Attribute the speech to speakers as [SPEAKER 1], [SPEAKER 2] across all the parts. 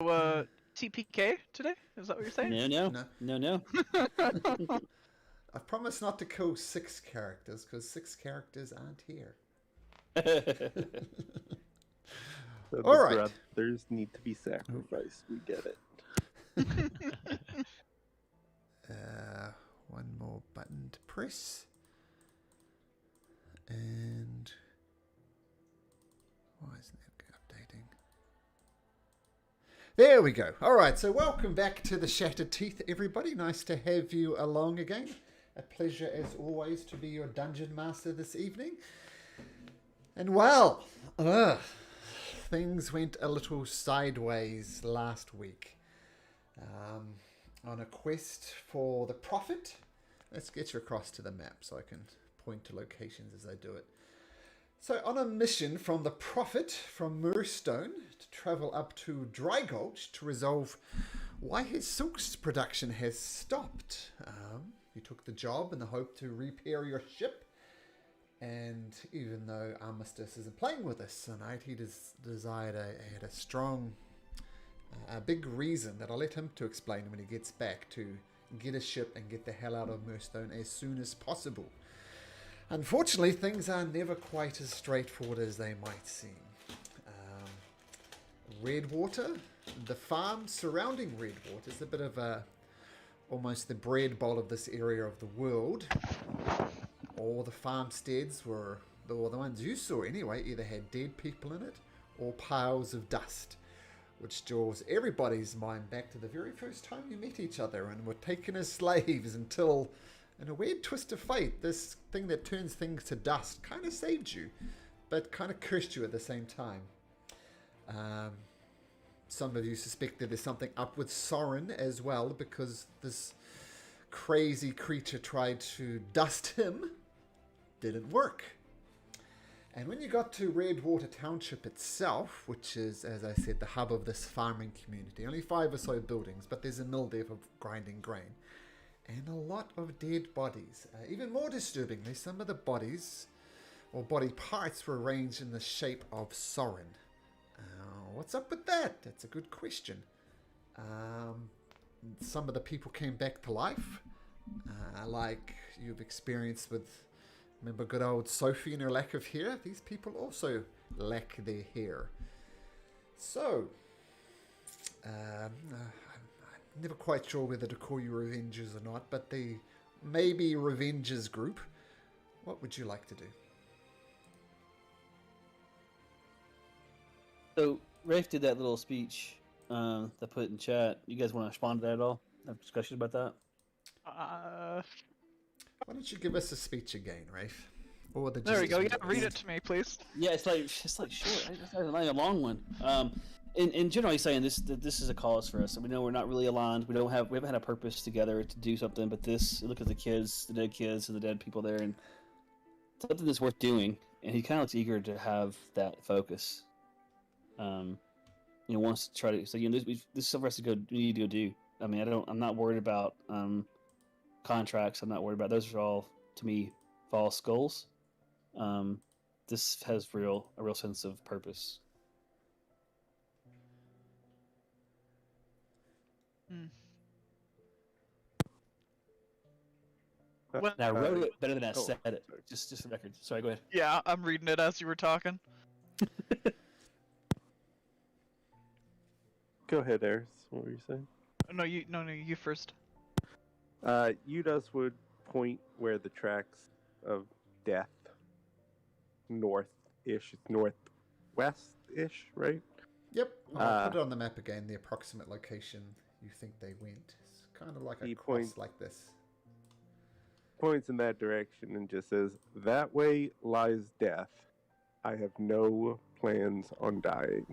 [SPEAKER 1] TPK today? Is that what you're saying?
[SPEAKER 2] No.
[SPEAKER 3] I've promised not to kill 6 characters because 6 characters aren't here.
[SPEAKER 4] So
[SPEAKER 3] All
[SPEAKER 4] the
[SPEAKER 3] right.
[SPEAKER 4] brothers need to be sacrificed. We get it.
[SPEAKER 3] One more button to press. And why isn't that updating? There we go. All right, so welcome back to the Shattered Teeth, everybody. Nice to have you along again. A pleasure, as always, to be your dungeon master this evening. And well, things went a little sideways last week. On a quest for the Prophet. Let's get you across to the map so I can point to locations as I do it. So on a mission from the Prophet from Moorstone to travel up to Dry Gulch to resolve why his silks production has stopped. You took the job in the hope to repair your ship, and even though Armistice isn't playing with us tonight, he desired a strong, a big reason that I'll let him to explain when he gets back to get a ship and get the hell out of Moorstone as soon as possible. Unfortunately, things are never quite as straightforward as they might seem. Redwater, the farm surrounding Redwater, is a bit of almost the bread bowl of this area of the world. All the farmsteads were, or the ones you saw anyway, either had dead people in it or piles of dust, which draws everybody's mind back to the very first time you met each other and were taken as slaves until, in a weird twist of fate, this thing that turns things to dust kind of saved you, but kind of cursed you at the same time. Some of you suspect that there's something up with Soren as well, because this crazy creature tried to dust him. Didn't work. And when you got to Redwater Township itself, which is, as I said, the hub of this farming community, only 5 or so buildings, but there's a mill there for grinding grain, and a lot of dead bodies. Even more disturbingly, some of the bodies, or body parts, were arranged in the shape of Soren. What's up with that? That's a good question. Some of the people came back to life, like you've experienced with, remember good old Sophie and her lack of hair? These people also lack their hair. So, I'm never quite sure whether to call you Revengers or not, but the maybe Revengers group, what would you like to do?
[SPEAKER 2] So, Rafe did that little speech that I put in chat. You guys want to respond to that at all? Have discussion about that?
[SPEAKER 3] Why don't you give us a speech again, Rafe? Or the
[SPEAKER 1] There we go. Yeah,
[SPEAKER 3] gist of
[SPEAKER 1] read it to me, please.
[SPEAKER 2] Yeah, it's like short. It's not a long one. In generally saying this is a cause for us. We know we're not really aligned. We haven't had a purpose together to do something. But this, look at the kids, the dead kids, and the dead people there, and something that's worth doing. And he kind of looks eager to have that focus. Wants to try to. So this is stuff for us to go. We need to go do. I mean, I'm not worried about contracts. I'm not worried about those. Are all, to me, false goals. This has a real sense of purpose.
[SPEAKER 1] Well,
[SPEAKER 2] I wrote it better than I said it. Just for the record. Sorry, go ahead.
[SPEAKER 1] yeah, I'm reading it as you were talking.
[SPEAKER 4] Go ahead, Eris. What were you saying?
[SPEAKER 1] No, you first.
[SPEAKER 4] Udas would point where the tracks of death, north-ish, northwest-ish, right?
[SPEAKER 3] Yep, I'll put it on the map again, the approximate location you think they went. It's kind of like a cross like this.
[SPEAKER 4] Points in that direction and just says, "That way lies death. I have no plans on dying.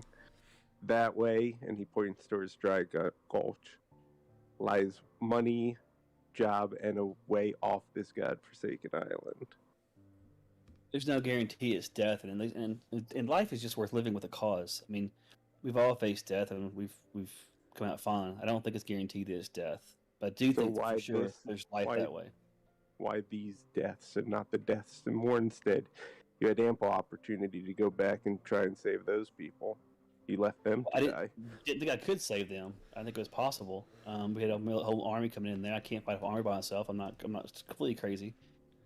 [SPEAKER 4] That way," and he points towards Dry Gulch, "lies money, job, and a way off this godforsaken island."
[SPEAKER 2] There's no guarantee it's death, and life is just worth living with a cause. I mean, we've all faced death, and we've come out fine. I don't think it's guaranteed that it's death, but I do think for sure there's life that way.
[SPEAKER 4] Why these deaths and not the deaths and more instead? You had ample opportunity to go back and try and save those people. He left them
[SPEAKER 2] I
[SPEAKER 4] to
[SPEAKER 2] didn't,
[SPEAKER 4] die.
[SPEAKER 2] didn't think I could save them. I think it was possible. We had a whole army coming in there. I can't fight an army by myself. I'm not completely crazy.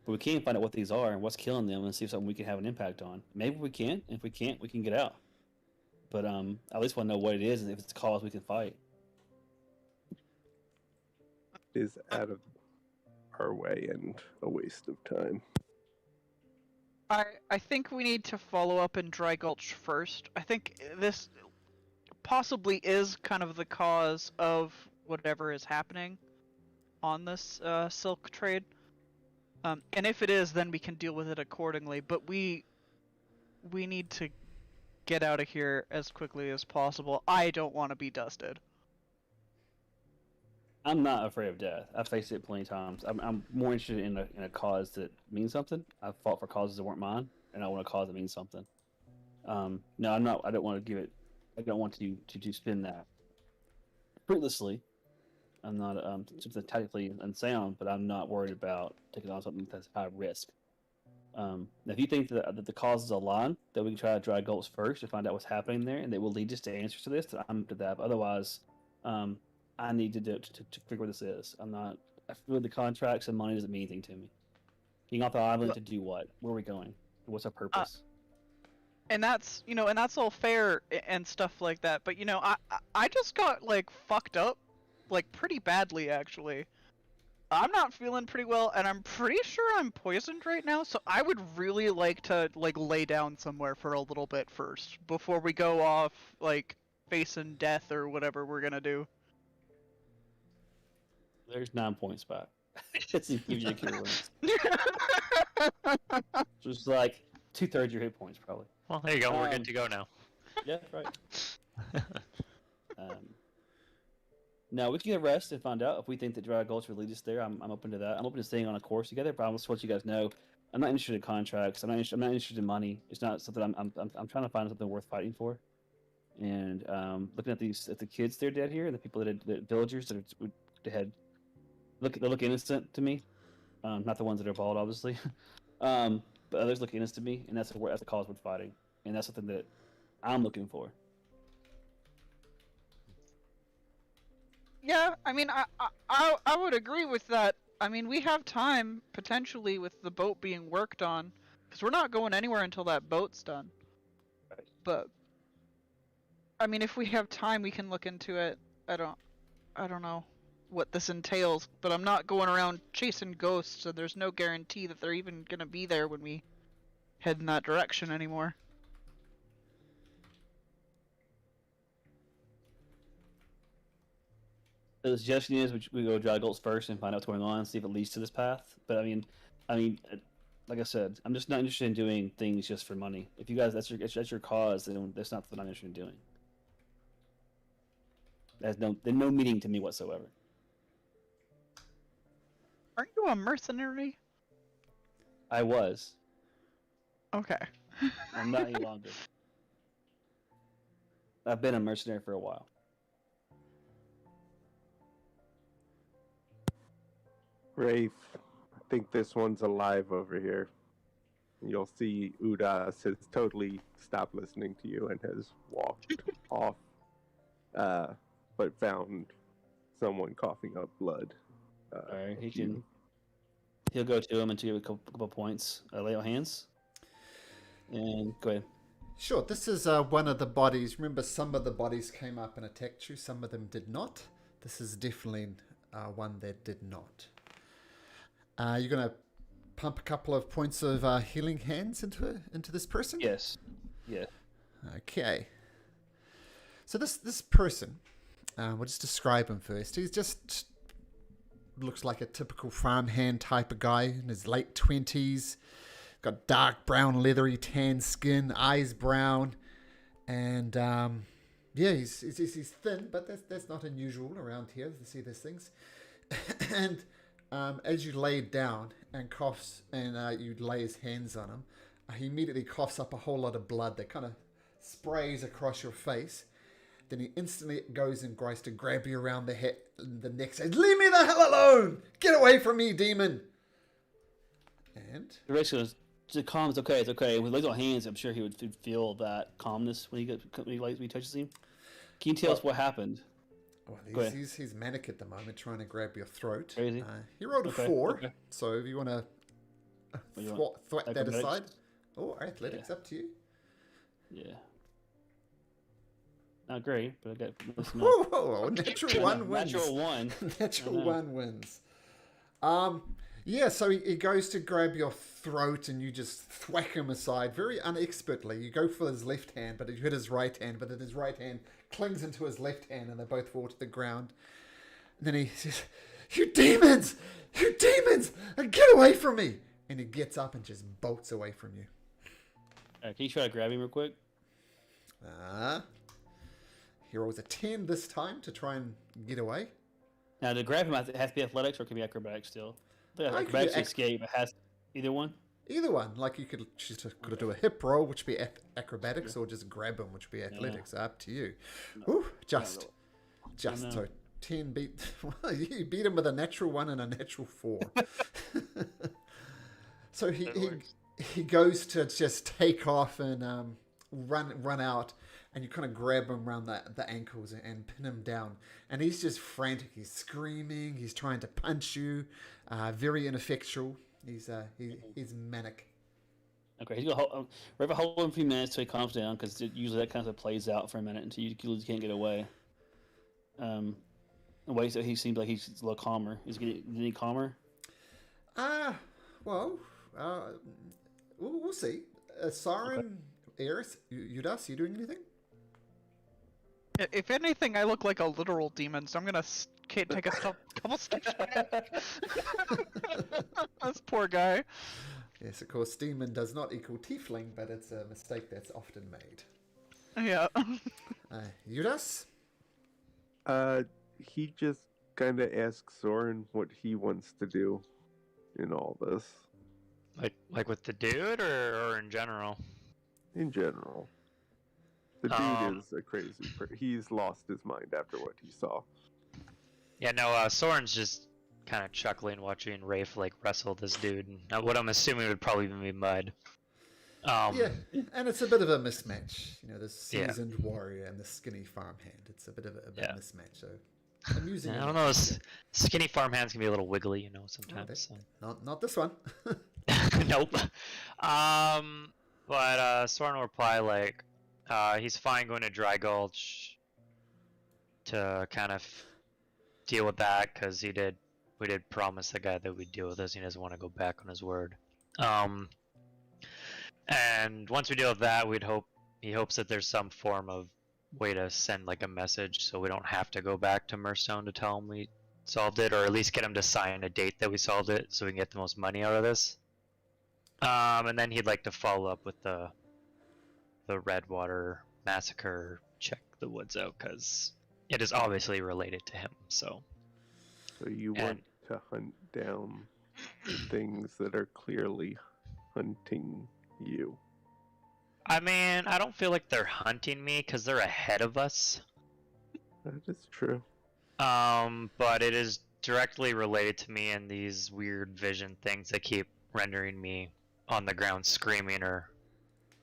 [SPEAKER 2] But we can find out what these are and what's killing them, and see if something we can have an impact on. Maybe we can. If we can't, we can get out. But at least want to know what it is, and if it's a cause we can fight.
[SPEAKER 4] It is out of our way and a waste of time.
[SPEAKER 1] I think we need to follow up in Dry Gulch first. I think this possibly is kind of the cause of whatever is happening on this silk trade. And if it is, then we can deal with it accordingly. But we need to get out of here as quickly as possible. I don't want to be dusted.
[SPEAKER 2] I'm not afraid of death. I've faced it plenty of times. I'm more interested in a cause that means something. I've fought for causes that weren't mine, and I want a cause that means something. No, I'm not. I don't want to give it. I don't want to spend that fruitlessly. I'm not something tactically unsound, but I'm not worried about taking on something that's high risk. If you think that the cause is aligned, that we can try to dry gulch first to find out what's happening there, and that will lead us to answers to this, then I'm to that. But otherwise, I need to figure what this is. I feel the contracts and money doesn't mean anything to me. Getting off the island to do what? Where are we going? What's our purpose?
[SPEAKER 1] And that's and that's all fair and stuff like that. But I just got like fucked up, like pretty badly actually. I'm not feeling pretty well, and I'm pretty sure I'm poisoned right now. So I would really like to lay down somewhere for a little bit first before we go off facing death or whatever we're gonna do.
[SPEAKER 2] There's 9 points back. It gives you a cure wounds. Just like 2/3 your hit points, probably.
[SPEAKER 5] Well, there you go. We're good to go now.
[SPEAKER 2] Yeah, right. Now we can get rest and find out if we think that Dry Gulch will lead us there. I'm open to that. I'm open to staying on a course together. But I just want you guys to know, I'm not interested in contracts. I'm not interested in money. It's not something I'm trying to find something worth fighting for. And looking at the kids that are dead here, and the people the villagers that had they look innocent to me. Not the ones that are bald, obviously. But others look innocent to me, and that's the cause we're fighting, and that's something that I'm looking for.
[SPEAKER 1] Yeah, I mean, I would agree with that. I mean, we have time potentially with the boat being worked on, because we're not going anywhere until that boat's done.
[SPEAKER 2] Right.
[SPEAKER 1] But I mean, if we have time, we can look into it. I don't know what this entails, but I'm not going around chasing ghosts, so there's no guarantee that they're even gonna be there when we head in that direction anymore.
[SPEAKER 2] So the suggestion is we go Dry Gulch first and find out what's going on and see if it leads to this path. But I mean, like I said, I'm just not interested in doing things just for money. If you guys that's your cause, then that's not what I'm interested in doing. There's no meaning to me whatsoever.
[SPEAKER 1] Aren't you a mercenary?
[SPEAKER 2] I was.
[SPEAKER 1] Okay.
[SPEAKER 2] I'm not any longer. I've been a mercenary for a while.
[SPEAKER 4] Rafe, I think this one's alive over here. You'll see Udas has totally stopped listening to you and has walked off, but found someone coughing up blood.
[SPEAKER 2] Alright, he'll go to him and give a couple points. Lay out hands. And go ahead.
[SPEAKER 3] Sure, this is one of the bodies. Remember, some of the bodies came up and attacked you, some of them did not. This is definitely one that did not. You're going to pump a couple of points of healing hands into this person?
[SPEAKER 2] Yes. Yeah.
[SPEAKER 3] Okay. So this person, we'll just describe him first. He's just looks like a typical farmhand type of guy in his late 20s. Got dark brown, leathery, tan skin, eyes brown, and he's thin, but that's not unusual around here to see these things. And as you lay it down and coughs, and you lay his hands on him, he immediately coughs up a whole lot of blood that kind of sprays across your face. Then he instantly goes and tries to grab you around the head, the neck, says, "Leave me the hell alone! Get away from me, demon!" And
[SPEAKER 2] The race goes, The calm is okay. It's okay. With legs on hands, I'm sure he would feel that calmness when he touches him. Can you tell us what happened?
[SPEAKER 3] Well,
[SPEAKER 2] Go ahead.
[SPEAKER 3] he's manic at the moment, trying to grab your throat.
[SPEAKER 2] Crazy.
[SPEAKER 3] He rolled a
[SPEAKER 2] Okay,
[SPEAKER 3] 4,
[SPEAKER 2] okay.
[SPEAKER 3] so if you want to
[SPEAKER 2] What do you want?
[SPEAKER 3] thwat that
[SPEAKER 2] Acrobatics?
[SPEAKER 3] aside. Oh, athletics, up to you.
[SPEAKER 2] Yeah. Not great, but I got listen
[SPEAKER 3] Whoa,
[SPEAKER 2] up.
[SPEAKER 3] whoa, whoa, natural 1 wins.
[SPEAKER 2] Natural 1.
[SPEAKER 3] Natural
[SPEAKER 2] I know.
[SPEAKER 3] 1 wins. Yeah, so he goes to grab your throat and you just thwack him aside very unexpertly. You go for his left hand, but you hit his right hand, but then his right hand clings into his left hand and they both fall to the ground. And then he says, "You demons! You demons! Get away from me!" And he gets up and just bolts away from you.
[SPEAKER 2] Can you try to grab him real quick?
[SPEAKER 3] He rolls a 10 this time to try and get away.
[SPEAKER 2] Now, to grab him, it has to be athletics or it can be acrobatics still. I think
[SPEAKER 3] I could
[SPEAKER 2] acrobatics
[SPEAKER 3] do
[SPEAKER 2] escape. It has either one.
[SPEAKER 3] Either one. Like you could do a hip roll, which would be acrobatics, or just grab him, which would be athletics. Up to you. Ooh, just
[SPEAKER 2] know.
[SPEAKER 3] so 10 beat. Well, you beat him with a natural 1 and a natural 4. So he goes to just take off and run out, and you kind of grab him around the ankles and pin him down, and he's just frantic. He's screaming. He's trying to punch you. Very ineffectual. He's manic.
[SPEAKER 2] Okay, he's gonna hold him a few minutes till he calms down, because usually that kind of plays out for a minute until you can't get away. Wait, so he seems like he's a little calmer. Is he getting any calmer?
[SPEAKER 3] Well, we'll see. Siren, Eris, Udas, you doing anything?
[SPEAKER 1] If anything, I look like a literal demon, so I'm gonna take a couple steps back. This poor guy.
[SPEAKER 3] Yes, of course, demon does not equal tiefling, but it's a mistake that's often made.
[SPEAKER 1] Yeah.
[SPEAKER 3] Udas?
[SPEAKER 4] He just kind of asks Soren what he wants to do in all this,
[SPEAKER 5] Like with the dude or in general?
[SPEAKER 4] in general. The dude is a crazy he's lost his mind after what he saw.
[SPEAKER 5] Yeah, no, Soren's just kind of chuckling watching Rafe like wrestle this dude, and what I'm assuming would probably be Mud.
[SPEAKER 3] Yeah, and it's a bit of a mismatch. You know, the
[SPEAKER 5] Yeah.
[SPEAKER 3] seasoned warrior and the skinny farmhand. It's a bit of a mismatch, so amusing.
[SPEAKER 5] I don't know, skinny farmhands can be a little wiggly, you know, sometimes. So.
[SPEAKER 3] Not this one.
[SPEAKER 5] Nope. But Soren will reply like, he's fine going to Dry Gulch to kind of deal with that, because we did promise the guy that we'd deal with this. He doesn't want to go back on his word. And once we deal with that, he hopes that there's some form of way to send like a message, so we don't have to go back to Murstone to tell him we solved it, or at least get him to sign a date that we solved it, so we can get the most money out of this. And then he'd like to follow up with the Redwater massacre, check the woods out, because it is obviously related to him. So
[SPEAKER 4] You want to hunt down the things that are clearly hunting you.
[SPEAKER 5] I mean, I don't feel like they're hunting me because they're ahead of us.
[SPEAKER 4] That is true.
[SPEAKER 5] But it is directly related to me, and these weird vision things that keep rendering me on the ground screaming are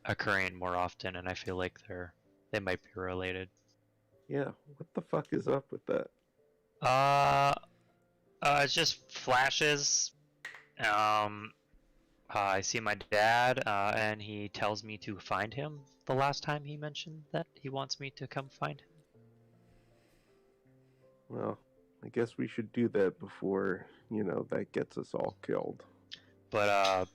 [SPEAKER 5] occurring more often, and I feel like they might be related.
[SPEAKER 4] Yeah, what the fuck is up with that?
[SPEAKER 5] It's just flashes. I see my dad, and he tells me to find him. The last time he mentioned that he wants me to come find him.
[SPEAKER 4] Well, I guess we should do that before, that gets us all killed.
[SPEAKER 5] But,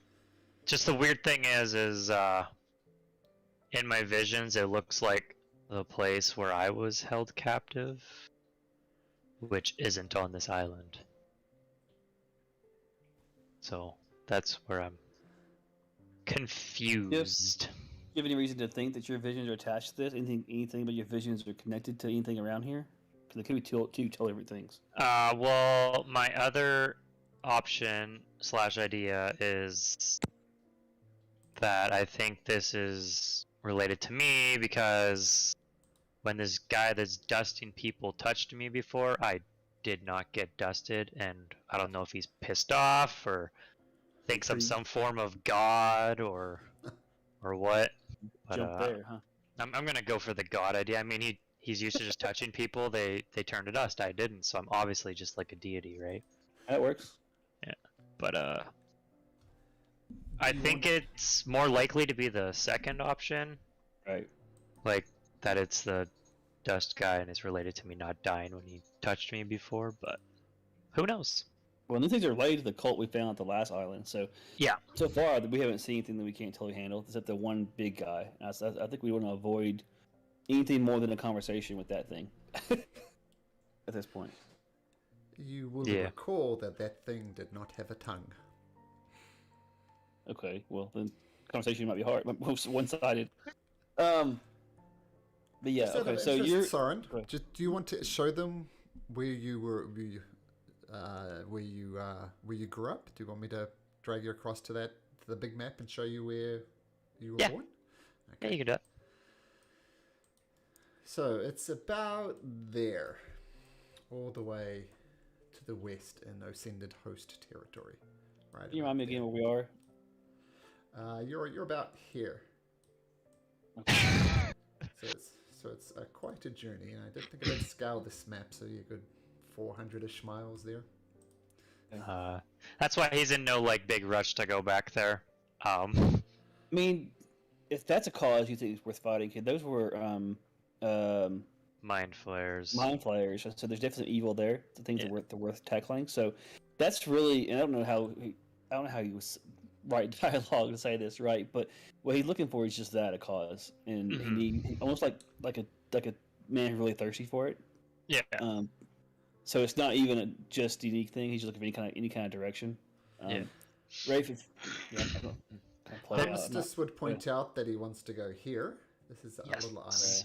[SPEAKER 5] just the weird thing is in my visions, it looks like the place where I was held captive, which isn't on this island. So, that's where I'm confused.
[SPEAKER 2] Do you have any reason to think that your visions are attached to this? Anything about your visions are connected to anything around here? Because they could be two totally different things.
[SPEAKER 5] Well, my other option / idea is that I think this is related to me, because when this guy that's dusting people touched me before, I did not get dusted, and I don't know if he's pissed off or thinks I'm
[SPEAKER 2] Pretty-
[SPEAKER 5] some form of god or what. But
[SPEAKER 2] Jump there, huh?
[SPEAKER 5] I'm gonna go for the god idea. I mean, he's used to just touching people. They turned to dust. I didn't, so I'm obviously just like a deity, right?
[SPEAKER 2] That works.
[SPEAKER 5] But I think it's more likely to be the second option,
[SPEAKER 2] Right.
[SPEAKER 5] like that it's the dust guy and is related to me not dying when he touched me before. But who knows?
[SPEAKER 2] Well, these things are related to the cult we found at the last island. So
[SPEAKER 5] Yeah.
[SPEAKER 2] so far we haven't seen anything that we can't totally handle, except the one big guy. I think we want to avoid anything more than a conversation with that thing at this point.
[SPEAKER 3] You will
[SPEAKER 5] Yeah.
[SPEAKER 3] recall that thing did not have a tongue.
[SPEAKER 2] Okay, well then conversation might be hard, one-sided. But yeah,
[SPEAKER 3] Just out of
[SPEAKER 2] okay. So
[SPEAKER 3] interest,
[SPEAKER 2] you're
[SPEAKER 3] Soren,
[SPEAKER 2] Go ahead.
[SPEAKER 3] do you want to show them where you grew up? Do you want me to drag you across to the big map and show you where you were
[SPEAKER 5] Yeah.
[SPEAKER 3] born?
[SPEAKER 5] Yeah, you can do it.
[SPEAKER 3] So it's about there, all the way to the west in Ascended Host territory. Right.
[SPEAKER 2] Can you remind me
[SPEAKER 3] about
[SPEAKER 2] again where we are?
[SPEAKER 3] there. You're about here. So it's quite a journey, and I don't think I did scale this map, so you're good 400-ish miles there.
[SPEAKER 5] That's why he's in no like big rush to go back there.
[SPEAKER 2] I mean, if that's a cause you think is worth fighting, kid, those were
[SPEAKER 5] Mind flares.
[SPEAKER 2] mind flayers. So there's definitely evil there. The things that worth tackling. So that's really, and I don't know how he was write dialogue to say this right, but what he's looking for is just that, a cause, and he almost like a man who's really thirsty for it.
[SPEAKER 5] Yeah.
[SPEAKER 2] So it's not even a just unique thing. He's just looking for any kind of direction.
[SPEAKER 5] Yeah.
[SPEAKER 2] Rafe, I don't know, kind of play it out.
[SPEAKER 3] This would point out that he wants to go here. This is a
[SPEAKER 5] Yes.
[SPEAKER 3] little island,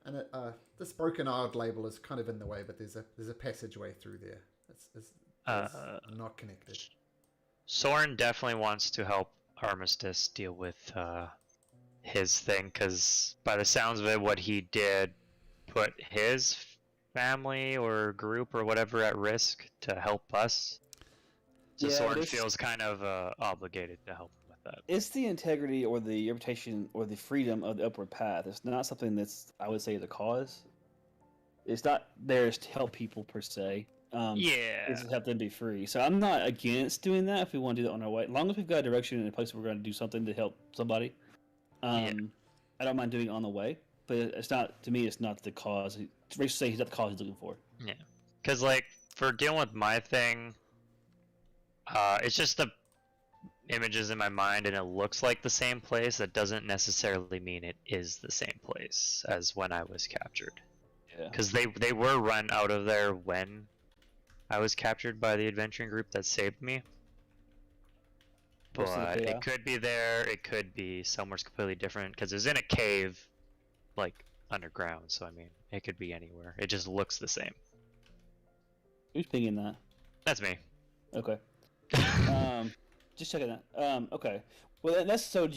[SPEAKER 3] and this broken island label is kind of in the way, but there's a passageway through there. It's not connected.
[SPEAKER 5] Soren definitely wants to help Armistice deal with his thing, because by the sounds of it, what he did put his family or group or whatever at risk to help us. So
[SPEAKER 2] Yeah,
[SPEAKER 5] Soren
[SPEAKER 2] it's-
[SPEAKER 5] feels kind of obligated to help with that.
[SPEAKER 2] It's the integrity or the reputation or the freedom of the upward path. It's not something that's, I would say, the cause. It's not there to help people per se.
[SPEAKER 5] Yeah.
[SPEAKER 2] It's to help them be free. So I'm not against doing that if we want to do that on our way. As long as we've got a direction and a place where we're going to do something to help somebody. I don't mind doing it on the way. But it's not, to me, it's not the cause. Rachel say he's not the cause he's looking for.
[SPEAKER 5] Yeah. Because, like, for dealing with my thing, it's just the images in my mind and it looks like the same place. That doesn't necessarily mean it is the same place as when I was captured.
[SPEAKER 2] Yeah.
[SPEAKER 5] Because they were run out of there when I was captured by the adventuring group that saved me.
[SPEAKER 2] What's the
[SPEAKER 5] But
[SPEAKER 2] payoff?
[SPEAKER 5] it could be there, it could be somewhere completely different, because it was in a cave, like, underground, so I mean, it could be anywhere. It just looks the same.
[SPEAKER 2] Who's pinging that?
[SPEAKER 5] That's me.
[SPEAKER 2] Okay. Just checking that. Okay. Well, that's so.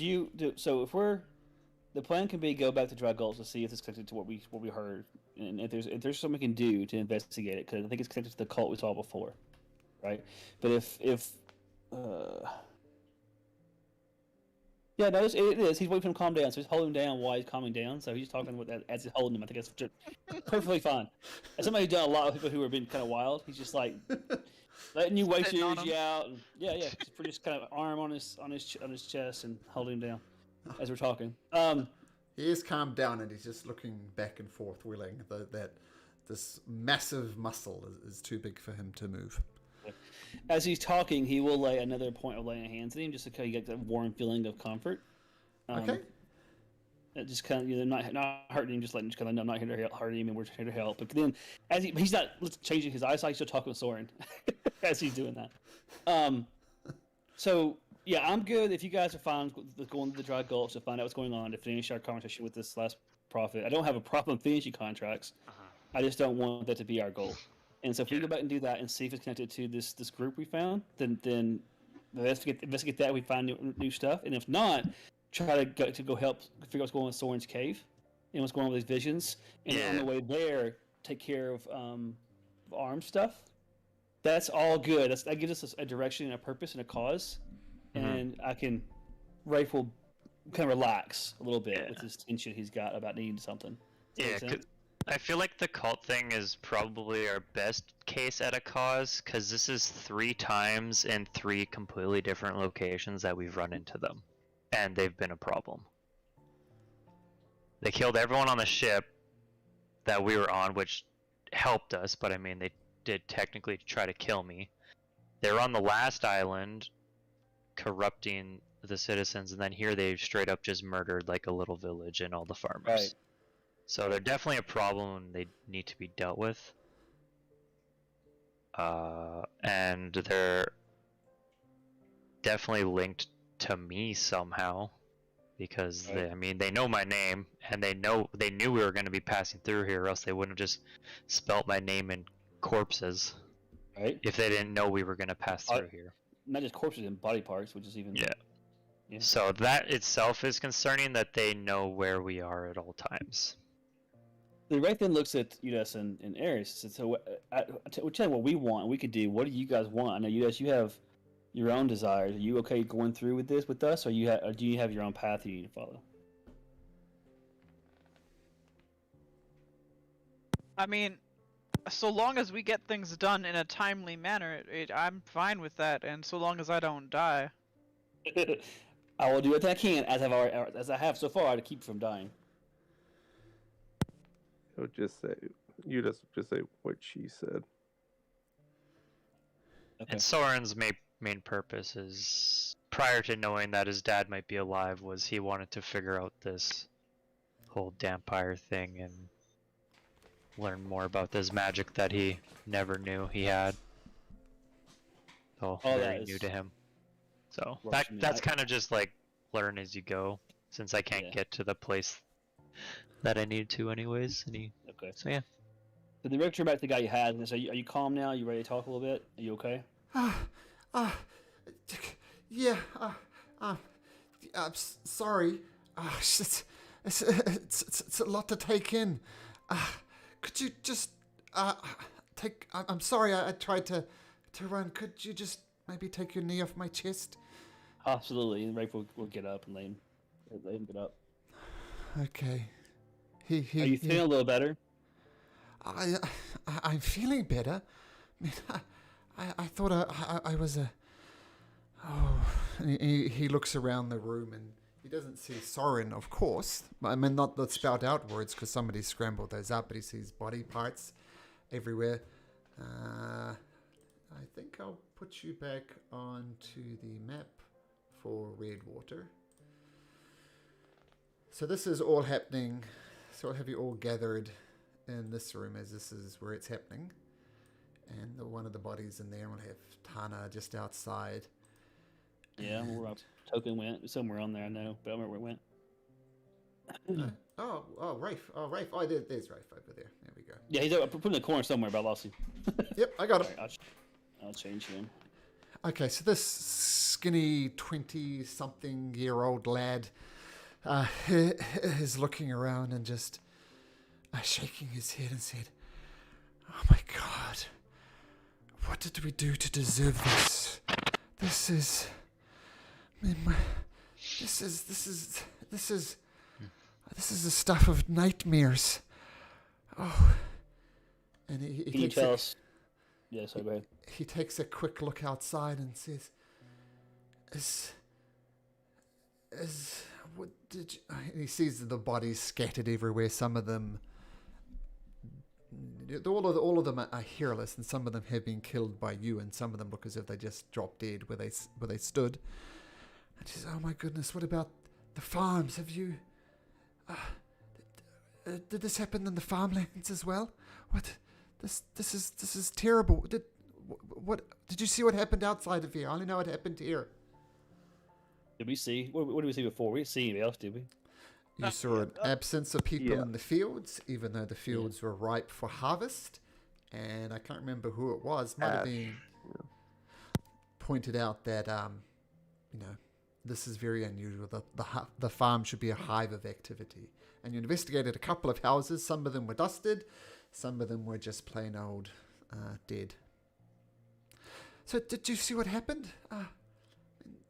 [SPEAKER 2] So if we're, the plan can be go back to Dry Gulch to see if it's connected to what we heard, and if there's something we can do to investigate it, because I think it's connected to the cult we saw before, right? But if yeah, no, it is. He's waiting for him to calm down, so he's holding him down while he's calming down. So he's talking with that as he's holding him. I think that's just perfectly fine. As somebody who's done a lot of people who have been kind of wild, he's just like letting you wait
[SPEAKER 1] Sitting
[SPEAKER 2] your
[SPEAKER 1] on
[SPEAKER 2] energy
[SPEAKER 1] him.
[SPEAKER 2] out. And, yeah, just kind of arm on his chest and holding him down as we're talking.
[SPEAKER 3] He is calmed down and he's just looking back and forth, willing that this massive muscle is too big for him to move.
[SPEAKER 2] As he's talking, he will lay another point of laying hands on him, just to kind of get that warm feeling of comfort.
[SPEAKER 3] Okay.
[SPEAKER 2] It just kind of, not hurting him, just letting him, just kind of, I'm not here to hurt him, and we're here to help. But then, as he's not changing his eyesight, he's still talking with Soren as he's doing that. So yeah, I'm good. If you guys are fine with going to the Dry Gulch to find out what's going on, to finish our conversation with this last prophet, I don't have a problem finishing contracts. I just don't want that to be our goal. And so if we go back and do that and see if it's connected to this group we found, then investigate that. We find new stuff, and if not, try to go help figure out what's going on with Soren's cave and what's going on with these visions. And on the way there, take care of arm stuff. That's all good. That gives us a direction and a purpose and a cause. and I can Rafe will kind of relax a little bit with this tension he's got about needing something. Does that
[SPEAKER 5] Yeah,
[SPEAKER 2] make sense?
[SPEAKER 5] 'cause I feel like the cult thing is probably our best case at a cause, because this is 3 times in 3 completely different locations that we've run into them, and they've been a problem. They killed everyone on the ship that we were on, which helped us, but I mean, they did technically try to kill me. They were on the last island, corrupting the citizens, and then here they straight up just murdered like a little village and all the farmers.
[SPEAKER 2] Right.
[SPEAKER 5] So they're definitely a problem and they need to be dealt with. And they're definitely linked to me somehow, because
[SPEAKER 2] Right.
[SPEAKER 5] they know my name, and they knew we were going to be passing through here, or else they wouldn't have just spelt my name in corpses
[SPEAKER 2] Right.
[SPEAKER 5] if they didn't know we were going to pass through here.
[SPEAKER 2] Not just corpses and body parts, which is even.
[SPEAKER 5] Yeah.
[SPEAKER 2] Yeah.
[SPEAKER 5] So that itself is concerning, that they know where we are at all times.
[SPEAKER 2] The Rafe then looks at Udas and Ares. Says, so we'll tell you what we want. We could do. What do you guys want? I know Udas, you have your own desires. Are you okay going through with this with us, or or do you have your own path you need to follow?
[SPEAKER 1] I mean, so long as we get things done in a timely manner, I'm fine with that, and so long as I don't die.
[SPEAKER 2] I will do what I can, as I have so far, to keep from dying.
[SPEAKER 4] He'll just say, you just say what she said.
[SPEAKER 2] Okay.
[SPEAKER 5] And Soren's main purpose is, prior to knowing that his dad might be alive, was he wanted to figure out this whole Dampire thing and learn more about this magic that he never knew he had. So
[SPEAKER 2] Oh,
[SPEAKER 5] very
[SPEAKER 2] that
[SPEAKER 5] new
[SPEAKER 2] is-
[SPEAKER 5] to him. So
[SPEAKER 2] Works for me.
[SPEAKER 5] that's kind of just like learn as you go, since I can't
[SPEAKER 2] Yeah.
[SPEAKER 5] get to the place that I need to anyways.
[SPEAKER 2] Okay.
[SPEAKER 5] So yeah.
[SPEAKER 2] So the director back to the guy you had. And so, are you calm now? You ready to talk a little bit? Are you okay?
[SPEAKER 3] Yeah. I'm sorry. It's a lot to take in. Could you just take? I'm sorry. I tried to run. Could you just maybe take your knee off my chest?
[SPEAKER 2] Absolutely. And Rafe will get up and let him get up.
[SPEAKER 3] Okay.
[SPEAKER 2] Are you feeling a little better?
[SPEAKER 3] I'm feeling better. I mean, I thought I was a. Oh, and he looks around the room and he doesn't see Soren, of course. I mean, not the spout out words because somebody scrambled those up, but he sees body parts everywhere. I think I'll put you back onto the map for Redwater. So this is all happening. So I'll have you all gathered in this room as this is where it's happening. And one of the bodies in there will have Tana just outside.
[SPEAKER 2] Yeah, where Token went. Somewhere on there, I know. But I remember where it went.
[SPEAKER 3] Rafe. Oh, there's Rafe over there. There we go.
[SPEAKER 2] Yeah, he's up, put in the corner somewhere, but I lost him.
[SPEAKER 3] Yep, I got him.
[SPEAKER 2] Alright, I'll change him.
[SPEAKER 3] Okay, so this skinny 20-something-year-old lad is looking around and just shaking his head and said, "Oh my God, what did we do to deserve this? This is, I mean, this is the stuff of nightmares." Oh, and he
[SPEAKER 2] Can you
[SPEAKER 3] takes
[SPEAKER 2] tell
[SPEAKER 3] a-
[SPEAKER 2] us? Yeah, sorry, go ahead.
[SPEAKER 3] he takes a quick look outside and says, what did you... He sees the bodies scattered everywhere. Some of them, all of them are hairless, and some of them have been killed by you, and some of them look as if they just dropped dead where they stood. And she says, "Oh my goodness, what about the farms? Have you... did this happen in the farmlands as well? What... This is terrible. What did you see what happened outside of here? I only know what happened here."
[SPEAKER 2] Did we see? What did we see before? We didn't see anything else, did we?
[SPEAKER 3] You saw an absence of people
[SPEAKER 4] Yeah.
[SPEAKER 3] in the fields, even though the fields were ripe for harvest. And I can't remember who it was. Might have
[SPEAKER 4] Ash.
[SPEAKER 3] been pointed out that this is very unusual. The farm should be a hive of activity. And you investigated a couple of houses. Some of them were dusted. Some of them were just plain old dead. So did you see what happened?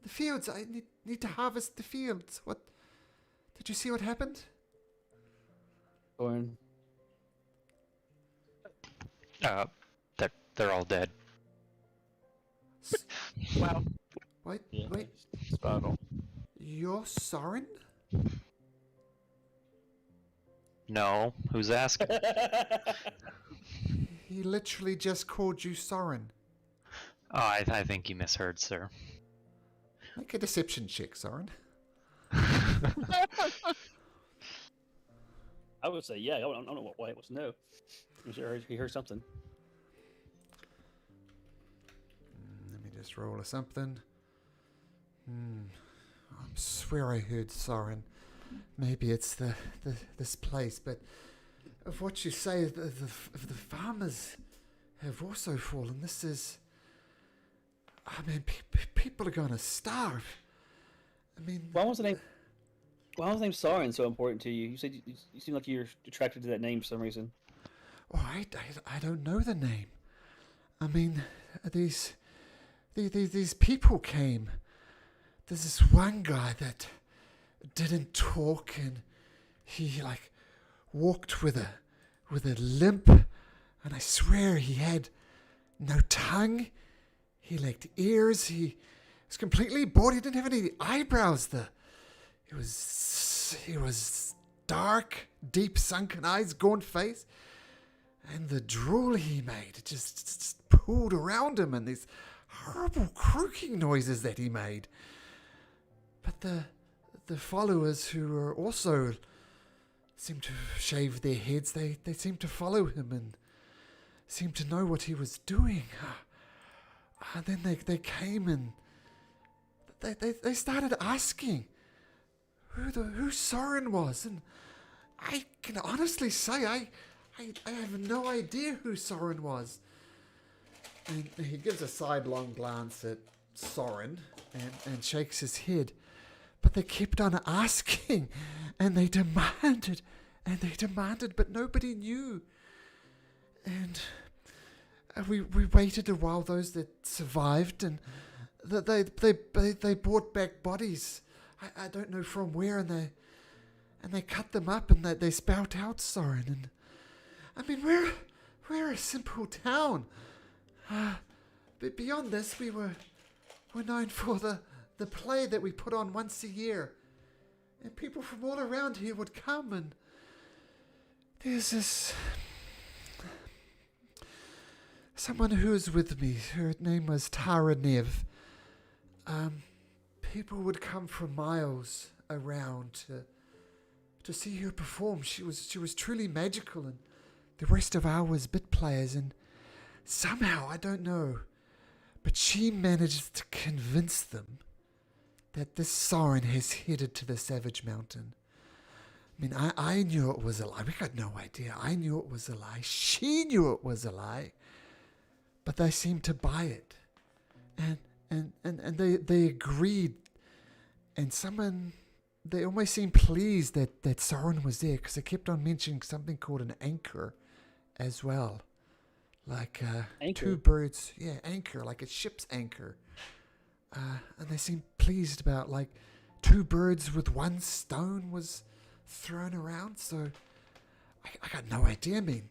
[SPEAKER 3] The fields. I need to harvest the fields. What? Did you see what happened?
[SPEAKER 2] Soren.
[SPEAKER 5] They're all dead.
[SPEAKER 1] Wow.
[SPEAKER 3] Wait,
[SPEAKER 2] Yeah.
[SPEAKER 3] wait.
[SPEAKER 5] Spot on.
[SPEAKER 3] You're Soren?
[SPEAKER 5] No, who's asking?
[SPEAKER 3] He literally just called you Soren.
[SPEAKER 5] Oh, I think you misheard, sir.
[SPEAKER 3] Make a deception check, Soren.
[SPEAKER 2] I would say yeah. I don't know why it was no. I'm sure he heard something.
[SPEAKER 3] Let me just roll or something. I swear I heard Soren. Maybe it's this place, but of what you say, the farmers have also fallen. This is... I mean, people are going to starve. I mean...
[SPEAKER 2] Why was the name Soren so important to you? You said you seem like you're attracted to that name for some reason.
[SPEAKER 3] Oh, I don't know the name. I mean, these people came. There's this one guy that didn't talk, and he like walked with a limp, and I swear he had no tongue. He lacked ears. He was completely bald. He didn't have any eyebrows. He was dark, deep sunken eyes, gaunt face. And the drool he made, it just pooled around him, and these horrible croaking noises that he made. But the followers who were also seemed to shave their heads, they seemed to follow him and seemed to know what he was doing. And then they came and they started asking who Soren was, and I can honestly say I have no idea who Soren was. And he gives a sidelong glance at Soren and shakes his head. But they kept on asking, and they demanded, but nobody knew. And we waited a while, those that survived, and they brought back bodies. I don't know from where, and they cut them up, and they spout out Soren. And I mean, we're a simple town. But beyond this, we're known for the play that we put on once a year, and people from all around here would come. And there's this someone who was with me. Her name was Tara Nev. People would come from miles around to see her perform. She was truly magical, and the rest of our was bit players. And somehow, I don't know, but she managed to convince them that this Soren has headed to the Savage Mountain. I mean, I knew it was a lie. We got no idea. I knew it was a lie. She knew it was a lie. But they seemed to buy it. And they agreed. And they almost seemed pleased that Soren was there, because they kept on mentioning something called an anchor as well. Like
[SPEAKER 2] Anchor?
[SPEAKER 3] two birds. Yeah, anchor, like a ship's anchor. And they seemed pleased about, like, two birds with one stone was thrown around. So I got no idea. I mean,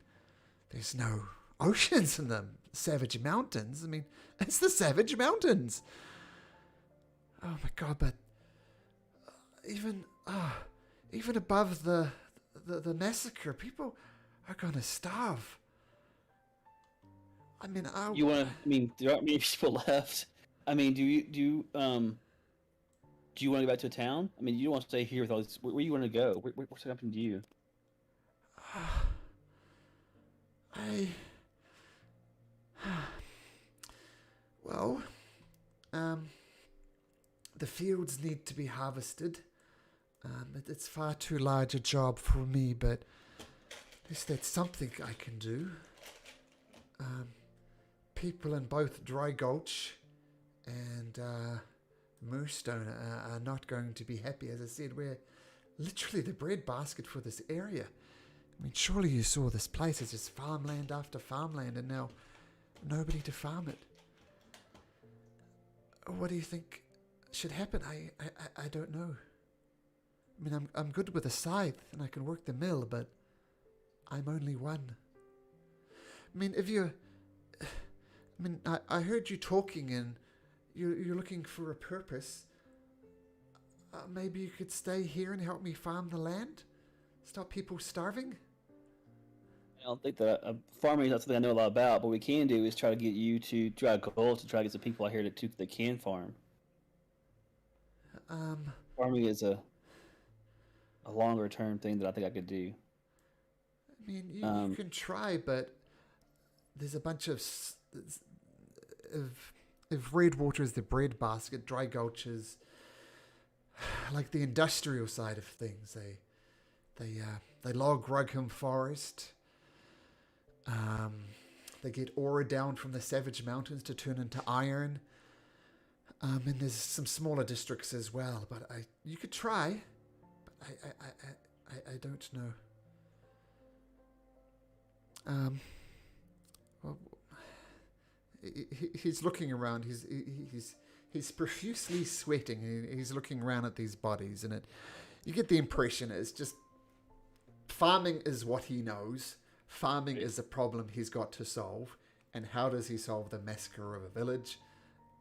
[SPEAKER 3] there's no oceans in the Savage Mountains. I mean, it's the Savage Mountains. Oh my God! But even above the massacre, people are gonna starve. I mean,
[SPEAKER 2] there aren't many people left. I mean, do you want to go back to town? I mean, you don't want to stay here with all this. Where do you want to go? What's happening to you?
[SPEAKER 3] The fields need to be harvested. It's far too large a job for me, but at least that's something I can do. People in both Dry Gulch and Moorstone are not going to be happy. As I said, we're literally the breadbasket for this area. I mean, surely you saw this place. It's just farmland after farmland, and now nobody to farm it. What do you think should happen, I don't know. I mean, I'm good with a scythe and I can work the mill, but I'm only one. I mean, I heard you talking and you're looking for a purpose. Maybe you could stay here and help me farm the land? Stop people starving?
[SPEAKER 2] I don't think that farming is not something I know a lot about, but what we can do is try to get you to try a goal to try to get some people out here that can farm. Farming is a longer term thing that I think I could do.
[SPEAKER 3] I mean, you can try, but there's a bunch of if Redwater is the breadbasket, Dry Gulch is like the industrial side of things. They log Rugham Forest. They get ore down from the Savage Mountains to turn into iron. And there's some smaller districts as well. But you could try. But I don't know. Well, he's looking around. He's profusely sweating. He's looking around at these bodies, and you get the impression it's just farming is what he knows. Farming is the problem he's got to solve, and how does he solve the massacre of a village?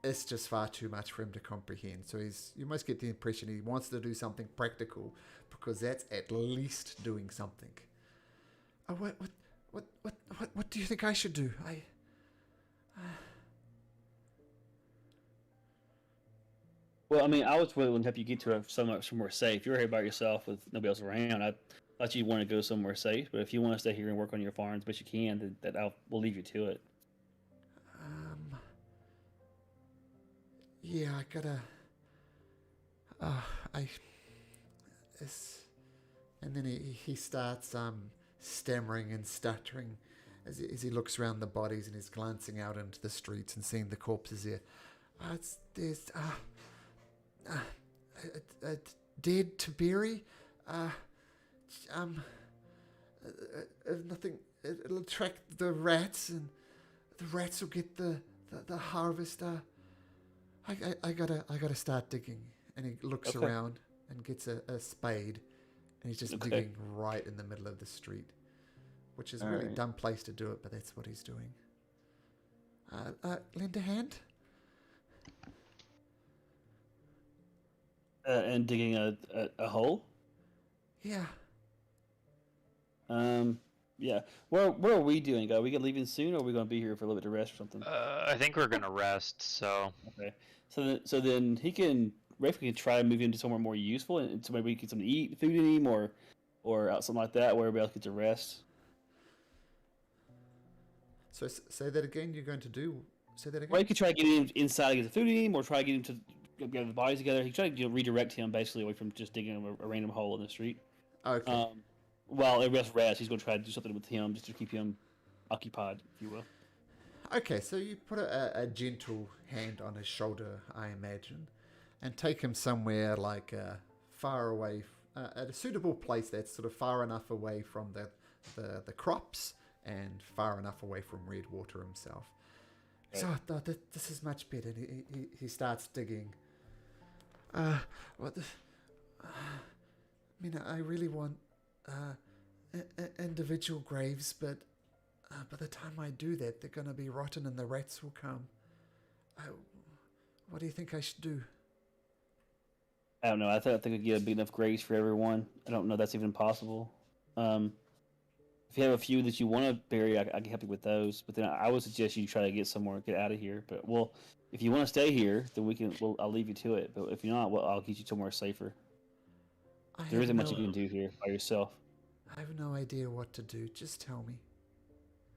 [SPEAKER 3] It's just far too much for him to comprehend. So you must get the impression he wants to do something practical, because that's at least doing something. Oh, what do you think I should do?
[SPEAKER 2] Well, I mean, I was willing to help you get to somewhere safe. You're here by yourself with nobody else around. I thought you want to go somewhere safe, but if you want to stay here and work on your farms, but you can, then we'll leave you to it.
[SPEAKER 3] Yeah, I gotta. And then he starts stammering and stuttering as he looks around the bodies and he's glancing out into the streets and seeing the corpses here. There's dead to bury. Nothing. It'll attract the rats, and the rats will get the harvest. I gotta start digging. And he looks around and gets a spade, and he's just digging right in the middle of the street, which is a really dumb place to do it, but that's what he's doing. Lend a hand.
[SPEAKER 2] And digging a hole.
[SPEAKER 3] Yeah.
[SPEAKER 2] Yeah. What are we doing? Are we leaving soon, or are we going to be here for a little bit to rest or something?
[SPEAKER 5] I think we're gonna rest. So.
[SPEAKER 2] Okay. So then Rafe can try to move him to somewhere more useful, and so maybe we can get something to eat, food in him, or something like that, where everybody else gets a rest.
[SPEAKER 3] So say that again. You're going to do. Say that again.
[SPEAKER 2] Well, you could try to get him inside and get the food in him, or try to get him to get the bodies together. He try to redirect him basically away from just digging a random hole in the street.
[SPEAKER 3] Okay.
[SPEAKER 2] While everybody else rests, he's going to try to do something with him just to keep him occupied, if you will.
[SPEAKER 3] Okay, so you put a gentle hand on his shoulder, I imagine, and take him somewhere like far away, at a suitable place that's sort of far enough away from the crops and far enough away from Redwater himself. Okay. So this is much better. He starts digging. I mean, I really want individual graves, but by the time I do that, they're going to be rotten and the rats will come. What do you think I should do?
[SPEAKER 2] I don't know. I think we get big enough graves for everyone. I don't know if that's even possible. If you have a few that you want to bury, I can help you with those. But then I would suggest you try to get out of here. But if you want to stay here, then I'll leave you to it. But if you're not, I'll get you somewhere safer. There isn't much you can do here by yourself.
[SPEAKER 3] I have no idea what to do. Just tell me.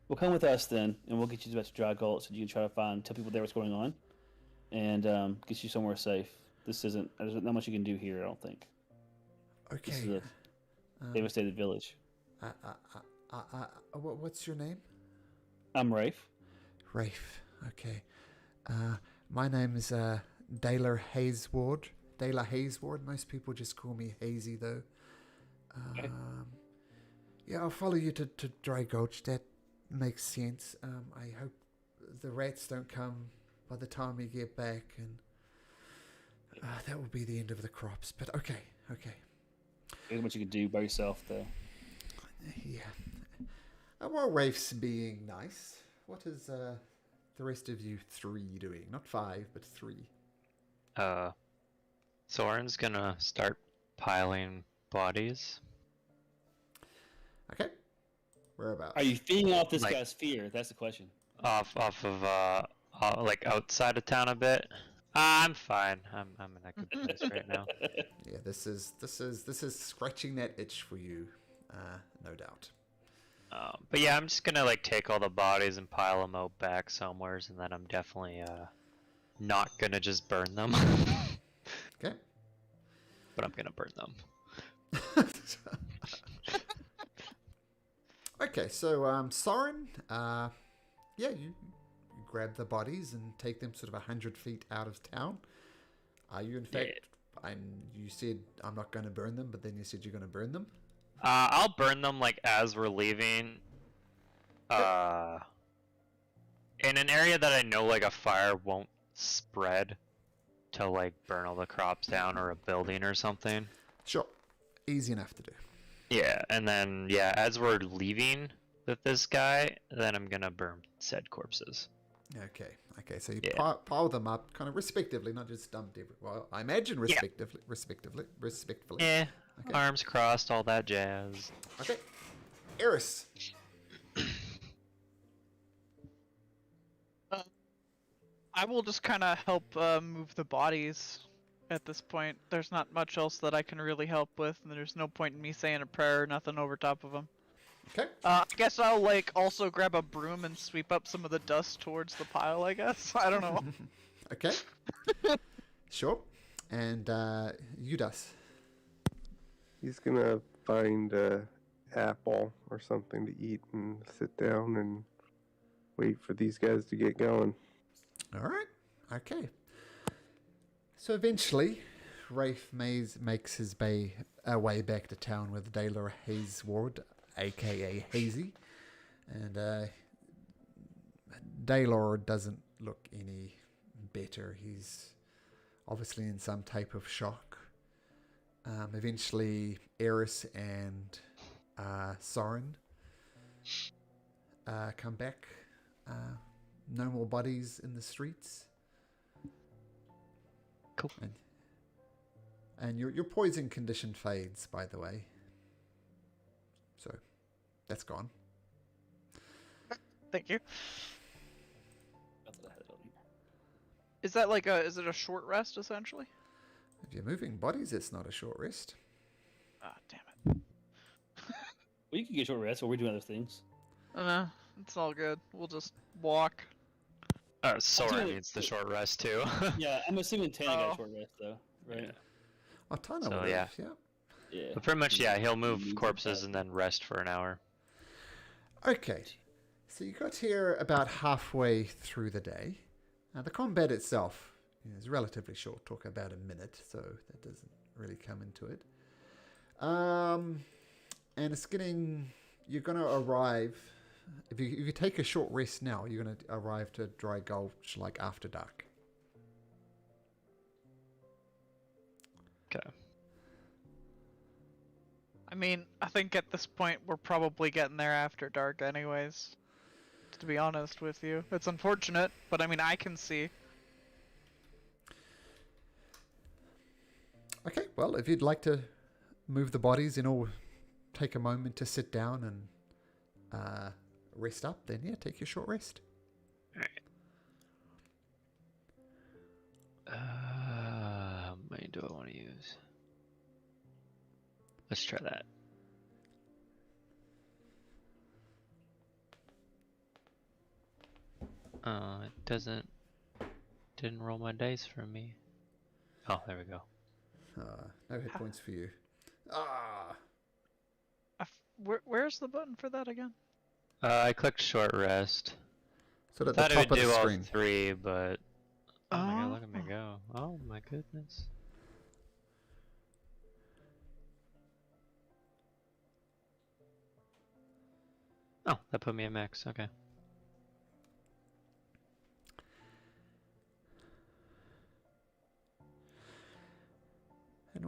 [SPEAKER 2] Well, come with us then, and we'll get you back to Dry Gulch, so you can try to tell people there what's going on, and get you somewhere safe. There's not much you can do here, I don't think.
[SPEAKER 3] Okay.
[SPEAKER 2] This is a devastated village.
[SPEAKER 3] What's your name?
[SPEAKER 2] I'm Rafe.
[SPEAKER 3] Rafe. Okay. My name is Daler Haysward. Daler Haysward. Most people just call me Hazy, though.
[SPEAKER 2] Okay.
[SPEAKER 3] Yeah, I'll follow you to Dry Gulch. That makes sense. I hope the rats don't come by the time we get back. And That will be the end of the crops, but okay.
[SPEAKER 2] There's much you can do by yourself, though.
[SPEAKER 3] Yeah. While Rafe's being nice, what is the rest of you 3 doing? Not 5, but 3.
[SPEAKER 5] Soren's gonna start piling bodies.
[SPEAKER 3] Okay. Whereabouts?
[SPEAKER 2] Are you feeding off this
[SPEAKER 5] Like-
[SPEAKER 2] guy's fear? That's the question.
[SPEAKER 5] Off of like outside of town a bit. I'm fine. I'm in a good place right now.
[SPEAKER 3] Yeah, this is scratching that itch for you, no doubt.
[SPEAKER 5] But yeah, I'm just gonna like take all the bodies and pile them out back somewheres, and then I'm definitely not gonna just burn them.
[SPEAKER 3] Okay.
[SPEAKER 5] But I'm gonna burn them.
[SPEAKER 3] Okay, so Soren, yeah, you grab the bodies and take them sort of 100 feet out of town. Are you in fact? And you said I'm not going to burn them, but then you said you're going to burn them.
[SPEAKER 5] I'll burn them like as we're leaving. In an area that I know like a fire won't spread to like burn all the crops down or a building or something.
[SPEAKER 3] Sure, easy enough to do.
[SPEAKER 5] Yeah, and then yeah, as we're leaving with this guy, then I'm gonna burn said corpses.
[SPEAKER 3] Okay, so you
[SPEAKER 5] Yeah.
[SPEAKER 3] pile them up, kind of respectively, not just dumped every. Well, I imagine respectively.
[SPEAKER 5] Eh,
[SPEAKER 3] Okay.
[SPEAKER 5] arms crossed, all that jazz.
[SPEAKER 3] Okay, Eris.
[SPEAKER 1] I will just kind of help move the bodies at this point. There's not much else that I can really help with, and there's no point in me saying a prayer or nothing over top of them.
[SPEAKER 3] Okay.
[SPEAKER 1] I guess I'll like also grab a broom and sweep up some of the dust towards the pile, I guess. I don't know.
[SPEAKER 3] Okay. Sure. And Udas.
[SPEAKER 4] He's gonna find a apple or something to eat and sit down and wait for these guys to get going.
[SPEAKER 3] All right. Okay. So eventually, Rafe makes his way back to town with Daylor Hazeward, aka Hazy, and Daylor doesn't look any better. He's obviously in some type of shock. Eventually, Eris and Soren come back. No more bodies in the streets.
[SPEAKER 5] Cool.
[SPEAKER 3] And your poison condition fades, by the way. So, that's gone.
[SPEAKER 1] Thank you.
[SPEAKER 2] I thought I had it on here.
[SPEAKER 1] Is that like is it a short rest essentially?
[SPEAKER 3] If you're moving bodies, it's not a short rest.
[SPEAKER 1] Ah, damn it.
[SPEAKER 2] Well, you can get short rest while we're doing other things.
[SPEAKER 1] It's all good. We'll just walk.
[SPEAKER 5] Soren
[SPEAKER 2] doing-
[SPEAKER 5] needs the short rest too.
[SPEAKER 2] Yeah, I'm assuming Tana got
[SPEAKER 1] Oh.
[SPEAKER 2] a short rest though, right?
[SPEAKER 5] Yeah.
[SPEAKER 3] Oh, Tana
[SPEAKER 5] So,
[SPEAKER 3] would
[SPEAKER 5] yeah.
[SPEAKER 3] have, yeah.
[SPEAKER 2] Yeah.
[SPEAKER 5] But pretty much, yeah, he'll move
[SPEAKER 2] Needs
[SPEAKER 5] corpses
[SPEAKER 2] that.
[SPEAKER 5] and then rest for an hour.
[SPEAKER 3] Okay. So you got here about halfway through the day. The combat itself is relatively short, took about a minute, so that doesn't really come into it. And it's getting... You're going to arrive... If you take a short rest now, you're going to arrive to Dry Gulch like after dark.
[SPEAKER 5] Okay.
[SPEAKER 1] I mean, I think at this point we're probably getting there after dark anyways. To be honest with you. It's unfortunate, but I mean I can see.
[SPEAKER 3] Okay, well, if you'd like to move the bodies, take a moment to sit down and rest up, then yeah, take your short rest.
[SPEAKER 5] How many do I want to use? Let's try that. It didn't roll my dice for me. Oh, there we go.
[SPEAKER 3] No hit points for you. Ah,
[SPEAKER 1] Where's the button for that again?
[SPEAKER 5] I clicked short rest.
[SPEAKER 3] so at the
[SPEAKER 5] Thought it
[SPEAKER 3] top
[SPEAKER 5] would
[SPEAKER 3] of
[SPEAKER 5] do
[SPEAKER 3] the
[SPEAKER 5] all
[SPEAKER 3] screen.
[SPEAKER 5] three, but oh my god, look at me
[SPEAKER 1] Oh.
[SPEAKER 5] go! Oh my goodness. Oh, that put me at max. Okay.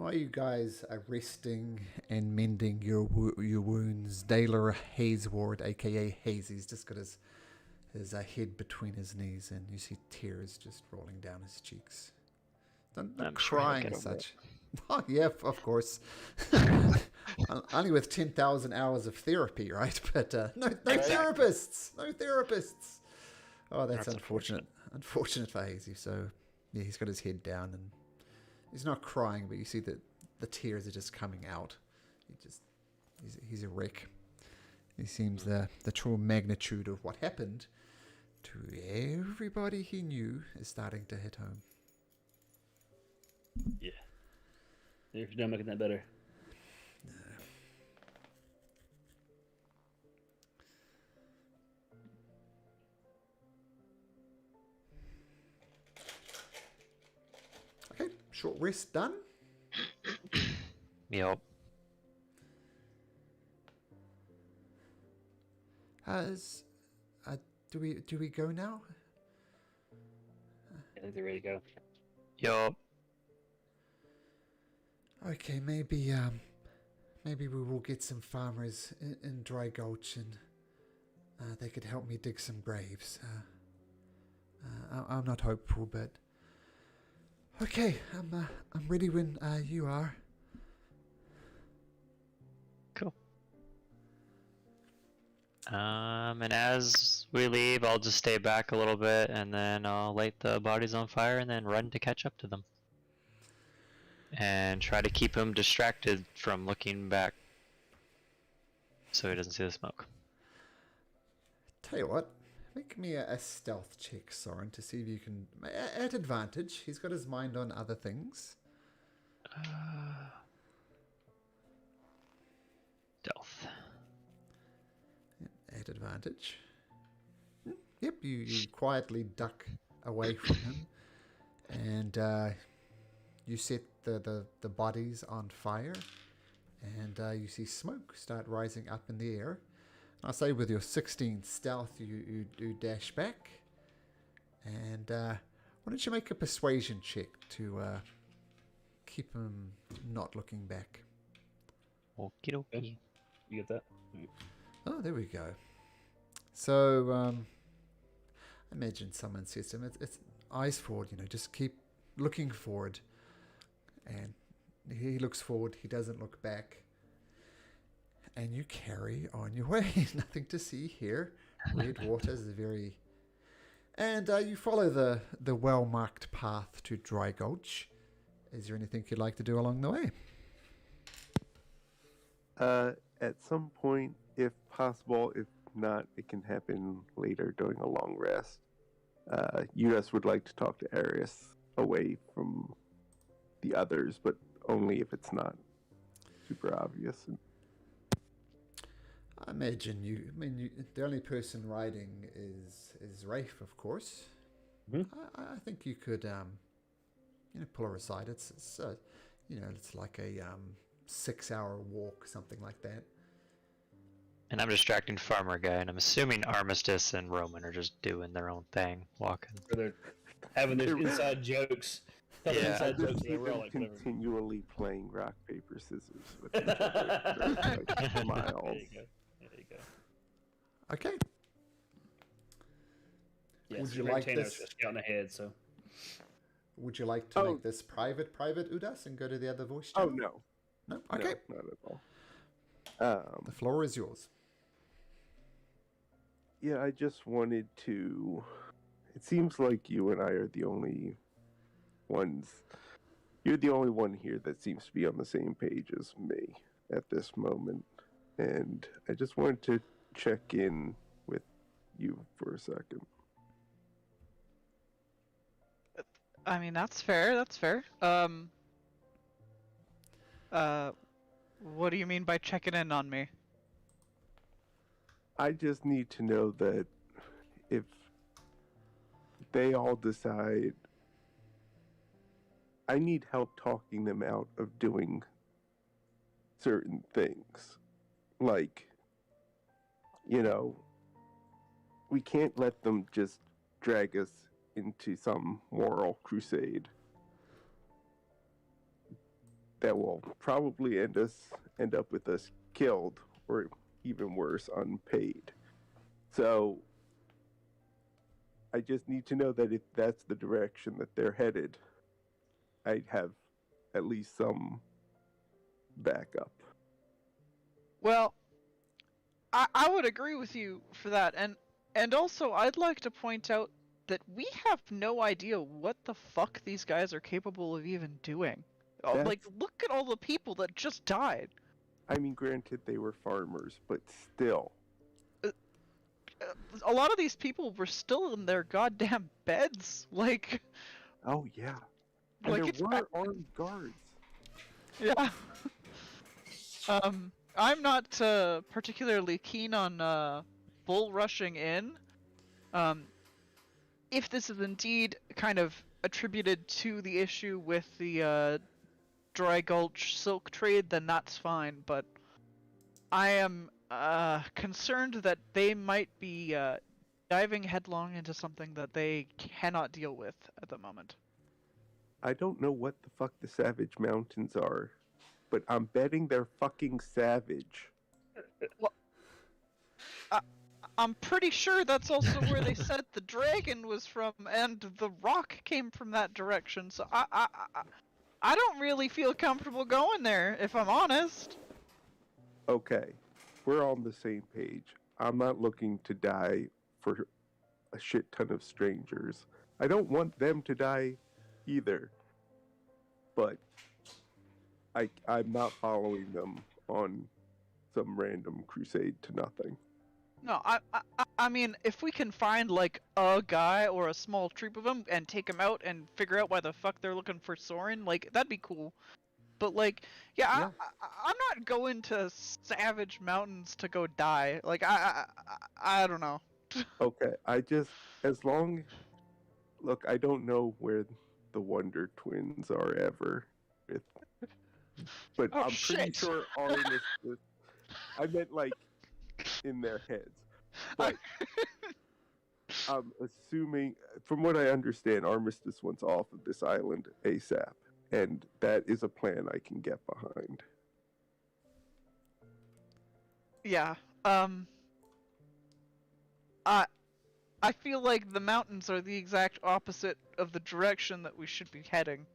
[SPEAKER 3] while you guys are resting and mending your wounds, Daler Hazeward, aka Hazy's just got his head between his knees, and you see tears just rolling down his cheeks. Not
[SPEAKER 5] I'm sure he'll
[SPEAKER 3] crying
[SPEAKER 5] get
[SPEAKER 3] as
[SPEAKER 5] over it.
[SPEAKER 3] such. Oh, yeah, of course. Only with 10,000 hours of therapy, right? But no therapists! No therapists! Oh, that's unfortunate. Unfortunate for Hazy. So, yeah, he's got his head down, and he's not crying, but you see that the tears are just coming out. He's a wreck. He seems the true magnitude of what happened to everybody he knew is starting to hit home.
[SPEAKER 2] Yeah. You're not making that better.
[SPEAKER 3] Okay, short rest done.
[SPEAKER 5] Yep.
[SPEAKER 3] Do we go now?
[SPEAKER 2] I think they're ready to go.
[SPEAKER 5] Yup.
[SPEAKER 3] Okay, maybe we will get some farmers in Dry Gulch, and they could help me dig some graves. I'm not hopeful, but okay, I'm ready when you are.
[SPEAKER 5] Cool. And as we leave, I'll just stay back a little bit, and then I'll light the bodies on fire, and then run to catch up to them. And try to keep him distracted from looking back, so he doesn't see the smoke.
[SPEAKER 3] Tell you what, make me a stealth check, Soren, to see if you can, at advantage. He's got his mind on other things.
[SPEAKER 5] Stealth.
[SPEAKER 3] At advantage. Yep, you quietly duck away from him, and you set the bodies on fire, and you see smoke start rising up in the air. I say with your 16 stealth, you dash back, and why don't you make a persuasion check to keep him not looking back?
[SPEAKER 5] Okie dokie.
[SPEAKER 2] You get that?
[SPEAKER 3] Oh, there we go. So, imagine someone says to him, it's eyes forward, just keep looking forward. And he looks forward, he doesn't look back. And you carry on your way. Nothing to see here. Red Waters is very... And you follow the well-marked path to Dry Gulch. Is there anything you'd like to do along the way?
[SPEAKER 4] At some point, if possible. If not, it can happen later during a long rest. Udas would like to talk to Arius away from the others, but only if it's not super obvious.
[SPEAKER 3] I imagine the only person riding is Rafe, of course.
[SPEAKER 2] Mm-hmm.
[SPEAKER 3] I think you could pull her aside. It's like a 6-hour walk, something like that.
[SPEAKER 5] And I'm distracting Farmer Guy, and I'm assuming Armistice and Roman are just doing their own thing, walking.
[SPEAKER 2] Or they're having those inside jokes.
[SPEAKER 5] Yeah.
[SPEAKER 2] Inside
[SPEAKER 4] I
[SPEAKER 2] jokes
[SPEAKER 4] just
[SPEAKER 2] that
[SPEAKER 4] see
[SPEAKER 2] we're all
[SPEAKER 4] them
[SPEAKER 2] like, whatever.
[SPEAKER 4] continually playing rock, paper, scissors with each other for like miles.
[SPEAKER 2] There you go.
[SPEAKER 3] Okay.
[SPEAKER 2] Yeah,
[SPEAKER 3] Would
[SPEAKER 2] so
[SPEAKER 3] you
[SPEAKER 2] Greg
[SPEAKER 3] like
[SPEAKER 2] Taylor's
[SPEAKER 3] this?
[SPEAKER 2] just scouting ahead, so.
[SPEAKER 3] Would you like to make this private, Udas, and go to the other voice
[SPEAKER 4] Oh,
[SPEAKER 3] channel?
[SPEAKER 4] no.
[SPEAKER 3] No? Okay.
[SPEAKER 4] No, not at all.
[SPEAKER 3] The floor is yours.
[SPEAKER 4] Yeah, I just wanted to... It seems like you and I are the only ones... You're the only one here that seems to be on the same page as me at this moment. And I just wanted to check in with you for a second.
[SPEAKER 1] I mean, that's fair. That's fair. What do you mean by checking in on me?
[SPEAKER 4] I just need to know that if they all decide, I need help talking them out of doing certain things. Like, we can't let them just drag us into some moral crusade. that will probably end up with us killed, or even worse, unpaid. So I just need to know that if that's the direction that they're headed, I'd have at least some backup.
[SPEAKER 1] Well, I would agree with you for that, and also I'd like to point out that we have no idea what the fuck these guys are capable of even doing. Like,
[SPEAKER 4] That's-
[SPEAKER 1] look at all the people that just died.
[SPEAKER 4] I mean, granted, they were farmers, but still.
[SPEAKER 1] A lot of these people were still in their goddamn beds. Like,
[SPEAKER 4] Oh, yeah. And
[SPEAKER 1] Like, it's
[SPEAKER 4] there
[SPEAKER 1] bad.
[SPEAKER 4] were armed guards.
[SPEAKER 1] yeah. I'm not particularly keen on bull rushing in. If this is indeed kind of attributed to the issue with the Dry Gulch silk trade, then that's fine. But I am concerned that they might be diving headlong into something that they cannot deal with at the moment.
[SPEAKER 4] I don't know what the fuck the Savage Mountains are, but I'm betting they're fucking savage.
[SPEAKER 1] I'm pretty sure that's also where they said the dragon was from, and the rock came from that direction. So I don't really feel comfortable going there, if I'm honest.
[SPEAKER 4] Okay, we're on the same page. I'm not looking to die for a shit ton of strangers. I don't want them to die either. But I'm not following them on some random crusade to nothing.
[SPEAKER 1] No, I mean, if we can find like a guy or a small troop of them and take them out and figure out why the fuck they're looking for Soren, like that'd be cool. But like, yeah. I'm not going to Savage Mountains to go die. Like I don't know.
[SPEAKER 4] Okay, look, I don't know where the Wonder Twins are ever, but
[SPEAKER 1] Oh,
[SPEAKER 4] I'm pretty
[SPEAKER 1] shit.
[SPEAKER 4] sure Armistice. I meant like in their heads, but I'm assuming, from what I understand, Armistice wants off of this island ASAP, and that is a plan I can get behind.
[SPEAKER 1] Yeah. I feel like the mountains are the exact opposite of the direction that we should be heading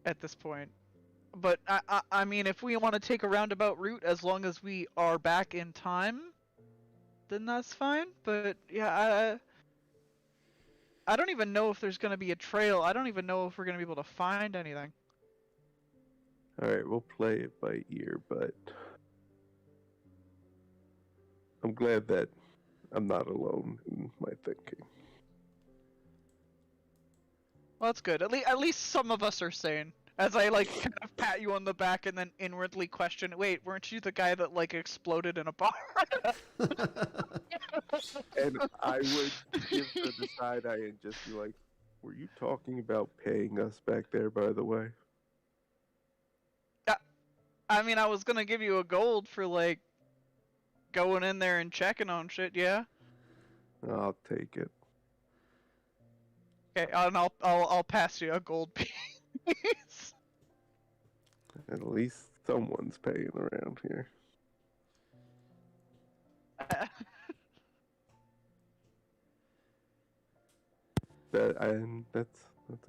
[SPEAKER 1] at this point. But I mean, if we want to take a roundabout route, as long as we are back in time, then that's fine. But yeah, I don't even know if there's gonna be a trail. I don't even know if we're gonna be able to find anything.
[SPEAKER 4] All right, we'll play it by ear, but I'm glad that I'm not alone in my thinking.
[SPEAKER 1] Well, that's good. At least some of us are sane. As I like kind of pat you on the back and then inwardly question, wait, weren't you the guy that like exploded in a bar?
[SPEAKER 4] And I would give the side eye and just be like, were you talking about paying us back there, by the way?
[SPEAKER 1] I mean, I was gonna give you a gold for like going in there and checking on shit, yeah.
[SPEAKER 4] I'll take it.
[SPEAKER 1] Okay, and I'll pass you a gold piece.
[SPEAKER 4] At least someone's paying around here. That's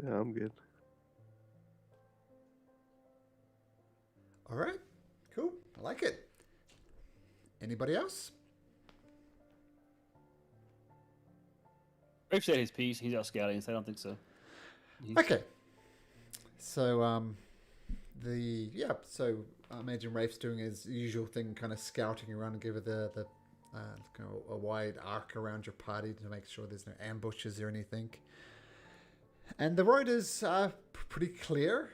[SPEAKER 4] yeah, I'm good.
[SPEAKER 3] All right, cool. I like it. Anybody else?
[SPEAKER 2] Rafe said his piece. He's out scouting, so I don't think so.
[SPEAKER 3] Okay. So I imagine Rafe's doing his usual thing, kind of scouting around and give it the kind of a wide arc around your party to make sure there's no ambushes or anything. And the road is pretty clear.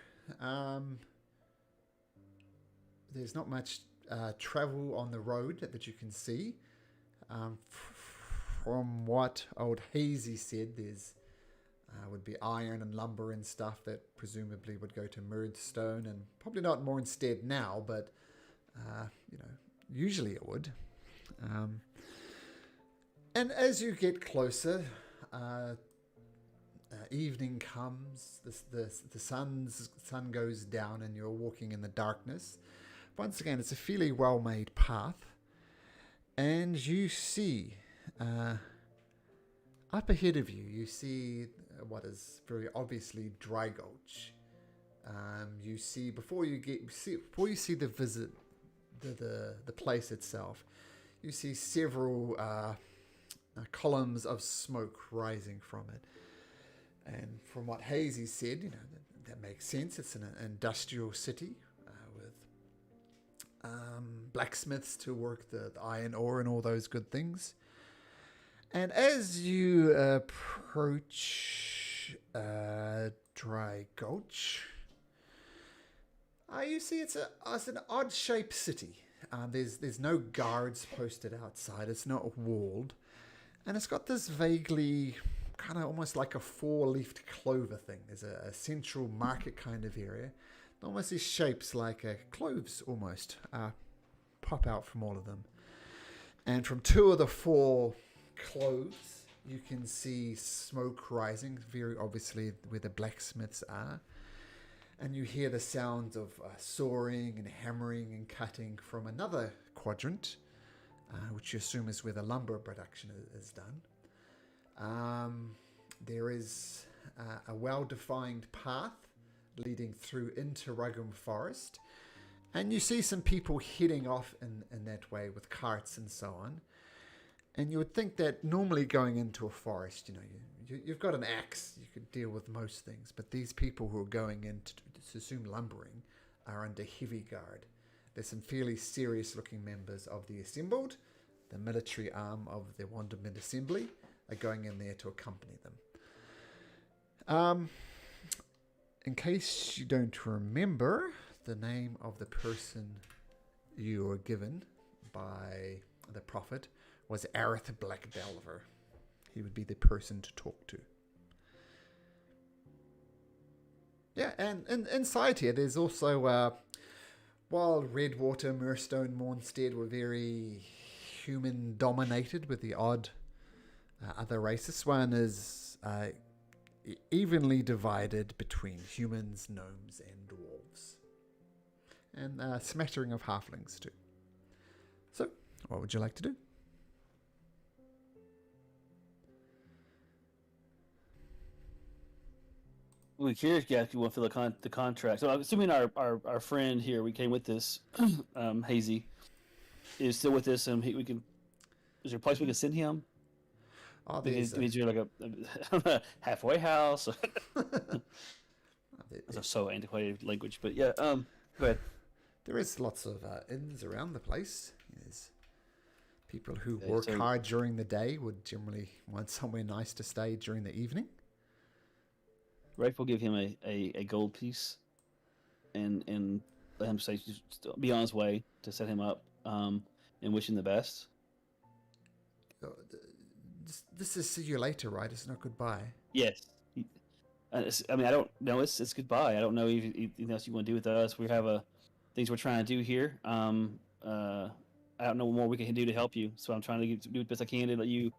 [SPEAKER 3] There's not much travel on the road that you can see. From what old Hazy said, there's would be iron and lumber and stuff that presumably would go to Murdstone, and probably not Mornstead now, but usually it would. And as you get closer, evening comes, the sun goes down, and you're walking in the darkness. Once again, it's a fairly well-made path, and you see up ahead of you, you see what is very obviously Dry Gulch. You see before you see the visit, the place itself, you see several columns of smoke rising from it. And from what Hazy said, that makes sense. It's an industrial city with blacksmiths to work the iron ore and all those good things. And as you approach Dry Gulch, you see it's an odd-shaped city. There's no guards posted outside. It's not walled. And it's got this vaguely, kind of almost like a four-leafed clover thing. There's a central market kind of area. Almost these shapes like cloves almost pop out from all of them. And from two of the four cloves, you can see smoke rising, very obviously where the blacksmiths are. And you hear the sounds of sawing and hammering and cutting from another quadrant, which you assume is where the lumber production is done. There is a well-defined path leading through into Rugham Forest, and you see some people heading off in that way with carts and so on. And you would think that normally going into a forest, you've got an axe, you could deal with most things, but these people who are going in to assume lumbering are under heavy guard. There's some fairly serious-looking members of the Assembled, the military arm of the Wanderment Assembly, are going in there to accompany them. In case you don't remember, the name of the person you were given by the prophet was Aerith Blackdelver. He would be the person to talk to. Yeah, and inside here, there's also, while Redwater, Murstone, Mornstead were very human-dominated with the odd other race, this one is evenly divided between humans, gnomes, and dwarves. And a smattering of halflings, too. So, what would you like to do?
[SPEAKER 2] We're curious, yeah, if you want to fill the contract. So I'm assuming our friend here, we came with this, Hazy, is still with us, and we can. Is there a place we can send him?
[SPEAKER 3] Oh,
[SPEAKER 2] Is there like a halfway house? That's so antiquated language, but yeah. Go ahead.
[SPEAKER 3] There is lots of inns around the place. There's people who
[SPEAKER 2] Okay,
[SPEAKER 3] work
[SPEAKER 2] so-
[SPEAKER 3] hard during the day would generally want somewhere nice to stay during the evening.
[SPEAKER 2] Rafe will give him a gold piece, and let him say be on his way to set him up, and wish him the best.
[SPEAKER 3] This is see you later, right? It's not goodbye.
[SPEAKER 2] Yes. I mean, I don't know. It's goodbye. I don't know if anything else you want to do with us. We have things we're trying to do here. I don't know what more we can do to help you. So I'm trying to do the best I can to let you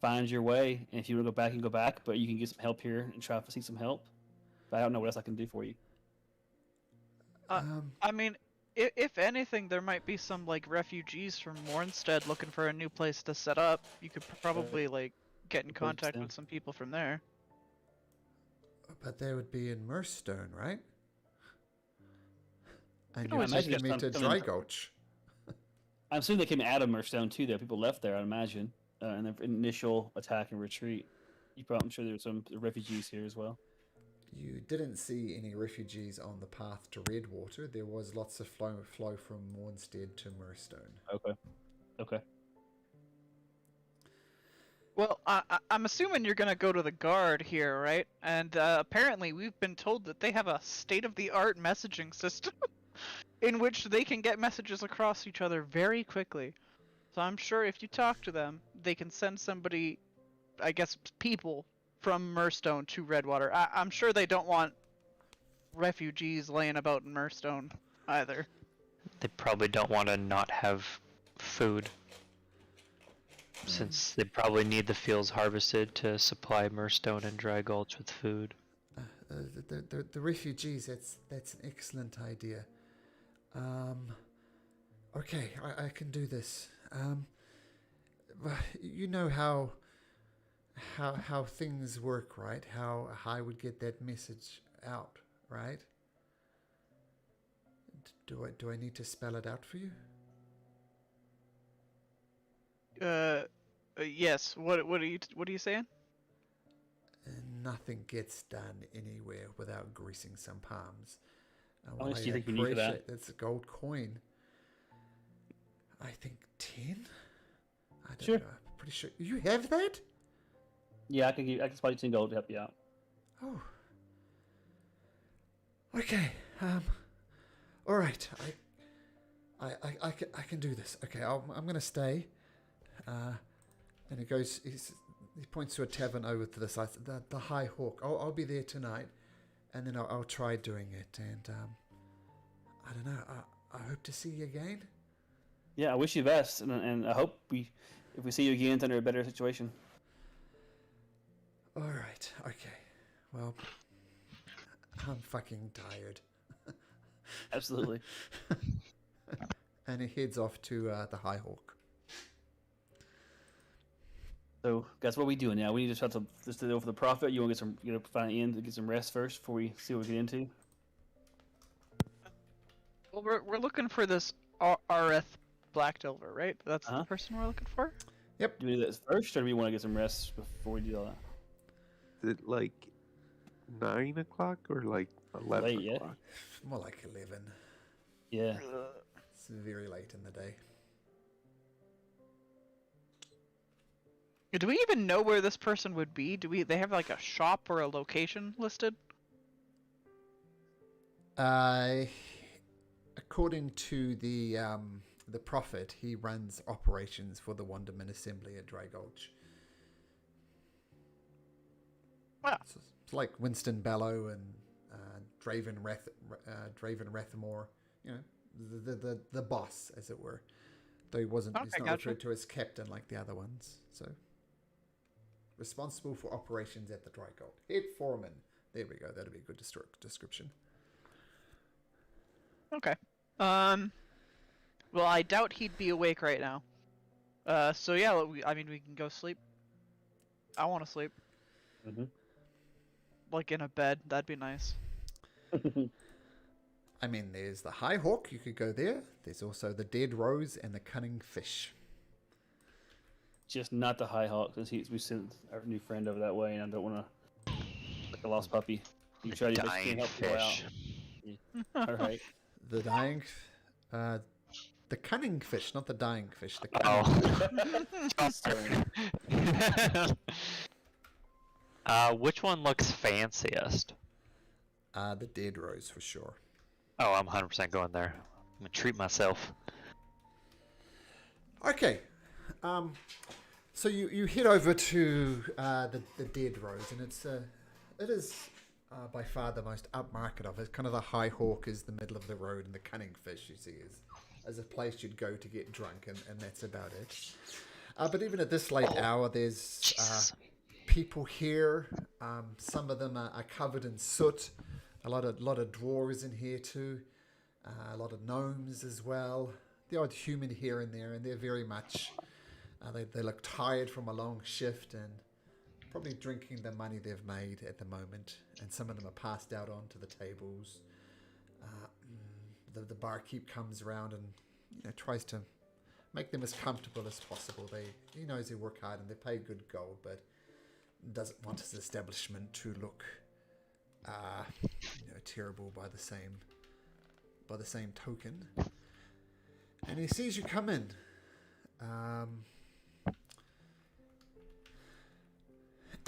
[SPEAKER 2] find your way. And if you want to go back, you can go back. But you can get some help here and try to seek some help. But I don't know what else I can do for you.
[SPEAKER 1] I mean, if anything, there might be some like refugees from Mornstead looking for a new place to set up. You could probably like get in contact with some people from there.
[SPEAKER 3] But they would be in Murstone, right? And
[SPEAKER 2] know,
[SPEAKER 3] you're
[SPEAKER 2] I imagine
[SPEAKER 3] taking me
[SPEAKER 2] there's
[SPEAKER 3] to
[SPEAKER 2] some-
[SPEAKER 3] Dry Gulch.
[SPEAKER 2] I'm assuming they came out of Murstone too. There, people left there. I'd imagine in the initial attack and retreat. I'm sure there's some refugees here as well.
[SPEAKER 3] You didn't see any refugees on the path to Redwater. There was lots of flow from Mornstead to Murstone.
[SPEAKER 2] Okay.
[SPEAKER 1] Well, I'm assuming you're gonna go to the guard here, right? And apparently we've been told that they have a state-of-the-art messaging system in which they can get messages across each other very quickly. So I'm sure if you talk to them, they can send somebody, I guess, people from Murstone to Redwater. I'm sure they don't want refugees laying about in Murstone either.
[SPEAKER 5] They probably don't want to not have food. since they probably need the fields harvested to supply Murstone and Dry Gulch with food.
[SPEAKER 3] The refugees. That's an excellent idea. Okay, I can do this. You know how things work, right? How I would get that message out, right? Do I need to spell it out for you?
[SPEAKER 1] Yes. What are you saying?
[SPEAKER 3] Nothing gets done anywhere without greasing some palms.
[SPEAKER 2] How much do you think you need for that?
[SPEAKER 3] That's a gold coin. I think 10? I don't
[SPEAKER 2] Sure.
[SPEAKER 3] know. I'm pretty sure. You have that?
[SPEAKER 2] Yeah, I can spot you 10 gold to help you out.
[SPEAKER 3] Oh. Okay. All right. I can do this. Okay. I'm gonna stay. And he goes. He points to a tavern over to the side. The High Hawk. I'll be there tonight, and then I'll try doing it. And I don't know. I hope to see you again.
[SPEAKER 2] Yeah, I wish you the best, and I hope if we see you again, it's under a better situation.
[SPEAKER 3] All right. Okay. Well, I'm fucking tired.
[SPEAKER 2] Absolutely.
[SPEAKER 3] And he heads off to the High Hawk.
[SPEAKER 2] So, guys, what are we doing now? We need to start to go for the profit. You want to find an inn to get some rest first before we see what we get into?
[SPEAKER 1] Well, we're looking for this RF Black Delver, right? That's
[SPEAKER 2] Uh-huh.
[SPEAKER 1] the person we're looking for.
[SPEAKER 2] Do we do this first, or do we want to get some rest before we do all that?
[SPEAKER 4] Is it like 9 o'clock or like 11
[SPEAKER 2] Late, yeah.
[SPEAKER 4] o'clock?
[SPEAKER 3] More like 11.
[SPEAKER 2] Yeah.
[SPEAKER 3] It's very late in the day.
[SPEAKER 1] Do we even know where this person would be? They have like a shop or a location listed?
[SPEAKER 3] According to the prophet, he runs operations for the Wonderman Assembly at Dry Gulch.
[SPEAKER 1] Wow.
[SPEAKER 3] It's like Winston Bellow and Draven Rathmore, you know, the boss, as it were. Though he's not
[SPEAKER 1] gotcha.
[SPEAKER 3] referred to as captain like the other ones. So responsible for operations at the Dry Gulch. Head foreman. There we go. That'll be a good description.
[SPEAKER 1] Okay. Well, I doubt he'd be awake right now. So yeah, we can go sleep. I want to sleep.
[SPEAKER 2] Mm-hmm.
[SPEAKER 1] Like in a bed. That'd be nice.
[SPEAKER 3] I mean, there's the High Hawk. You could go there. There's also the Dead Rose and the Cunning Fish.
[SPEAKER 2] Just not the High Hawk, because we sent our new friend over that way, and I don't want to like a lost puppy. You try to
[SPEAKER 5] Dying
[SPEAKER 2] help people out.
[SPEAKER 5] fish.
[SPEAKER 2] Yeah. All right.
[SPEAKER 3] The dying, the Cunning Fish, not the dying fish. The cunning
[SPEAKER 5] Oh.
[SPEAKER 2] Sorry.
[SPEAKER 5] Which one looks fanciest?
[SPEAKER 3] the Dead Rose for sure.
[SPEAKER 5] Oh, I'm 100% going there. I'm gonna treat myself.
[SPEAKER 3] Okay, so you head over to the Dead Rose, and it is by far the most upmarket of it. Kind of the High Hawk is the middle of the road, and the Cunning Fish you see is a place you'd go to get drunk, and that's about it. But even at this late hour, there's
[SPEAKER 5] Jesus.
[SPEAKER 3] people here. Some of them are covered in soot. A lot of dwarves in here too. A lot of gnomes as well. The odd human here and there, and they're very much. They look tired from a long shift and probably drinking the money they've made at the moment. And some of them are passed out onto the tables. The barkeep comes around and tries to make them as comfortable as possible. He knows they work hard and they pay good gold, but doesn't want his establishment to look terrible by the same token. And he sees you come in.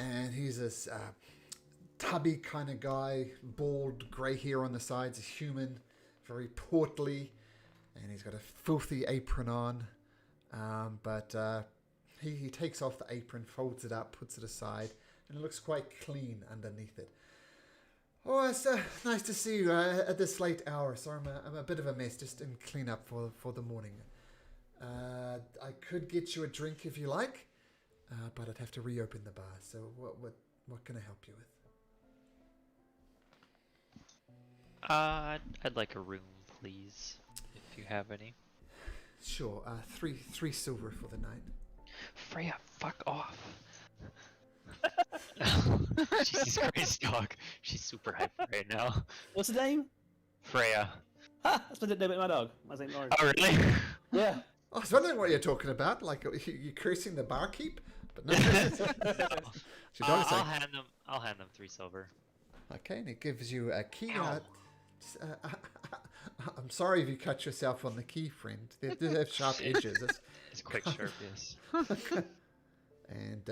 [SPEAKER 3] And he's this tubby kind of guy, bald, grey hair on the sides, a human, very portly, and he's got a filthy apron on. But he takes off the apron, folds it up, puts it aside, and it looks quite clean underneath it. Oh, it's nice to see you at this late hour. Sorry, I'm a bit of a mess, just in clean up for the morning. I could get you a drink if you like. but I'd have to reopen the bar. So what can I help you with?
[SPEAKER 5] I'd like a room, please, if you have any.
[SPEAKER 3] Sure. Three silver for the night.
[SPEAKER 5] Freya, fuck off. Jesus Christ, dog. She's super hyper right now.
[SPEAKER 2] What's the name?
[SPEAKER 5] Freya.
[SPEAKER 2] Ha! That's my name, my dog. My St. Lawrence.
[SPEAKER 5] Oh, really?
[SPEAKER 2] Yeah.
[SPEAKER 3] I was wondering what you're talking about. Like you cursing the barkeep, but no. She
[SPEAKER 5] I'll
[SPEAKER 3] don't say.
[SPEAKER 5] I'll hand them 3 silver.
[SPEAKER 3] Okay, and it gives you a key.
[SPEAKER 5] Ow.
[SPEAKER 3] I'm sorry if you cut yourself on the key, friend. They do have sharp edges.
[SPEAKER 5] It's quite sharp, yes.
[SPEAKER 3] And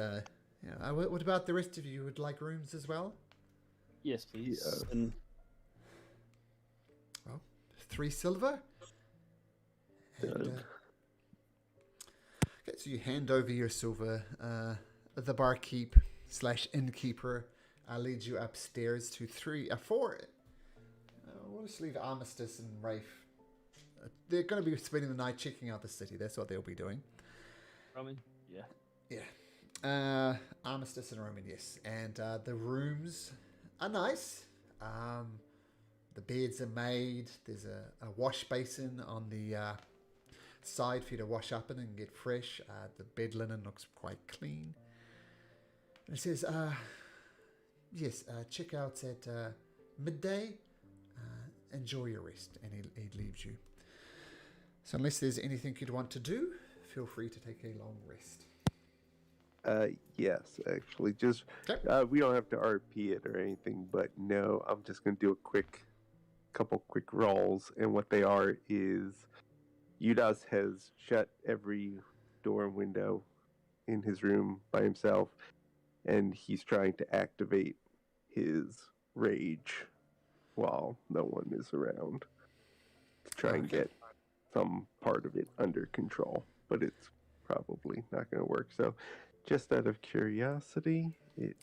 [SPEAKER 3] yeah, what about the rest of you? Would like rooms as well?
[SPEAKER 2] Yes, please.
[SPEAKER 4] Yeah.
[SPEAKER 2] And
[SPEAKER 3] 3 silver. And,
[SPEAKER 4] Done.
[SPEAKER 3] okay, so you hand over your silver. The barkeep / innkeeper leads you upstairs to 4. We'll just leave Armistice and Rafe. They're going to be spending the night checking out the city. That's what they'll be doing.
[SPEAKER 2] Roman? Yeah.
[SPEAKER 3] Yeah. Armistice and Roman, yes. And the rooms are nice. The beds are made. There's a wash basin on the side for you to wash up in and get fresh. The bed linen looks quite clean. And it says, yes, checkouts at midday. Enjoy your rest. And he leaves you. So unless there's anything you'd want to do, feel free to take a long rest.
[SPEAKER 4] Yes, actually, just
[SPEAKER 3] Okay.
[SPEAKER 4] we don't have to RP it or anything, but no, I'm just gonna do a couple quick rolls, and what they are is Udas has shut every door and window in his room by himself, and he's trying to activate his rage while no one is around to try and
[SPEAKER 3] Okay.
[SPEAKER 4] get some part of it under control, but it's probably not going to work. So, just out of curiosity, it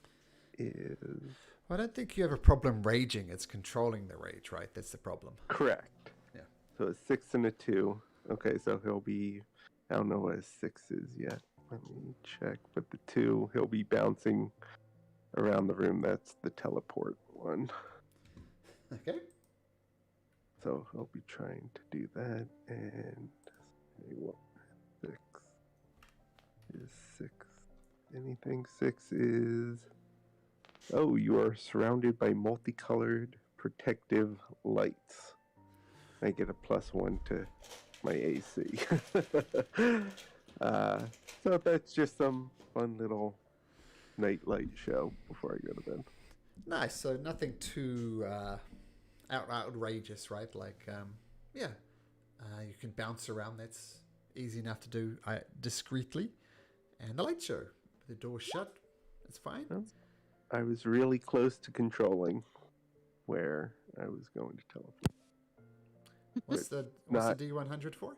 [SPEAKER 4] is
[SPEAKER 3] Well, I don't think you have a problem raging. It's controlling the rage, right? That's the problem.
[SPEAKER 4] correct.
[SPEAKER 3] Yeah.
[SPEAKER 4] So a 6 and a 2. Okay, so he'll be. I don't know what a 6 is yet. Let me check. But the 2, he'll be bouncing around the room. That's the teleport one.
[SPEAKER 3] Okay.
[SPEAKER 4] So he'll be trying to do that. And what 6 is 6? Anything 6 is. Oh, you are surrounded by multicolored protective lights. I get a +1 to my AC. So that's just some fun little night light show before I go to bed.
[SPEAKER 3] Nice. So nothing too outrageous, right? Like, yeah, you can bounce around. That's easy enough to do discreetly. And the light show. The door shut. It's fine.
[SPEAKER 4] Oh. I was really close to controlling where I was going to teleport.
[SPEAKER 3] What's the D100 for?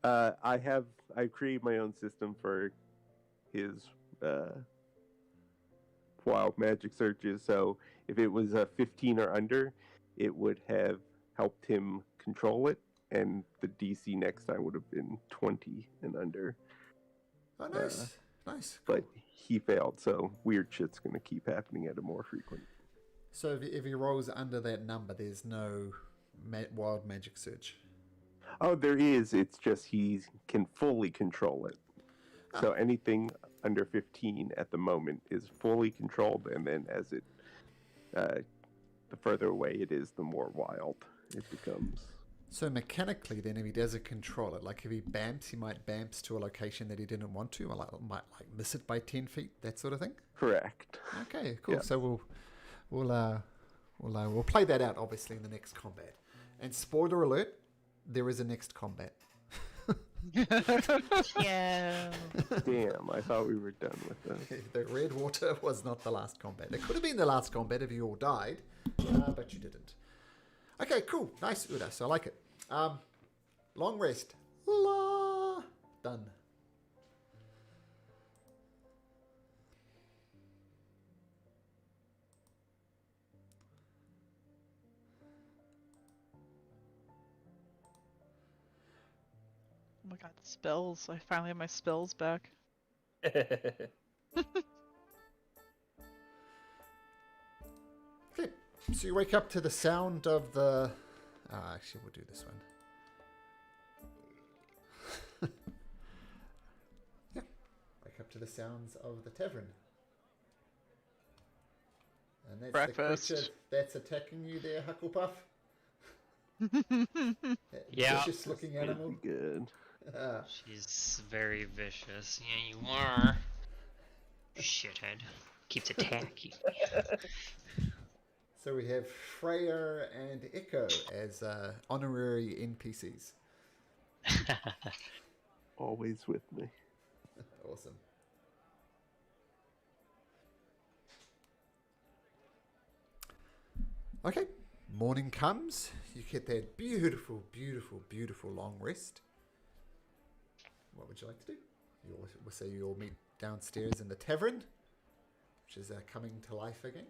[SPEAKER 4] I create my own system for his wild magic searches. So if it was a 15 or under, it would have helped him control it, and the DC next time would have been 20 and under.
[SPEAKER 3] Oh, nice. Nice. Cool.
[SPEAKER 4] But he failed, so weird shit's gonna keep happening at a more frequent.
[SPEAKER 3] So if he rolls under that number, there's no wild magic search.
[SPEAKER 4] Oh, there is. It's just he can fully control it. So anything under 15 at the moment is fully controlled, and then as it, the further away it is, the more wild it becomes.
[SPEAKER 3] So mechanically, then, if he doesn't control it, like if he bamps, he might bamps to a location that he didn't want to, or might miss it by 10 feet, that sort of thing.
[SPEAKER 4] Correct.
[SPEAKER 3] Okay, cool.
[SPEAKER 4] Yeah.
[SPEAKER 3] So we'll play that out, obviously, in the next combat. And spoiler alert, there is a next combat.
[SPEAKER 1] Yeah.
[SPEAKER 4] Damn, I thought we were done with this.
[SPEAKER 3] The Red Water was not the last combat. It could have been the last combat if you all died, but you didn't. Okay, cool. Nice, Udas. I like it. Long rest. La. Done.
[SPEAKER 1] Oh my god, spells. I finally have my spells back.
[SPEAKER 3] Okay, so you wake up to the sound of the. Actually, we'll do this one. Yeah, wake up to the sounds of the tavern. And that's
[SPEAKER 1] Breakfast.
[SPEAKER 3] the creature that's attacking you there, Hucklepuff. That
[SPEAKER 5] Yeah.
[SPEAKER 3] vicious looking
[SPEAKER 4] That'd
[SPEAKER 3] animal.
[SPEAKER 4] be good.
[SPEAKER 5] She's very vicious. Yeah, you are. Shithead. Keeps attacking.
[SPEAKER 3] So we have Freya and Echo as honorary NPCs.
[SPEAKER 4] Always with me.
[SPEAKER 3] Awesome. Okay, morning comes. You get that beautiful, beautiful, beautiful long rest. What would you like to do? We'll say you all meet downstairs in the tavern, which is coming to life again.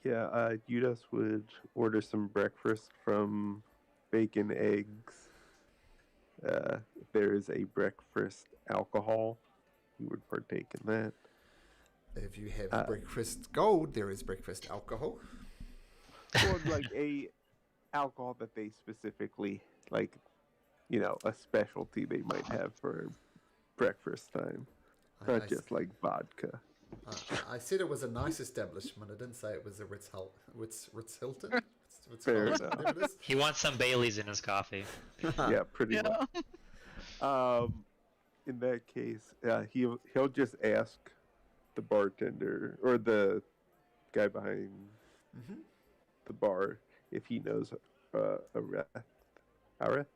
[SPEAKER 4] Yeah, Judas would order some breakfast from bacon, eggs. If there is a breakfast alcohol, he would partake in that.
[SPEAKER 3] If you have breakfast gold, there is breakfast alcohol.
[SPEAKER 4] Or like a alcohol that they specifically like, you know, a specialty they might have for breakfast time, not just like vodka.
[SPEAKER 3] I said it was a nice establishment. I didn't say it was a Ritz Hilton.
[SPEAKER 4] Fair
[SPEAKER 3] Ritz-
[SPEAKER 4] enough.
[SPEAKER 3] whatever it is.
[SPEAKER 5] He wants some Baileys in his coffee.
[SPEAKER 4] Yeah, pretty
[SPEAKER 1] Yeah.
[SPEAKER 4] much. In that case, he'll just ask the bartender or the guy behind
[SPEAKER 3] Mhm.
[SPEAKER 4] the bar if he knows Areth.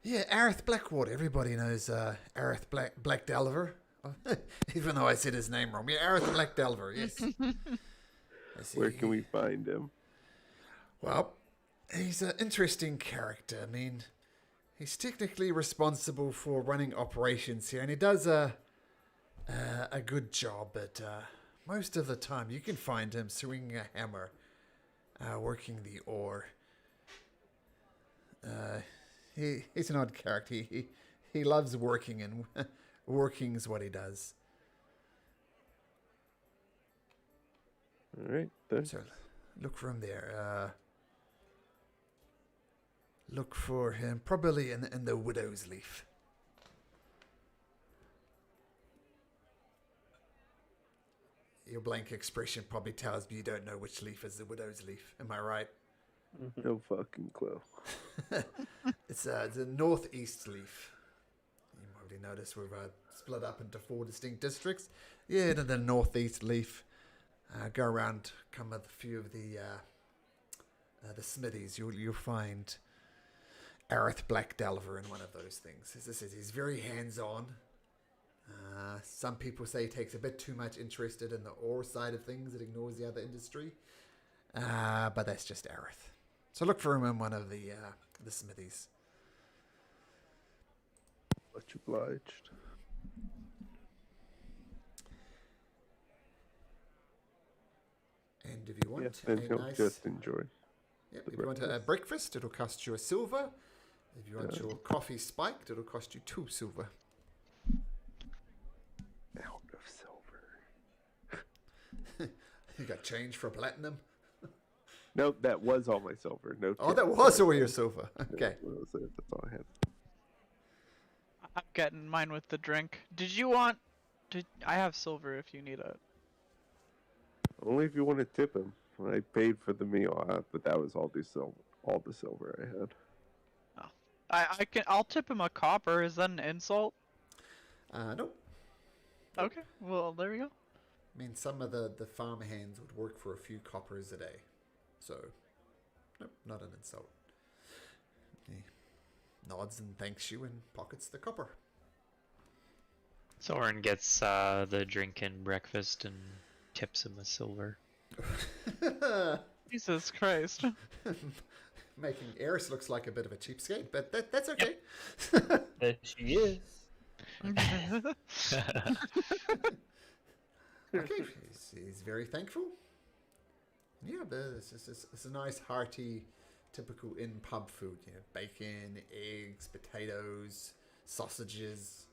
[SPEAKER 3] Yeah, Areth Blackwater. Everybody knows Areth Black Delver. Even though I said his name wrong. Yeah, Areth Black Delver, yes. I see.
[SPEAKER 4] Where can we find him?
[SPEAKER 3] Well, he's an interesting character. I mean, he's technically responsible for running operations here, and he does a good job, but most of the time you can find him swinging a hammer, working the oar. He's an odd character. He loves working, and working's what he does.
[SPEAKER 4] All right, then.
[SPEAKER 3] So, look for him there. Look for him probably in the Widow's Leaf. Your blank expression probably tells me you don't know which leaf is the Widow's Leaf. Am I right?
[SPEAKER 4] No fucking clue.
[SPEAKER 3] It's the northeast leaf. You probably noticed we've split up into 4 distinct districts. Yeah, to the northeast leaf. Go around, come with a few of the smithies. You'll find Areth Black Delver in one of those things. As I said, he's very hands-on. Some people say he takes a bit too much interested in the ore side of things. It ignores the other industry. But that's just Areth. So look for him in one of the smithies.
[SPEAKER 4] Much obliged.
[SPEAKER 3] And if you want
[SPEAKER 4] Yes, then
[SPEAKER 3] a
[SPEAKER 4] he'll
[SPEAKER 3] nice,
[SPEAKER 4] just enjoy.
[SPEAKER 3] yep,
[SPEAKER 4] the
[SPEAKER 3] if you want a breakfast, it'll cost you a silver. If you want your coffee spiked, it'll cost you 2 silver.
[SPEAKER 4] Out of silver.
[SPEAKER 3] You got change for platinum?
[SPEAKER 4] Nope, that was all my silver. No.
[SPEAKER 3] Oh,
[SPEAKER 4] tip.
[SPEAKER 3] that was all your silver. Okay.
[SPEAKER 4] That was it. That's all I had.
[SPEAKER 1] I'm getting mine with the drink. Did you want? I have silver if you need it.
[SPEAKER 4] Only if you want to tip him. I paid for the meal, but that was all the silver I had.
[SPEAKER 1] I'll tip him a copper. Is that an insult?
[SPEAKER 3] Nope.
[SPEAKER 1] Okay. Well, there we go.
[SPEAKER 3] I mean, some of the farm hands would work for a few coppers a day. So, nope, not an insult. He nods and thanks you and pockets the copper.
[SPEAKER 5] Soren gets the drink and breakfast and tips him a silver.
[SPEAKER 1] Jesus Christ.
[SPEAKER 3] Making Eris looks like a bit of a cheapskate, but that's okay.
[SPEAKER 2] There she is.
[SPEAKER 3] Okay, he's very thankful. Yeah, but it's a nice hearty, typical in pub food. You know, bacon, eggs, potatoes, sausages.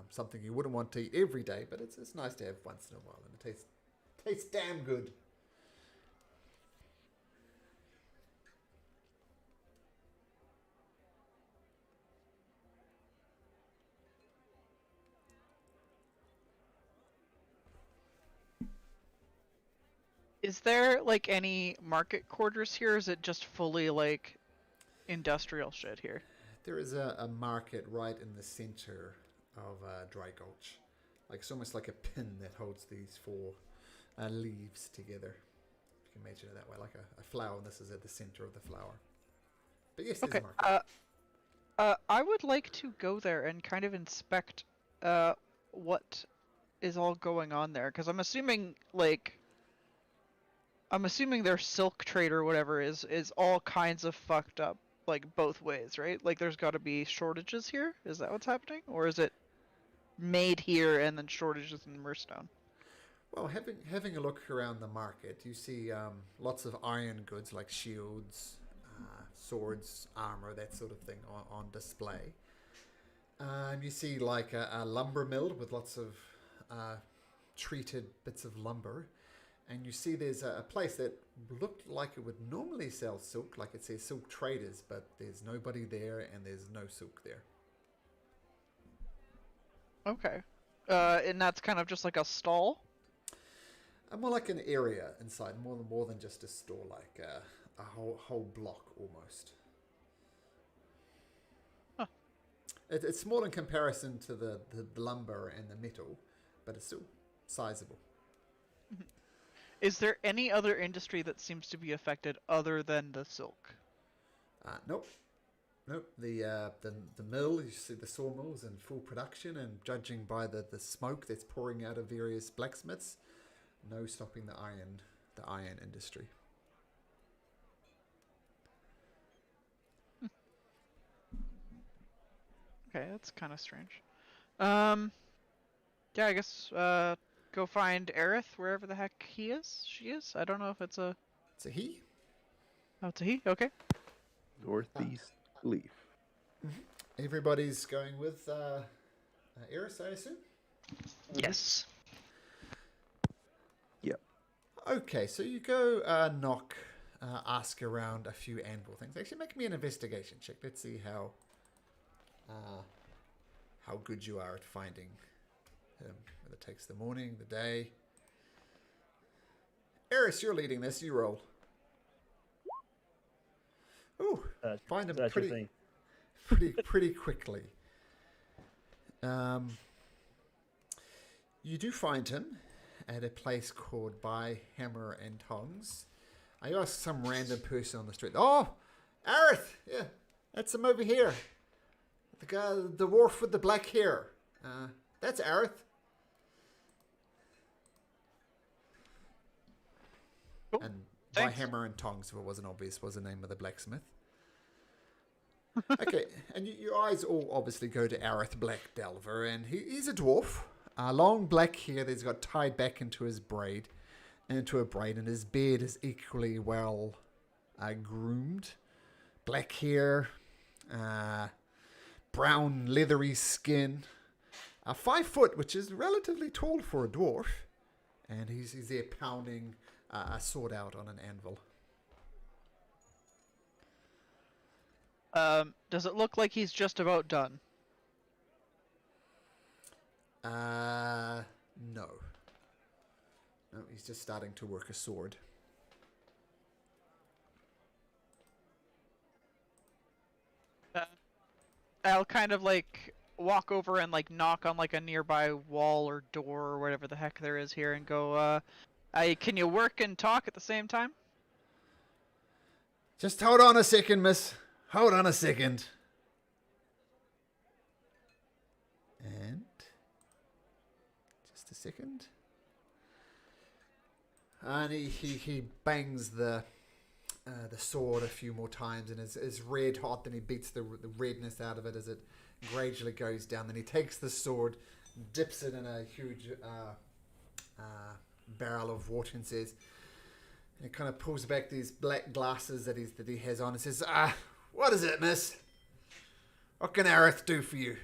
[SPEAKER 3] Something you wouldn't want to eat every day, but it's nice to have once in a while, and it tastes damn good.
[SPEAKER 1] Is there like any market quarters here? Or is it just fully like industrial shit here?
[SPEAKER 3] There is a market right in the center of Dry Gulch. Like it's almost like a pin that holds these four leaves together. If you can imagine it that way, like a flower, and this is at the center of the flower. But yes, there's
[SPEAKER 1] Okay.
[SPEAKER 3] a market.
[SPEAKER 1] I would like to go there and kind of inspect what is all going on there, because I'm assuming their silk trade or whatever is all kinds of fucked up, like both ways, right? Like there's got to be shortages here. Is that what's happening, or is it made here and then shortages in Murstone?
[SPEAKER 3] Well, having a look around the market, you see lots of iron goods like shields, swords, armor, that sort of thing on display. You see like a lumber mill with lots of treated bits of lumber. And you see there's a place that looked like it would normally sell silk, like it says Silk Traders, but there's nobody there and there's no silk there.
[SPEAKER 1] Okay. And that's kind of just like a stall?
[SPEAKER 3] More like an area inside, more than just a store, like a whole block almost.
[SPEAKER 1] Huh.
[SPEAKER 3] It's small in comparison to the lumber and the metal, but it's still sizable.
[SPEAKER 1] Is there any other industry that seems to be affected other than the silk?
[SPEAKER 3] Nope. The mill, you see the sawmills in full production, and judging by the smoke that's pouring out of various blacksmiths, no stopping the iron industry.
[SPEAKER 1] Okay, that's kind of strange. Yeah, I guess go find Aerith wherever the heck he is. She is. I don't know if it's a.
[SPEAKER 3] It's a he.
[SPEAKER 1] Oh, it's a he. Okay.
[SPEAKER 4] Northeast leaf.
[SPEAKER 3] Everybody's going with Eris, I assume?
[SPEAKER 5] Yes.
[SPEAKER 4] Yep.
[SPEAKER 3] Okay, so you go knock, ask around a few anvil things. Actually, make me an investigation check. Let's see how good you are at finding him. Whether it takes the morning, the day. Eris, you're leading this. You roll. Ooh, find him
[SPEAKER 2] That's your
[SPEAKER 3] pretty
[SPEAKER 2] thing.
[SPEAKER 3] pretty quickly. You do find him at a place called By Hammer and Tongs. I asked some random person on the street. Oh, Aerith! Yeah, that's him over here. The guy, the dwarf with the black hair. That's Aerith.
[SPEAKER 1] Cool.
[SPEAKER 3] And By
[SPEAKER 1] Thanks.
[SPEAKER 3] Hammer and Tongs, if it wasn't obvious, was the name of the blacksmith. Okay, and your eyes all obviously go to Aerith Black Delver, and he's a dwarf. Long black hair that's got tied back into his braid, and his beard is equally well groomed. Black hair, brown leathery skin, 5 foot, which is relatively tall for a dwarf, and he's there pounding a sword out on an anvil.
[SPEAKER 1] Does it look like he's just about done?
[SPEAKER 3] No. No, he's just starting to work a sword.
[SPEAKER 1] I'll kind of like walk over and like knock on like a nearby wall or door or whatever the heck there is here and go, can you work and talk at the same time?
[SPEAKER 3] Just hold on a second, miss. Hold on a second. And just a second. And he bangs the sword a few more times, and is red hot. Then he beats the redness out of it as it gradually goes down. Then he takes the sword, dips it in a huge barrel of water, and says, And he kind of pulls back these black glasses that he has on and says, what is it, miss? What can Aerith do for you?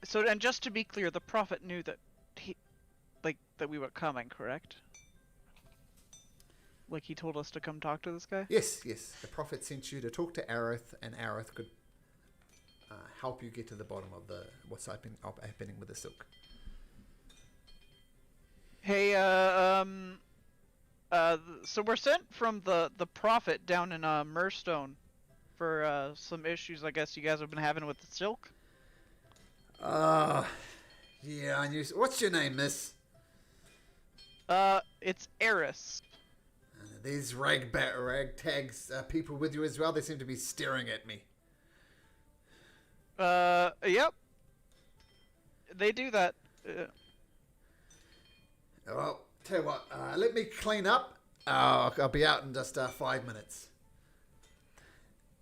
[SPEAKER 1] So, and just to be clear, the prophet knew that that we were coming, correct? Like he told us to come talk to this guy?
[SPEAKER 3] Yes. The prophet sent you to talk to Aerith, and Aerith could help you get to the bottom of what's happening with the silk.
[SPEAKER 1] Hey, so we're sent from the prophet down in Murstone for some issues I guess you guys have been having with the silk.
[SPEAKER 3] Yeah, I knew. What's your name, miss?
[SPEAKER 1] It's Eris.
[SPEAKER 3] These ragtags people with you as well, they seem to be staring at me.
[SPEAKER 1] Yep. They do that.
[SPEAKER 3] Well, tell you what, let me clean up. I'll be out in just 5 minutes.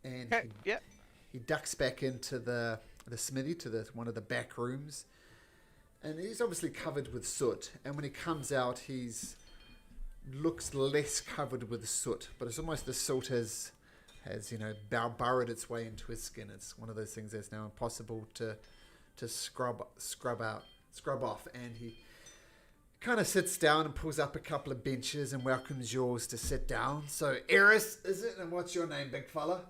[SPEAKER 3] And
[SPEAKER 1] Okay, yeah.
[SPEAKER 3] he ducks back into the smithy, to one of the back rooms. And he's obviously covered with soot. And when he comes out, he's looks less covered with soot, but it's almost the soot has burrowed its way into his skin. It's one of those things that's now impossible to scrub off. And he kind of sits down and pulls up a couple of benches and welcomes yours to sit down. So, Eris, is it? And what's your name, big fella?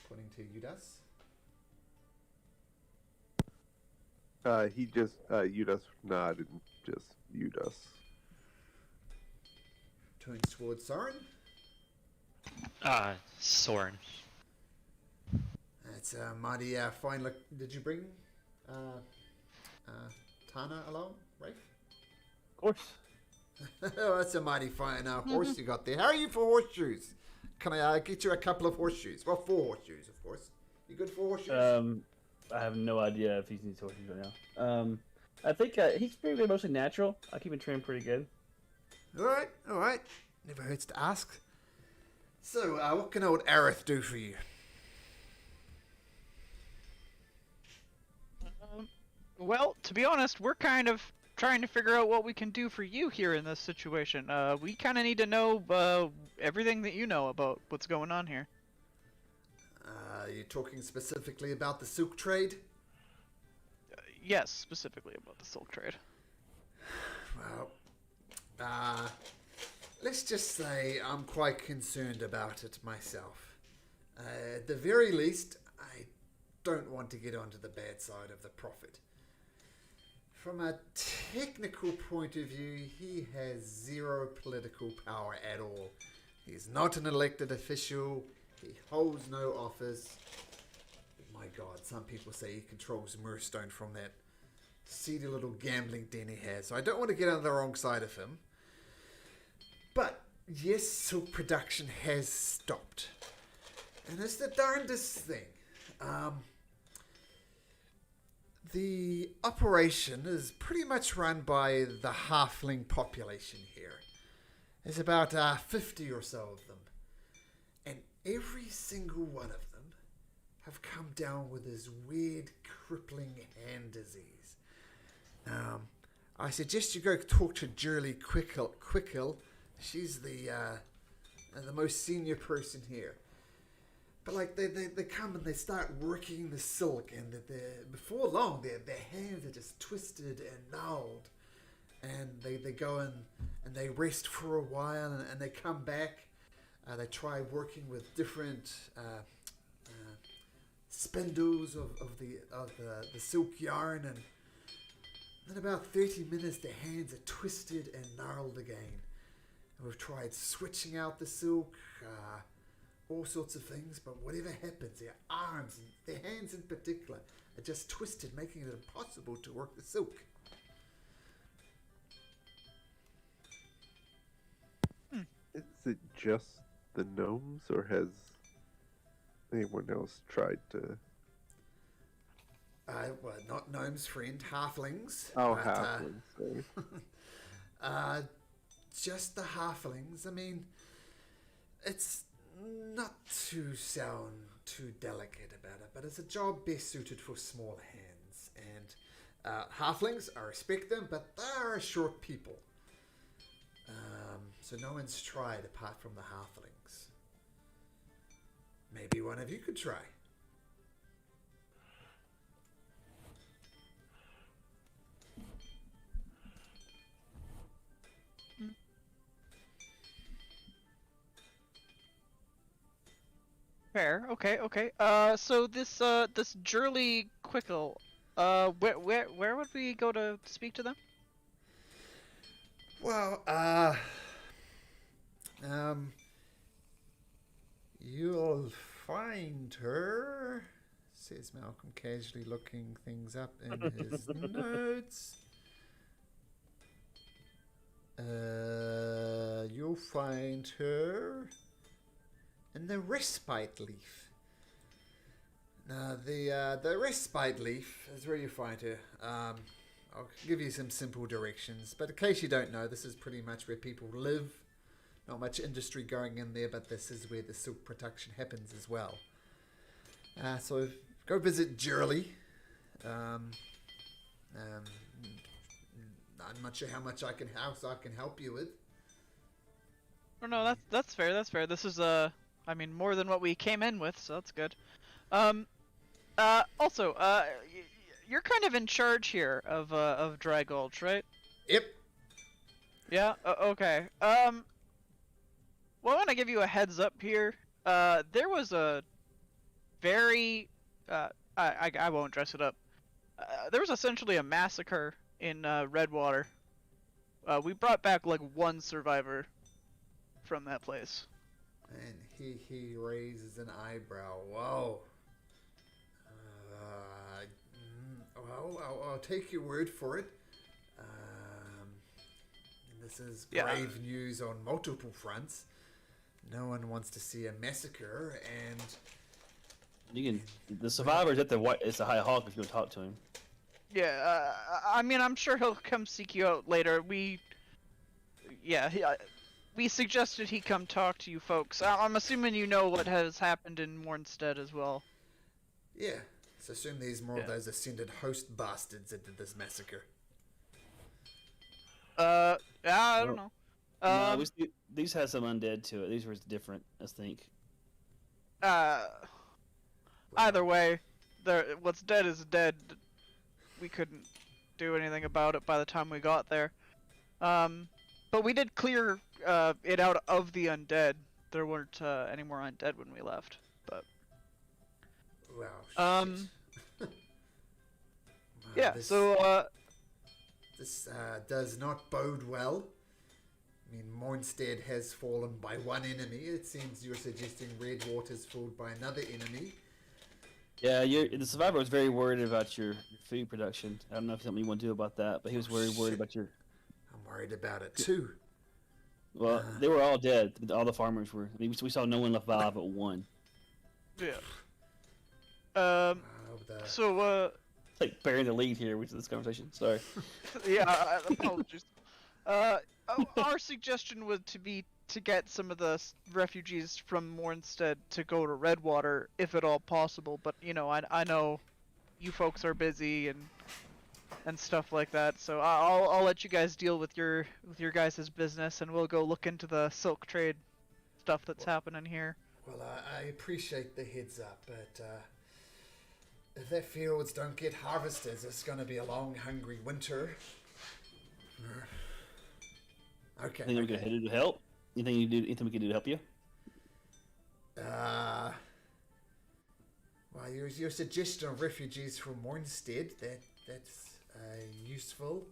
[SPEAKER 3] Pointing to Udas.
[SPEAKER 4] He just, Udas nodded, just Udas.
[SPEAKER 3] Turns towards Soren.
[SPEAKER 5] Soren.
[SPEAKER 3] That's a mighty fine look. Did you bring Tana along, Rafe?
[SPEAKER 2] Of course.
[SPEAKER 3] Oh, that's a mighty fine horse you got there. How are you for horseshoes? Can I get you a couple of horseshoes? Well, 4 horseshoes, of course. You good for horseshoes?
[SPEAKER 2] I have no idea if he needs horseshoes right now. I think he's pretty mostly natural. I keep him trained pretty good.
[SPEAKER 3] All right. Never hurts to ask. So, what can old Aerith do for you?
[SPEAKER 1] Well, to be honest, we're kind of trying to figure out what we can do for you here in this situation. We kind of need to know everything that you know about what's going on here.
[SPEAKER 3] Are you talking specifically about the silk trade?
[SPEAKER 1] Yes, specifically about the silk trade.
[SPEAKER 3] Well, let's just say I'm quite concerned about it myself. At the very least, I don't want to get onto the bad side of the prophet. From a technical point of view, he has zero political power at all. He's not an elected official. He holds no office. My God, some people say he controls Murstone from that seedy little gambling den he has. So I don't want to get on the wrong side of him. But yes, silk production has stopped. And it's the darndest thing. The operation is pretty much run by the halfling population here. There's about 50 or so of them. And every single one of them have come down with this weird crippling hand disease. I suggest you go talk to Jurley Quickhill. She's the most senior person here. But like they come and they start working the silk, and before long their hands are just twisted and gnarled, and they go and they rest for a while, and they come back. They try working with different spindles of the silk yarn, and in about 30 minutes their hands are twisted and gnarled again. And we've tried switching out the silk, all sorts of things, but whatever happens, their arms and their hands in particular are just twisted, making it impossible to work the silk.
[SPEAKER 4] Is it just the gnomes, or has anyone else tried to?
[SPEAKER 3] Well, not gnomes, friend, halflings.
[SPEAKER 4] Oh,
[SPEAKER 3] but,
[SPEAKER 4] halflings. Sorry.
[SPEAKER 3] Just the halflings. I mean, it's not to sound too delicate about it, but it's a job best suited for small hands. Halflings, I respect them, but they're a short people. So no one's tried apart from the halflings. Maybe one of you could try.
[SPEAKER 1] Fair. Okay. Okay. So this this Jurley Quickle, where would we go to speak to them?
[SPEAKER 3] Well, you'll find her, says Malcolm, casually looking things up in his notes. You'll find her in the respite leaf. Now, the respite leaf is where you find her. I'll give you some simple directions, but in case you don't know, this is pretty much where people live. Not much industry going in there, but this is where the silk production happens as well. So go visit Jurley. I'm not sure how much I can help you with.
[SPEAKER 1] Oh no, that's fair. That's fair. This is I mean, more than what we came in with, so that's good. Also, you're kind of in charge here of Dry Gulch, right?
[SPEAKER 3] Yep.
[SPEAKER 1] Yeah. Okay. Well, I want to give you a heads up here. There was a very I won't dress it up. There was essentially a massacre in Redwater. We brought back like one survivor from that place.
[SPEAKER 3] And he raises an eyebrow. Whoa. Well, I'll take your word for it. This is grave news on multiple fronts. No one wants to see a massacre, and
[SPEAKER 2] the survivor's at it's the High Hawk if you want to talk to him.
[SPEAKER 1] Yeah, I mean, I'm sure he'll come seek you out later. We suggested he come talk to you folks. I'm assuming you know what has happened in Mornstead as well.
[SPEAKER 3] Yeah, so assume there's more of those ascended host bastards that did this massacre.
[SPEAKER 1] I don't know.
[SPEAKER 2] No, these had some undead to it. These were different, I think.
[SPEAKER 1] Either way, what's dead is dead. We couldn't do anything about it by the time we got there. But we did clear it out of the undead. There weren't any more undead when we left. But
[SPEAKER 3] wow. Shit.
[SPEAKER 1] yeah.
[SPEAKER 3] This does not bode well. I mean, Mornstead has fallen by one enemy. It seems you're suggesting Redwater's fooled by another enemy.
[SPEAKER 2] Yeah, the survivor was very worried about your food production. I don't know if there's something you want to do about that, but he was worried about your...
[SPEAKER 3] I'm worried about it too.
[SPEAKER 2] Well, they were all dead. All the farmers were. I mean, we saw no one left alive but one.
[SPEAKER 1] Yeah.
[SPEAKER 2] It's like burying the lead here with this conversation. Sorry.
[SPEAKER 1] Yeah, apologies. Our suggestion would to get some of the refugees from Mornstead to go to Redwater, if at all possible. But you know, I know you folks are busy and stuff like that. So I'll let you guys deal with your guys' business, and we'll go look into the silk trade stuff that's happening here.
[SPEAKER 3] Well, I appreciate the heads up, but if their fields don't get harvested, it's going to be a long, hungry winter. Okay.
[SPEAKER 2] Anything we can do to help? Anything we can do to help you?
[SPEAKER 3] Well, your suggestion of refugees from Mornstead, that's useful.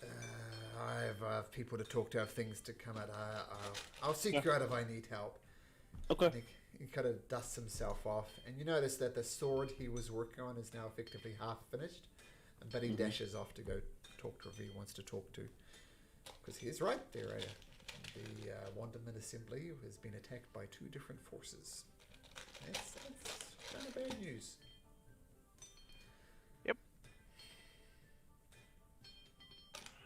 [SPEAKER 3] I have people to talk to, I have things to come at. I'll seek you out if I need help.
[SPEAKER 2] Okay.
[SPEAKER 3] He kind of dusts himself off, and you notice that the sword he was working on is now effectively half finished, but he dashes off to go talk to whoever he wants to talk to. Because he's right there, right? The Wanderman Assembly has been attacked by two different forces. That's kind of bad news.
[SPEAKER 1] Yep.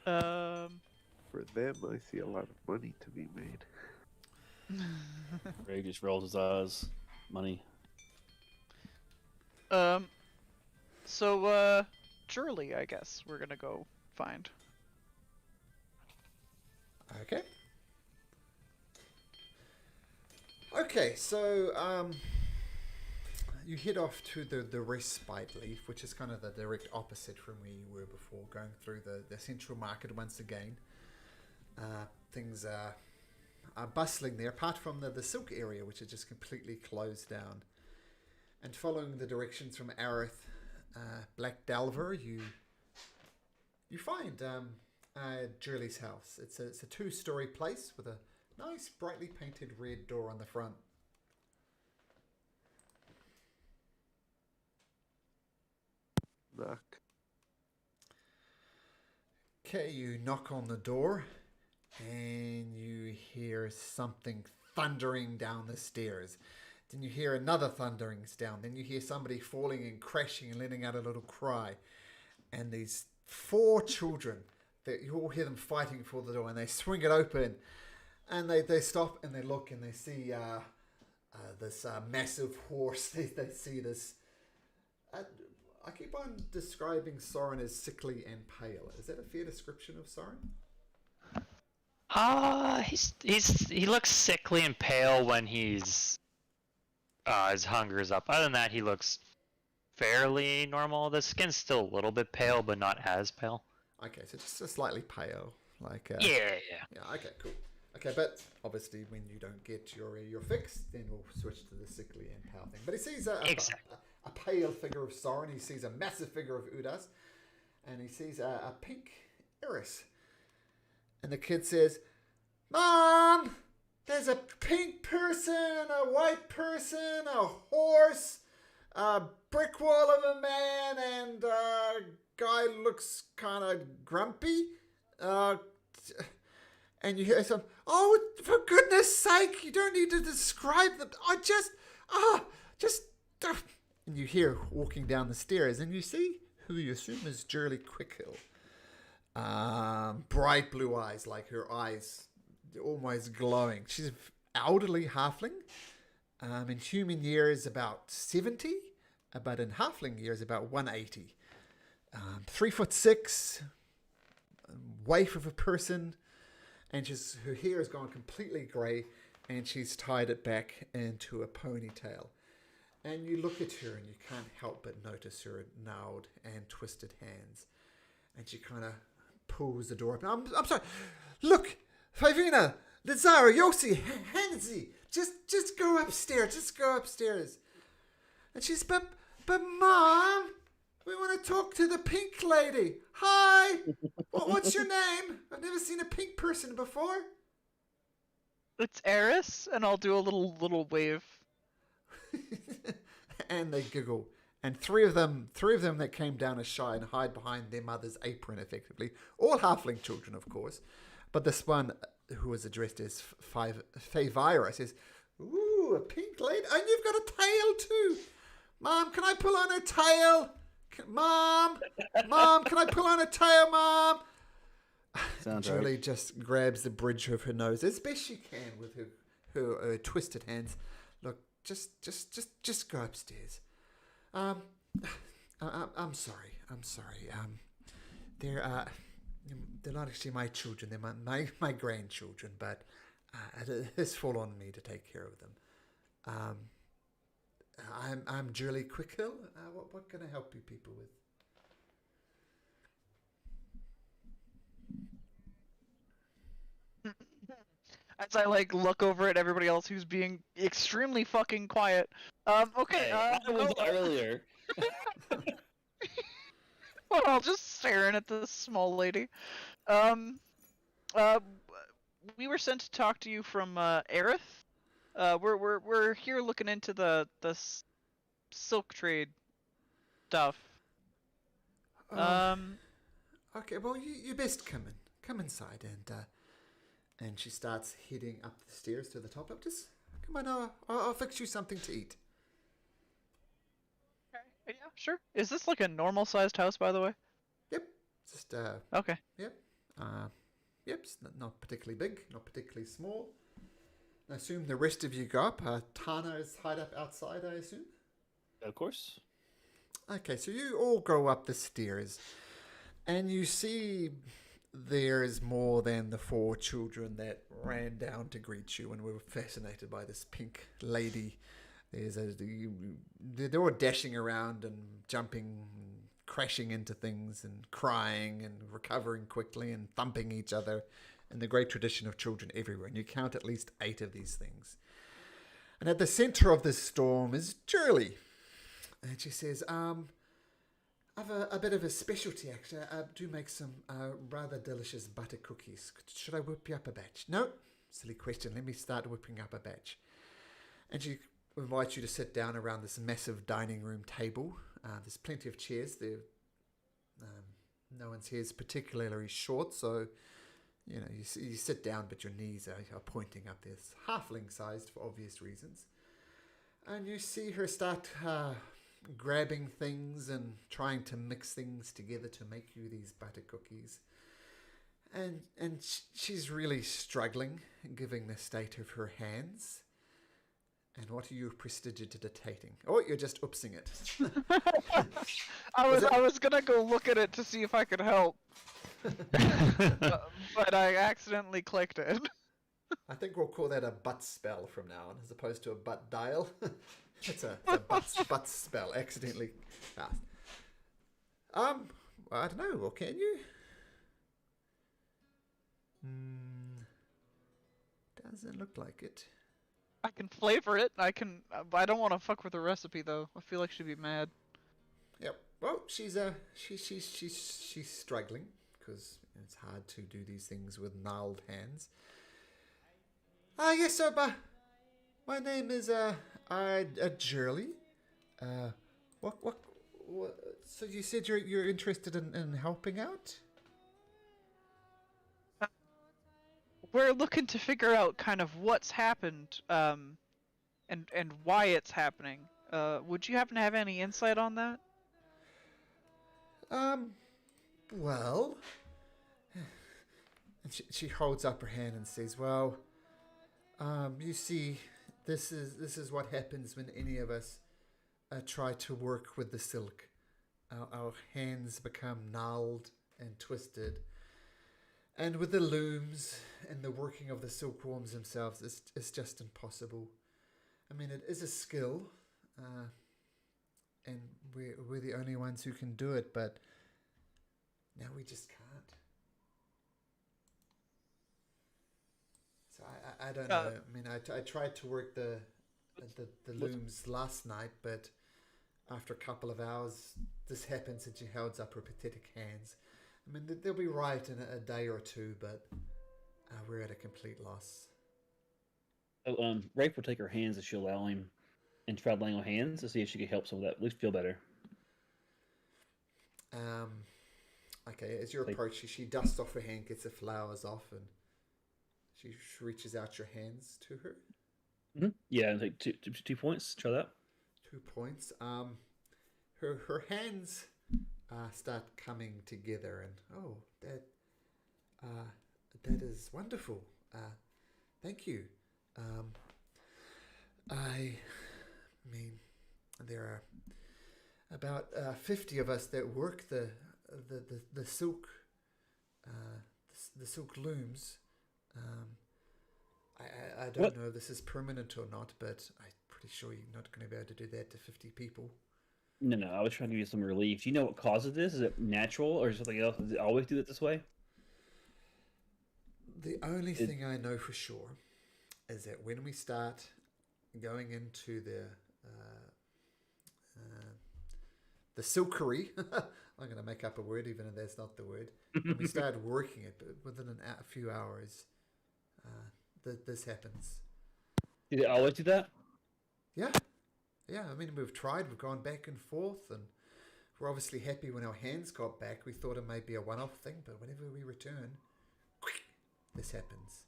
[SPEAKER 4] For them, I see a lot of money to be made.
[SPEAKER 2] Ray just rolls his eyes. Money.
[SPEAKER 1] So, Jurley, I guess we're gonna go find.
[SPEAKER 3] Okay. Okay, so you head off to the respite leaf, which is kind of the direct opposite from where you were before, going through the central market once again. Things are bustling there, apart from the silk area, which is just completely closed down. And following the directions from Aerith, Black Delver, you find Jurley's house. It's a 2-story place with a nice brightly painted red door on the front.
[SPEAKER 4] Knock.
[SPEAKER 3] Okay, you knock on the door and you hear something thundering down the stairs. Then you hear another thundering down. Then you hear somebody falling and crashing and letting out a little cry. And these 4 children, you all hear them fighting for the door, and they swing it open. And they stop and they look and they see this massive horse. They see this... I keep on describing Soren as sickly and pale. Is that a fair description of Soren?
[SPEAKER 5] He looks sickly and pale when his hunger is up. Other than that, he looks fairly normal. The skin's still a little bit pale, but not as pale.
[SPEAKER 3] Okay, so just slightly pale, like
[SPEAKER 5] Yeah.
[SPEAKER 3] yeah. Okay, cool. Okay, but obviously when you don't get your fix, then we'll switch to the sickly and pale thing. But he sees a pale figure of Soren. He sees a massive figure of Udas, and he sees a pink Eris. And the kid says, "Mom, there's a pink person, a white person, a horse, a brick wall of a man, and a guy looks kind of grumpy." And you hear some, "Oh, for goodness sake, you don't need to describe them. And you hear walking down the stairs, and you see who you assume is Jurley Quickhill. Bright blue eyes, like her eyes almost glowing. She's an elderly halfling. In human years, about 70, but in halfling years, about 180. 3'6", waif of a person, and her hair has gone completely grey, and she's tied it back into a ponytail. And you look at her and you can't help but notice her gnarled and twisted hands. And she kind of pulls the door open. I'm sorry. Look, Favina, Lazara, Yossi, Hansi, just go upstairs. Just go upstairs. And she's, but Mom, we want to talk to the pink lady. Hi. What's your name? I've never seen a pink person before.
[SPEAKER 1] It's Eris, and I'll do a little wave.
[SPEAKER 3] And they giggle. And three of them that came down as shy and hide behind their mother's apron, effectively. All halfling children, of course. But this one, who was addressed as Favira, says, "Ooh, a pink lady. And you've got a tail too. Mom, can I pull on her tail? Mom, can I pull on her tail, Mom?" Julie just grabs the bridge of her nose as best she can with her twisted hands. "Look, just go upstairs. I'm sorry. They're not actually my children. They're my grandchildren, but it has fallen on me to take care of them. I'm Jurley Quickhill. What can I help you people with?"
[SPEAKER 1] As I look over at everybody else who's being extremely fucking quiet. Okay.
[SPEAKER 2] I was earlier.
[SPEAKER 1] Well, I'll just staring at this small lady. We were sent to talk to you from Aerith. We're here looking into the silk trade stuff.
[SPEAKER 3] Okay, well, you best come inside, and she starts heading up the stairs to the top. Just come on, I'll fix you something to eat.
[SPEAKER 1] Okay. Yeah, sure. Is this like a normal-sized house, by the way?
[SPEAKER 3] Yep, just
[SPEAKER 1] Okay.
[SPEAKER 3] Yep, it's not particularly big, not particularly small. I assume the rest of you go up. Tana is tied up outside, I assume.
[SPEAKER 2] Of course.
[SPEAKER 3] Okay, so you all go up the stairs, and you see there's more than the 4 children that ran down to greet you and were fascinated by this pink lady. They're all dashing around and jumping, and crashing into things and crying and recovering quickly and thumping each other in the great tradition of children everywhere. And you count at least 8 of these things. And at the center of this storm is Shirley. And she says, I've a bit of a specialty, actually. I do make some rather delicious butter cookies. Should I whip you up a batch? No? Silly question. Let me start whipping up a batch. And she invites you to sit down around this massive dining room table. There's plenty of chairs. No one's here is particularly short, so you sit down, but your knees are pointing up. There's halfling-sized for obvious reasons. And you see her start grabbing things and trying to mix things together to make you these butter cookies. And she's really struggling, given the state of her hands. And what are you prestidigitating? Oh, you're just oopsing it.
[SPEAKER 1] I was gonna go look at it to see if I could help, but I accidentally clicked it.
[SPEAKER 3] I think we'll call that a butt spell from now on, as opposed to a butt dial. It's a butt spell, accidentally cast. I don't know. Well, can you? Doesn't look like it.
[SPEAKER 1] I can flavor it. I don't want to fuck with the recipe though. I feel like she'd be mad.
[SPEAKER 3] Yep. Well, she's struggling because it's hard to do these things with gnarled hands. Yes, sir. My name is Shirley. What? So you said you're interested in helping out?
[SPEAKER 1] We're looking to figure out kind of what's happened, and why it's happening. Would you happen to have any insight on that?
[SPEAKER 3] Well, and she holds up her hand and says, "Well, you see, this is what happens when any of us try to work with the silk. Our hands become gnarled and twisted." And with the looms and the working of the silkworms themselves, it's just impossible. I mean, it is a skill, and we're the only ones who can do it, but now we just can't. So I don't know. I mean, I tried to work the looms last night, but after a couple of hours, this happens and she holds up her pathetic hands. I mean, they'll be right in a day or two, but we're at a complete loss.
[SPEAKER 2] So, Rafe will take her hands and she'll allow him and try laying on hands to see if she can help some of that. At least feel better.
[SPEAKER 3] Okay, as you approach, she dusts off her hand, gets the flowers off, and she reaches out your hands to her.
[SPEAKER 2] Mm-hmm. Yeah, take 2 points. Try that.
[SPEAKER 3] 2 points. Her hands start coming together, and that is wonderful. Thank you. I mean, there are about 50 of us that work the silk, the silk looms. I don't know if this is permanent or not, but I'm pretty sure you're not going to be able to do that to 50 people.
[SPEAKER 2] No, I was trying to give you some relief. Do you know what causes this? Is it natural or something else? Does it always do it this way?
[SPEAKER 3] The only thing I know for sure is that when we start going into the silkery, I'm going to make up a word even if that's not the word. When we start working it, but within a few hours, this happens.
[SPEAKER 2] Did it always do that?
[SPEAKER 3] Yeah. I mean, we've tried. We've gone back and forth, and we're obviously happy when our hands got back. We thought it may be a one-off thing, but whenever we return, this happens.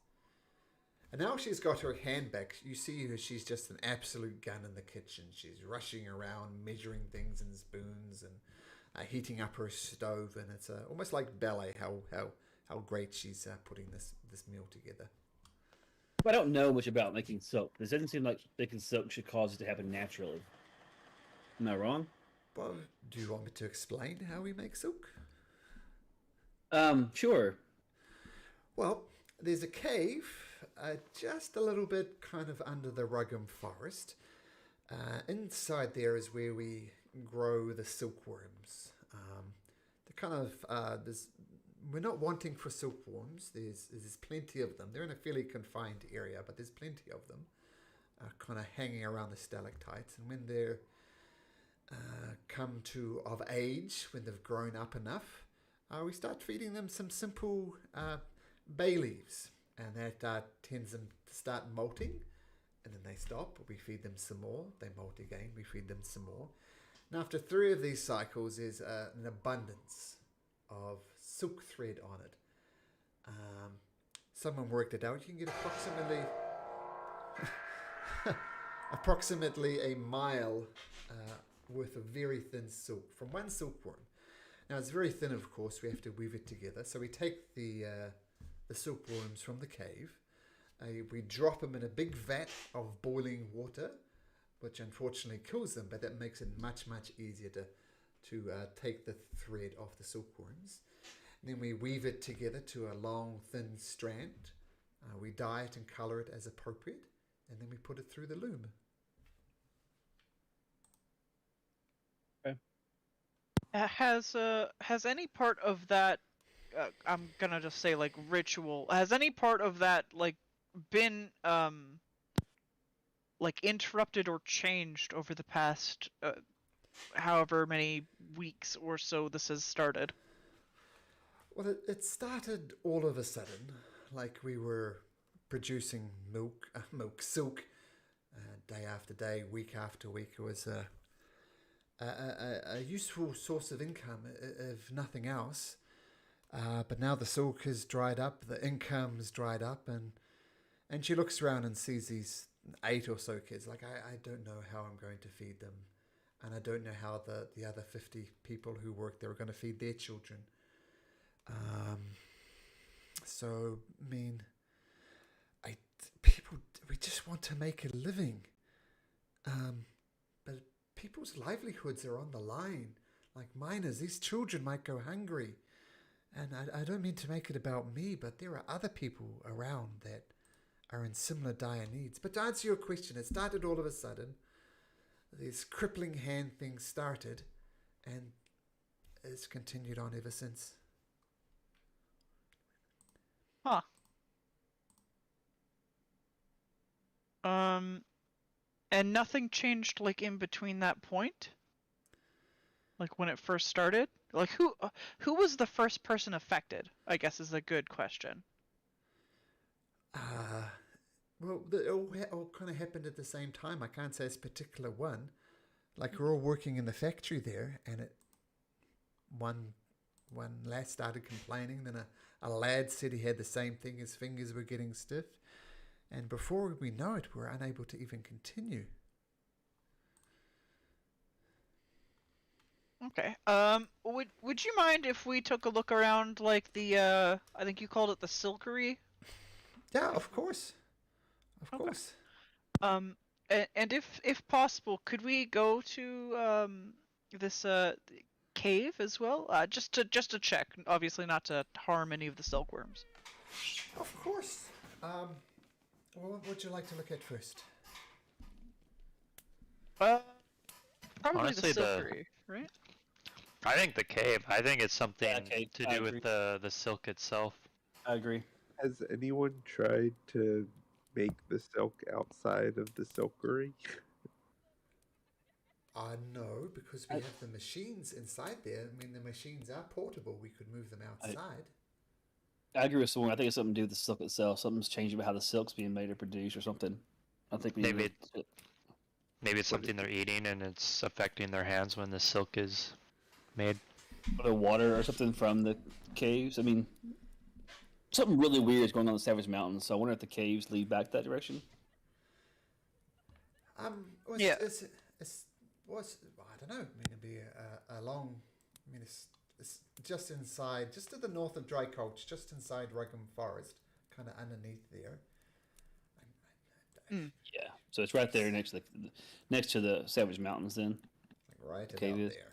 [SPEAKER 3] And now she's got her hand back. You see her, she's just an absolute gun in the kitchen. She's rushing around, measuring things in spoons and heating up her stove. And it's almost like ballet how great she's putting this meal together.
[SPEAKER 2] I don't know much about making soap. This doesn't seem like making soap should cause it to happen naturally. Am I wrong?
[SPEAKER 3] Well, do you want me to explain how we make silk?
[SPEAKER 2] Sure.
[SPEAKER 3] Well, there's a cave just a little bit kind of under the Ruggum Forest. Inside there is where we grow the silkworms. The kind of we're not wanting for silkworms. There's plenty of them. They're in a fairly confined area, but there's plenty of them, kind of hanging around the stalactites. And when they're come to of age, when they've grown up enough, we start feeding them some simple bay leaves, and that tends them to start molting, and then they stop. We feed them some more. They molt again. We feed them some more. And after 3 of these cycles, there's an abundance of silk thread on it. Someone worked it out. You can get approximately a mile worth of very thin silk from one silkworm. Now it's very thin, of course. We have to weave it together. So we take the silkworms from the cave. We drop them in a big vat of boiling water, which unfortunately kills them, but that makes it much, much easier to take the thread off the silkworms. And then we weave it together to a long, thin strand. We dye it and colour it as appropriate, and then we put it through the loom.
[SPEAKER 1] Has any part of that, I'm gonna just say like ritual, has any part of that like been like interrupted or changed over the past however many weeks or so this has started?
[SPEAKER 3] Well, it started all of a sudden, like we were producing silk, day after day, week after week. It was a useful source of income, if nothing else. But now the silk has dried up, the income's dried up, and she looks around and sees these 8 or so kids. Like, I don't know how I'm going to feed them, and I don't know how the other 50 people who work there are going to feed their children. So, I mean, we just want to make a living. But people's livelihoods are on the line. Like miners, these children might go hungry. And I don't mean to make it about me, but there are other people around that are in similar dire needs. But to answer your question, it started all of a sudden. These crippling hand things started, and it's continued on ever since.
[SPEAKER 1] Huh. And nothing changed like in between that point? Like when it first started? Like who was the first person affected, I guess is a good question.
[SPEAKER 3] Well, it all kind of happened at the same time. I can't say it's a particular one. Like we're all working in the factory there, and one lad started complaining. Then a lad said he had the same thing. His fingers were getting stiff, and before we know it, we're unable to even continue.
[SPEAKER 1] Okay. Would you mind if we took a look around like the I think you called it the silkery?
[SPEAKER 3] Yeah, of course. Of
[SPEAKER 1] Okay.
[SPEAKER 3] course.
[SPEAKER 1] And if possible, could we go to this cave as well? Just to check, obviously not to harm any of the silkworms.
[SPEAKER 3] Of course. What would you like to look at first?
[SPEAKER 1] Probably
[SPEAKER 5] Honestly,
[SPEAKER 1] the silkery, right?
[SPEAKER 5] I think the cave. I think it's something
[SPEAKER 2] cave,
[SPEAKER 5] to
[SPEAKER 2] I
[SPEAKER 5] do
[SPEAKER 2] agree.
[SPEAKER 5] with the silk itself.
[SPEAKER 2] I agree.
[SPEAKER 4] Has anyone tried to make the silk outside of the silkery?
[SPEAKER 3] No, because we have the machines inside there. I mean, the machines are portable. We could move them outside.
[SPEAKER 2] I agree with someone. I think it's something to do with the silk itself. Something's changing about how the silk's being made or produced or something. I think we
[SPEAKER 5] Maybe
[SPEAKER 2] need to-
[SPEAKER 5] Maybe it's something they're eating and it's affecting their hands when the silk is made.
[SPEAKER 2] the water or something from the caves. I mean, something really weird is going on in the Savage Mountains. So I wonder if the caves lead back that direction.
[SPEAKER 1] Yeah.
[SPEAKER 3] I don't know. I mean, it'd be a long. I mean, it's just inside, just to the north of Dry Gulch, just inside Ruggum Forest, kind of underneath there.
[SPEAKER 2] Yeah. So it's right there next to the Savage Mountains. Then.
[SPEAKER 3] Like Right about
[SPEAKER 2] Cave is.
[SPEAKER 3] there.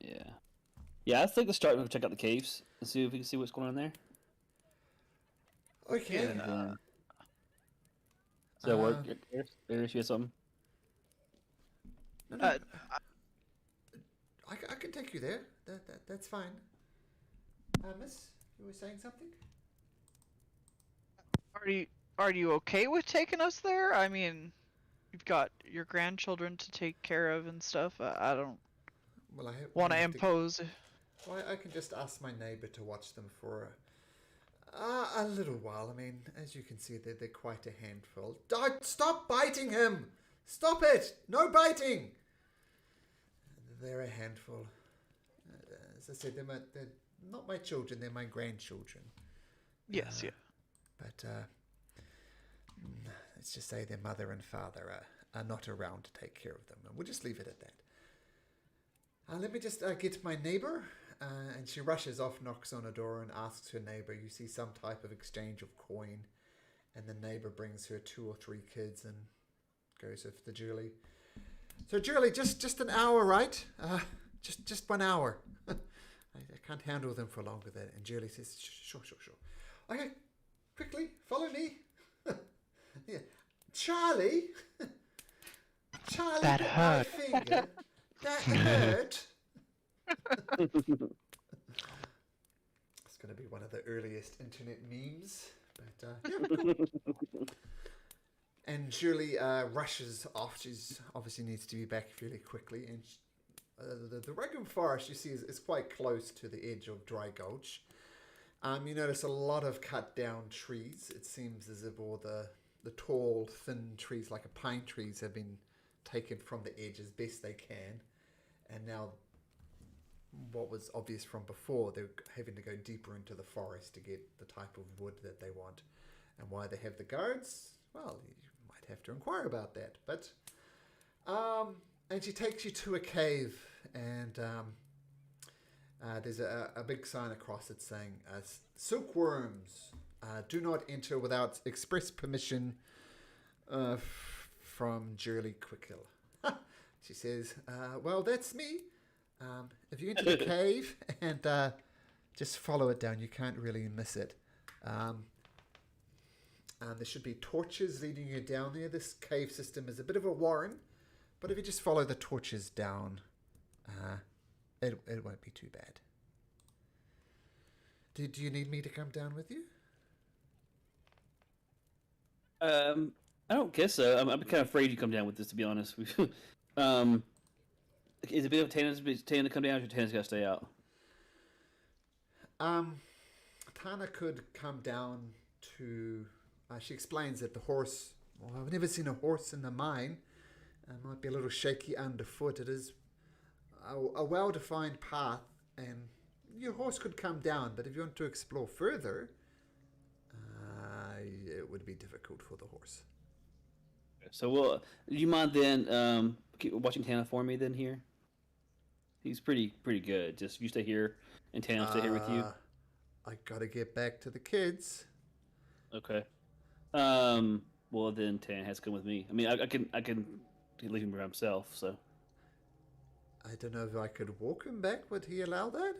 [SPEAKER 2] Yeah. Yeah, I think let's start and check out the caves and see if we can see what's going on there.
[SPEAKER 3] Okay.
[SPEAKER 2] And then... Does that work? Iris, you had something?
[SPEAKER 3] No, no. I can take you there. That's fine. Miss, you were saying something?
[SPEAKER 1] Are you okay with taking us there? I mean, you've got your grandchildren to take care of and stuff. I don't
[SPEAKER 3] Well, I
[SPEAKER 1] want to
[SPEAKER 3] have to-
[SPEAKER 1] impose.
[SPEAKER 3] Well, I can just ask my neighbour to watch them for a little while. I mean, as you can see, they're quite a handful. Stop biting him! Stop it! No biting! They're a handful. As I said, they're not my children, they're my grandchildren.
[SPEAKER 1] Yes, yeah.
[SPEAKER 3] But let's just say their mother and father are not around to take care of them. And we'll just leave it at that. Let me just get my neighbour. And she rushes off, knocks on a door and asks her neighbour. You see some type of exchange of coin. And the neighbour brings her 2 or 3 kids and goes with the Julie. So Julie, just an hour, right? Just 1 hour. I can't handle them for longer than that. And Julie says, sure. Okay, quickly, follow me. Yeah. Charlie,
[SPEAKER 1] That
[SPEAKER 3] get
[SPEAKER 1] hurt.
[SPEAKER 3] my finger. That hurt. It's going to be one of the earliest internet memes. But yeah. And Julie rushes off. She's obviously needs to be back fairly quickly. And the Ragum Forest, you see, is quite close to the edge of Dry Gulch. You notice a lot of cut down trees. It seems as if all the tall, thin trees, like a pine trees, have been taken from the edge as best they can. And now, what was obvious from before, they're having to go deeper into the forest to get the type of wood that they want. And why they have the guards, well, you might have to inquire about that. But, and she takes you to a cave, and there's a big sign across it saying, silkworms do not enter without express permission from Julie Quickhill. She says, well, that's me. If you enter the cave and just follow it down, you can't really miss it. There should be torches leading you down there. This cave system is a bit of a warren, but if you just follow the torches down, it won't be too bad. Do you need me to come down with you?
[SPEAKER 2] I don't guess so. I'm kind of afraid you come down with this, to be honest. Is it big of Tana's to come down, or Tana's got to stay out?
[SPEAKER 3] Tana could come down to... she explains that the horse... Well, I've never seen a horse in the mine. It might be a little shaky underfoot. It is a well-defined path, and your horse could come down, but if you want to explore further, it would be difficult for the horse.
[SPEAKER 2] So, do you mind then keep watching Tana for me then here? He's pretty good. Just you stay here, and Tana stay here with you.
[SPEAKER 3] I gotta get back to the kids.
[SPEAKER 2] Okay. Well then Tana has to come with me. I mean, I can leave him by himself. So.
[SPEAKER 3] I don't know if I could walk him back. Would he allow that?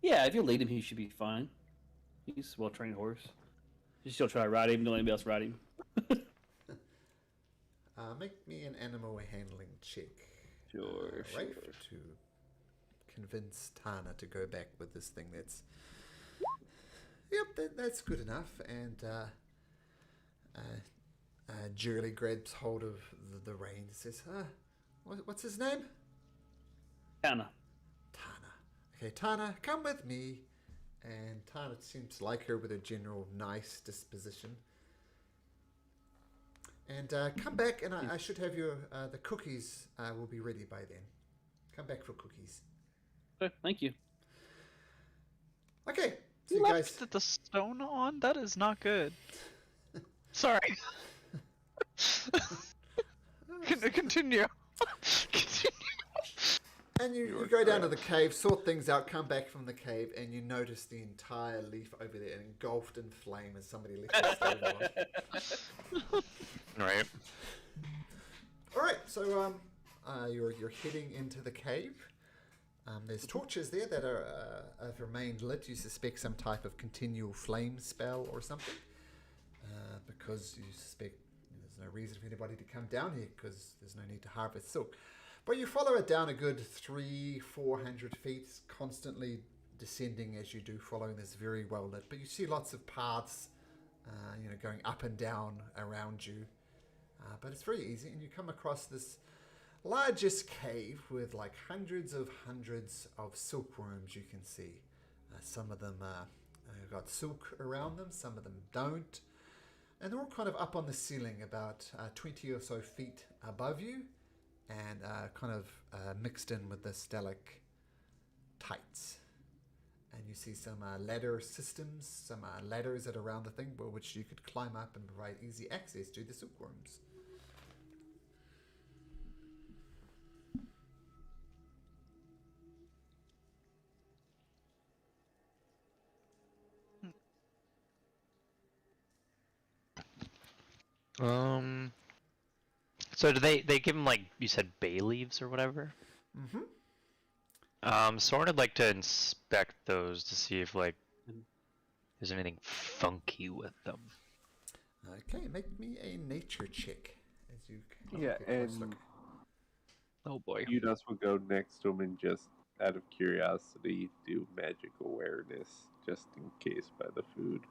[SPEAKER 2] Yeah, if you lead him, he should be fine. He's a well-trained horse. You still try to ride him. Don't let anybody else ride him.
[SPEAKER 3] Make me an animal handling check.
[SPEAKER 2] Sure.
[SPEAKER 3] To convince Tana to go back with this thing that's... Yep, that's good enough. And Julie grabs hold of the reins and says, what's his name?
[SPEAKER 2] Tana.
[SPEAKER 3] Okay, Tana, come with me. And Tana seems to like her with a general nice disposition. And come back, and I should have your... the cookies will be ready by then. Come back for cookies.
[SPEAKER 2] Okay, thank you.
[SPEAKER 3] Okay, see
[SPEAKER 1] You
[SPEAKER 3] you
[SPEAKER 1] left
[SPEAKER 3] guys.
[SPEAKER 1] the stone on? That is not good. Sorry. Continue. Continue.
[SPEAKER 3] And you go down to the cave, sort things out, come back from the cave, and you notice the entire leaf over there engulfed in flame as somebody left the stove on.
[SPEAKER 5] Right.
[SPEAKER 3] Alright, so you're heading into the cave. There's torches there that have remained lit. You suspect some type of continual flame spell or something, because you suspect there's no reason for anybody to come down here because there's no need to harvest silk. But you follow it down a good 300-400 feet, constantly descending as you do, following this very well lit. But you see lots of paths, going up and down around you. But it's very easy, and you come across this largest cave with like hundreds of silkworms you can see. Some of them have got silk around them, some of them don't. And they're all kind of up on the ceiling about 20 or so feet above you, and kind of mixed in with the stalactites. And you see some ladder systems, some ladders that are around the thing, which you could climb up and provide easy access to the silkworms.
[SPEAKER 5] So do they give him, like you said, bay leaves or whatever?
[SPEAKER 3] Mm-hmm.
[SPEAKER 5] Soren would like to inspect those to see if like there's anything funky with them.
[SPEAKER 3] Okay, make me a nature check as you
[SPEAKER 4] Yeah,
[SPEAKER 3] take a close
[SPEAKER 4] and
[SPEAKER 3] look.
[SPEAKER 5] Oh boy.
[SPEAKER 4] Udas will go next to him and just, out of curiosity, do magic awareness just in case by the food.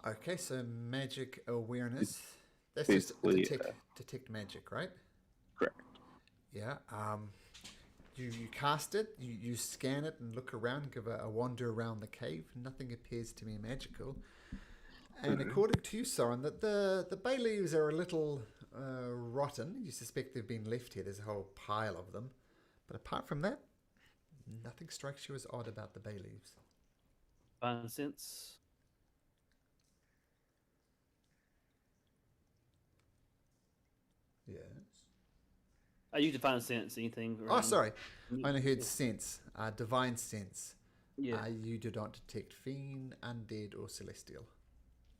[SPEAKER 3] Okay, so magic awareness. That's
[SPEAKER 4] basically,
[SPEAKER 3] just detect magic, right?
[SPEAKER 4] Correct.
[SPEAKER 3] Yeah. You cast it, you scan it and look around, give a wander around the cave. Nothing appears to be magical. And according to you, Soren, that the bay leaves are a little rotten. You suspect they've been left here. There's a whole pile of them. But apart from that, nothing strikes you as odd about the bay leaves.
[SPEAKER 2] Find sense.
[SPEAKER 3] Yes.
[SPEAKER 2] I usually find sense anything.
[SPEAKER 3] Oh,
[SPEAKER 2] around-
[SPEAKER 3] sorry. I only heard
[SPEAKER 2] Yeah.
[SPEAKER 3] sense. Divine sense.
[SPEAKER 2] Yeah.
[SPEAKER 3] You do not detect fiend, undead, or celestial.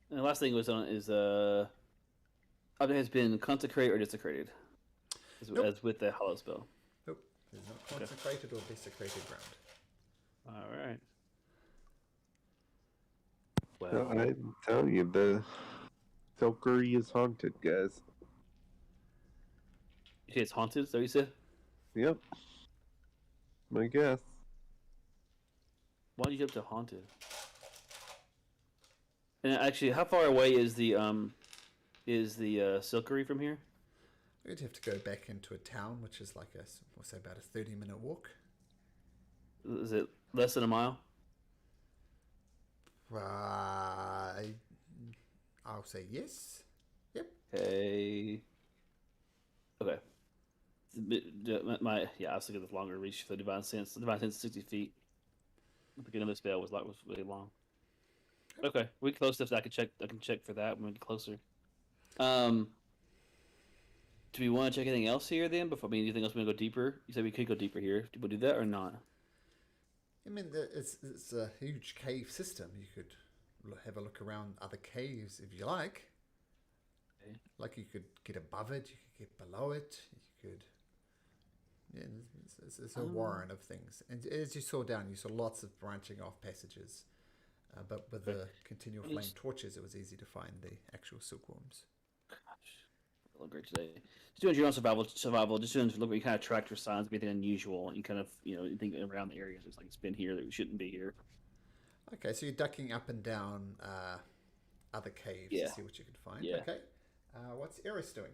[SPEAKER 2] And the last thing was on is object has been consecrated or desecrated,
[SPEAKER 3] Nope.
[SPEAKER 2] as with the hollow spell.
[SPEAKER 3] Nope. It's not consecrated or desecrated ground.
[SPEAKER 2] All right.
[SPEAKER 4] No,
[SPEAKER 2] Well,
[SPEAKER 4] I'm telling you, the Silkery is haunted, guys.
[SPEAKER 2] you say it's haunted. Is that what you said?
[SPEAKER 4] Yep. My guess.
[SPEAKER 2] Why did you jump to haunted? And actually, how far away is the Silkery from here?
[SPEAKER 3] You'd have to go back into a town, which is like we'll say about a 30-minute walk.
[SPEAKER 2] Is it less than a mile?
[SPEAKER 3] I'll say yes. Yep.
[SPEAKER 2] Okay. Okay. I was thinking of longer reach for the divine sense. The divine sense is 60 feet. The beginning of the spell was really long. Okay, we close enough that I can check for that when we get closer. Do we want to check anything else here then? Before, do you think else we want to go deeper? You said we could go deeper here. Do we do that or not?
[SPEAKER 3] I mean, it's a huge cave system. You could have a look around other caves if you like.
[SPEAKER 2] Okay.
[SPEAKER 3] Like you could get above it, you could get below it, you could. Yeah, it's a warren of things. And as you saw down, you saw lots of branching off passages. But with the continual flame torches, it was easy to find the actual silkworms.
[SPEAKER 2] Gosh, I look great today. Just doing your own survival. Just doing look where you kind of track for signs of anything unusual, and you kind of you think around the areas. It's like it's been here that we shouldn't be here.
[SPEAKER 3] Okay, so you're ducking up and down other caves
[SPEAKER 2] Yeah.
[SPEAKER 3] to see what you can find.
[SPEAKER 2] Yeah.
[SPEAKER 3] Okay. What's Eris doing?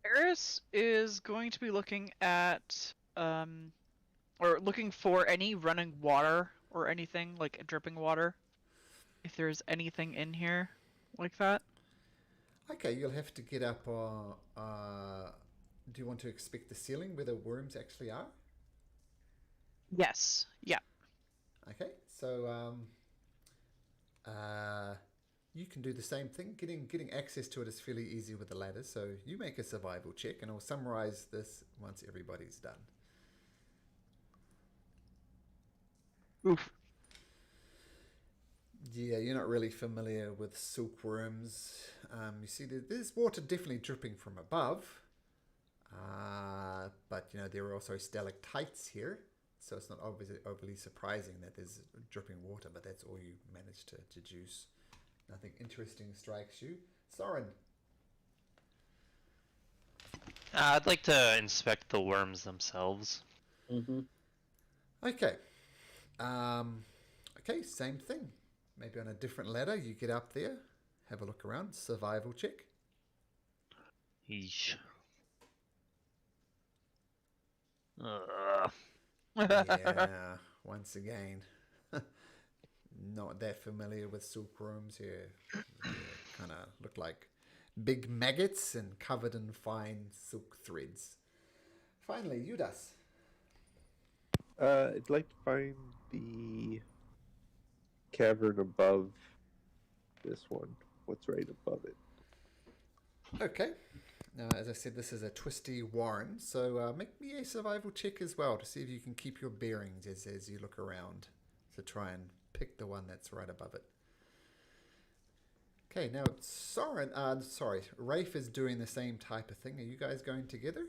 [SPEAKER 1] Eris is going to be looking at, or looking for any running water or anything like dripping water. If there's anything in here like that.
[SPEAKER 3] Okay, you'll have to get up. Do you want to inspect the ceiling where the worms actually are?
[SPEAKER 1] Yes. Yeah.
[SPEAKER 3] Okay, so you can do the same thing. Getting access to it is fairly easy with the ladder. So you make a survival check, and I'll summarize this once everybody's done.
[SPEAKER 1] Oof.
[SPEAKER 3] Yeah, you're not really familiar with silkworms. You see there's water definitely dripping from above, but you know there are also stalactites here, so it's not obviously overly surprising that there's dripping water. But that's all you managed to deduce. Nothing interesting strikes you, Soren.
[SPEAKER 6] I'd like to inspect the worms themselves.
[SPEAKER 2] Mm-hmm.
[SPEAKER 3] Okay. Okay, same thing. Maybe on a different ladder, you get up there, have a look around, survival check.
[SPEAKER 6] Yeesh.
[SPEAKER 3] Yeah, once again, not that familiar with silk rooms here. Kind of look like big maggots and covered in fine silk threads. Finally, Judas.
[SPEAKER 4] I'd like to find the cavern above this one. What's right above it?
[SPEAKER 3] Okay. Now, as I said, this is a twisty warren, so make me a survival check as well to see if you can keep your bearings as you look around to try and pick the one that's right above it. Okay, now Rafe is doing the same type of thing. Are you guys going together?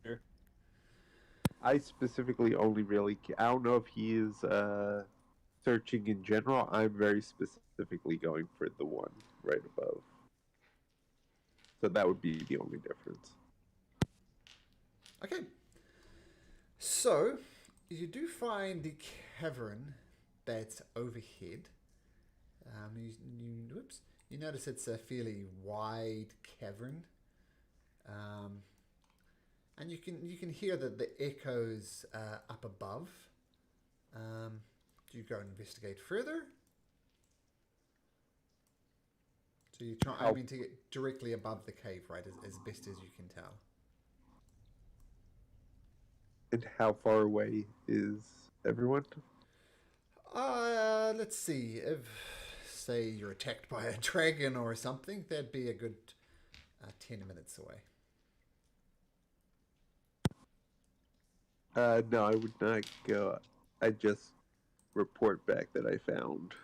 [SPEAKER 2] Sure.
[SPEAKER 4] I specifically only really. I don't know if he is searching in general. I'm very specifically going for the one right above. So that would be the only difference.
[SPEAKER 3] Okay. So, you do find the cavern that's overhead. You notice it's a fairly wide cavern. And you can hear the echoes up above. Do you go and investigate further? So you try, to get directly above the cave, right, as best as you can tell.
[SPEAKER 4] And how far away is everyone?
[SPEAKER 3] Let's see. If, say, you're attacked by a dragon or something, that'd be a good 10 minutes away.
[SPEAKER 4] No, I would not go. I just report back that I found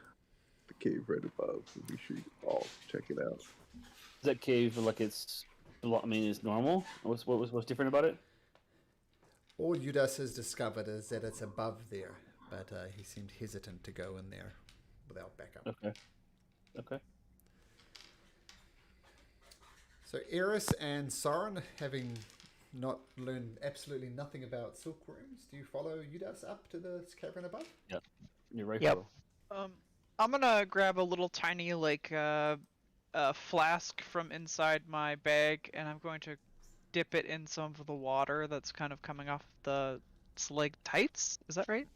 [SPEAKER 4] the cave right above. We should all check it out.
[SPEAKER 2] Is that cave like it's normal? What's different about it?
[SPEAKER 3] All Judas has discovered is that it's above there, but he seemed hesitant to go in there without backup.
[SPEAKER 2] Okay.
[SPEAKER 3] So Eris and Soren, having not learned absolutely nothing about silkworms, do you follow Judas up to the cavern above?
[SPEAKER 2] Yep. You're right.
[SPEAKER 1] Yep. I'm gonna grab a little tiny flask from inside my bag, and I'm going to dip it in some of the water that's kind of coming off the stalactites. Is that right?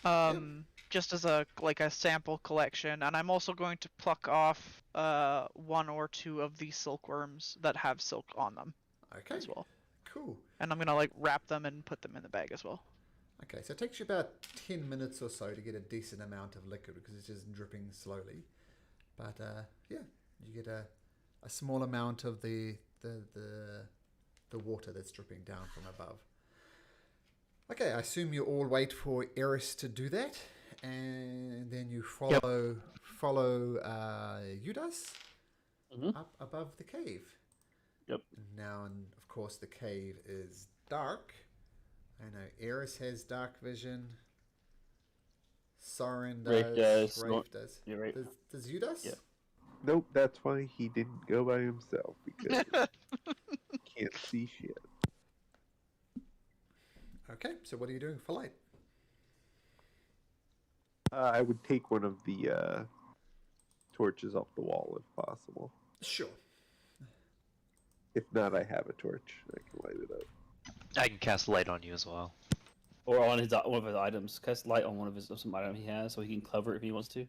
[SPEAKER 3] Mm-hmm.
[SPEAKER 1] Just as a sample collection, and I'm also going to pluck off one or two of the silkworms that have silk on them
[SPEAKER 3] Okay.
[SPEAKER 1] as well.
[SPEAKER 3] Cool.
[SPEAKER 1] And I'm gonna wrap them and put them in the bag as well.
[SPEAKER 3] Okay, so it takes you about 10 minutes or so to get a decent amount of liquid because it's just dripping slowly. But yeah, you get a small amount of the water that's dripping down from above. Okay, I assume you all wait for Eris to do that, and then you follow Judas up above the cave.
[SPEAKER 2] Yep.
[SPEAKER 3] Now, and of course, the cave is dark. I know Eris has dark vision. Soren does. Rafe does.
[SPEAKER 2] You're right.
[SPEAKER 3] Does Judas?
[SPEAKER 2] Yeah.
[SPEAKER 4] Nope, that's why he didn't go by himself, because he can't see shit.
[SPEAKER 3] Okay, so what are you doing for light?
[SPEAKER 4] I would take one of the torches off the wall if possible.
[SPEAKER 3] Sure.
[SPEAKER 4] If not, I have a torch. I can light it up.
[SPEAKER 5] I can cast light on you as well.
[SPEAKER 2] Or on one of his items. Cast light on one of some item he has, so he can cover it if he wants to.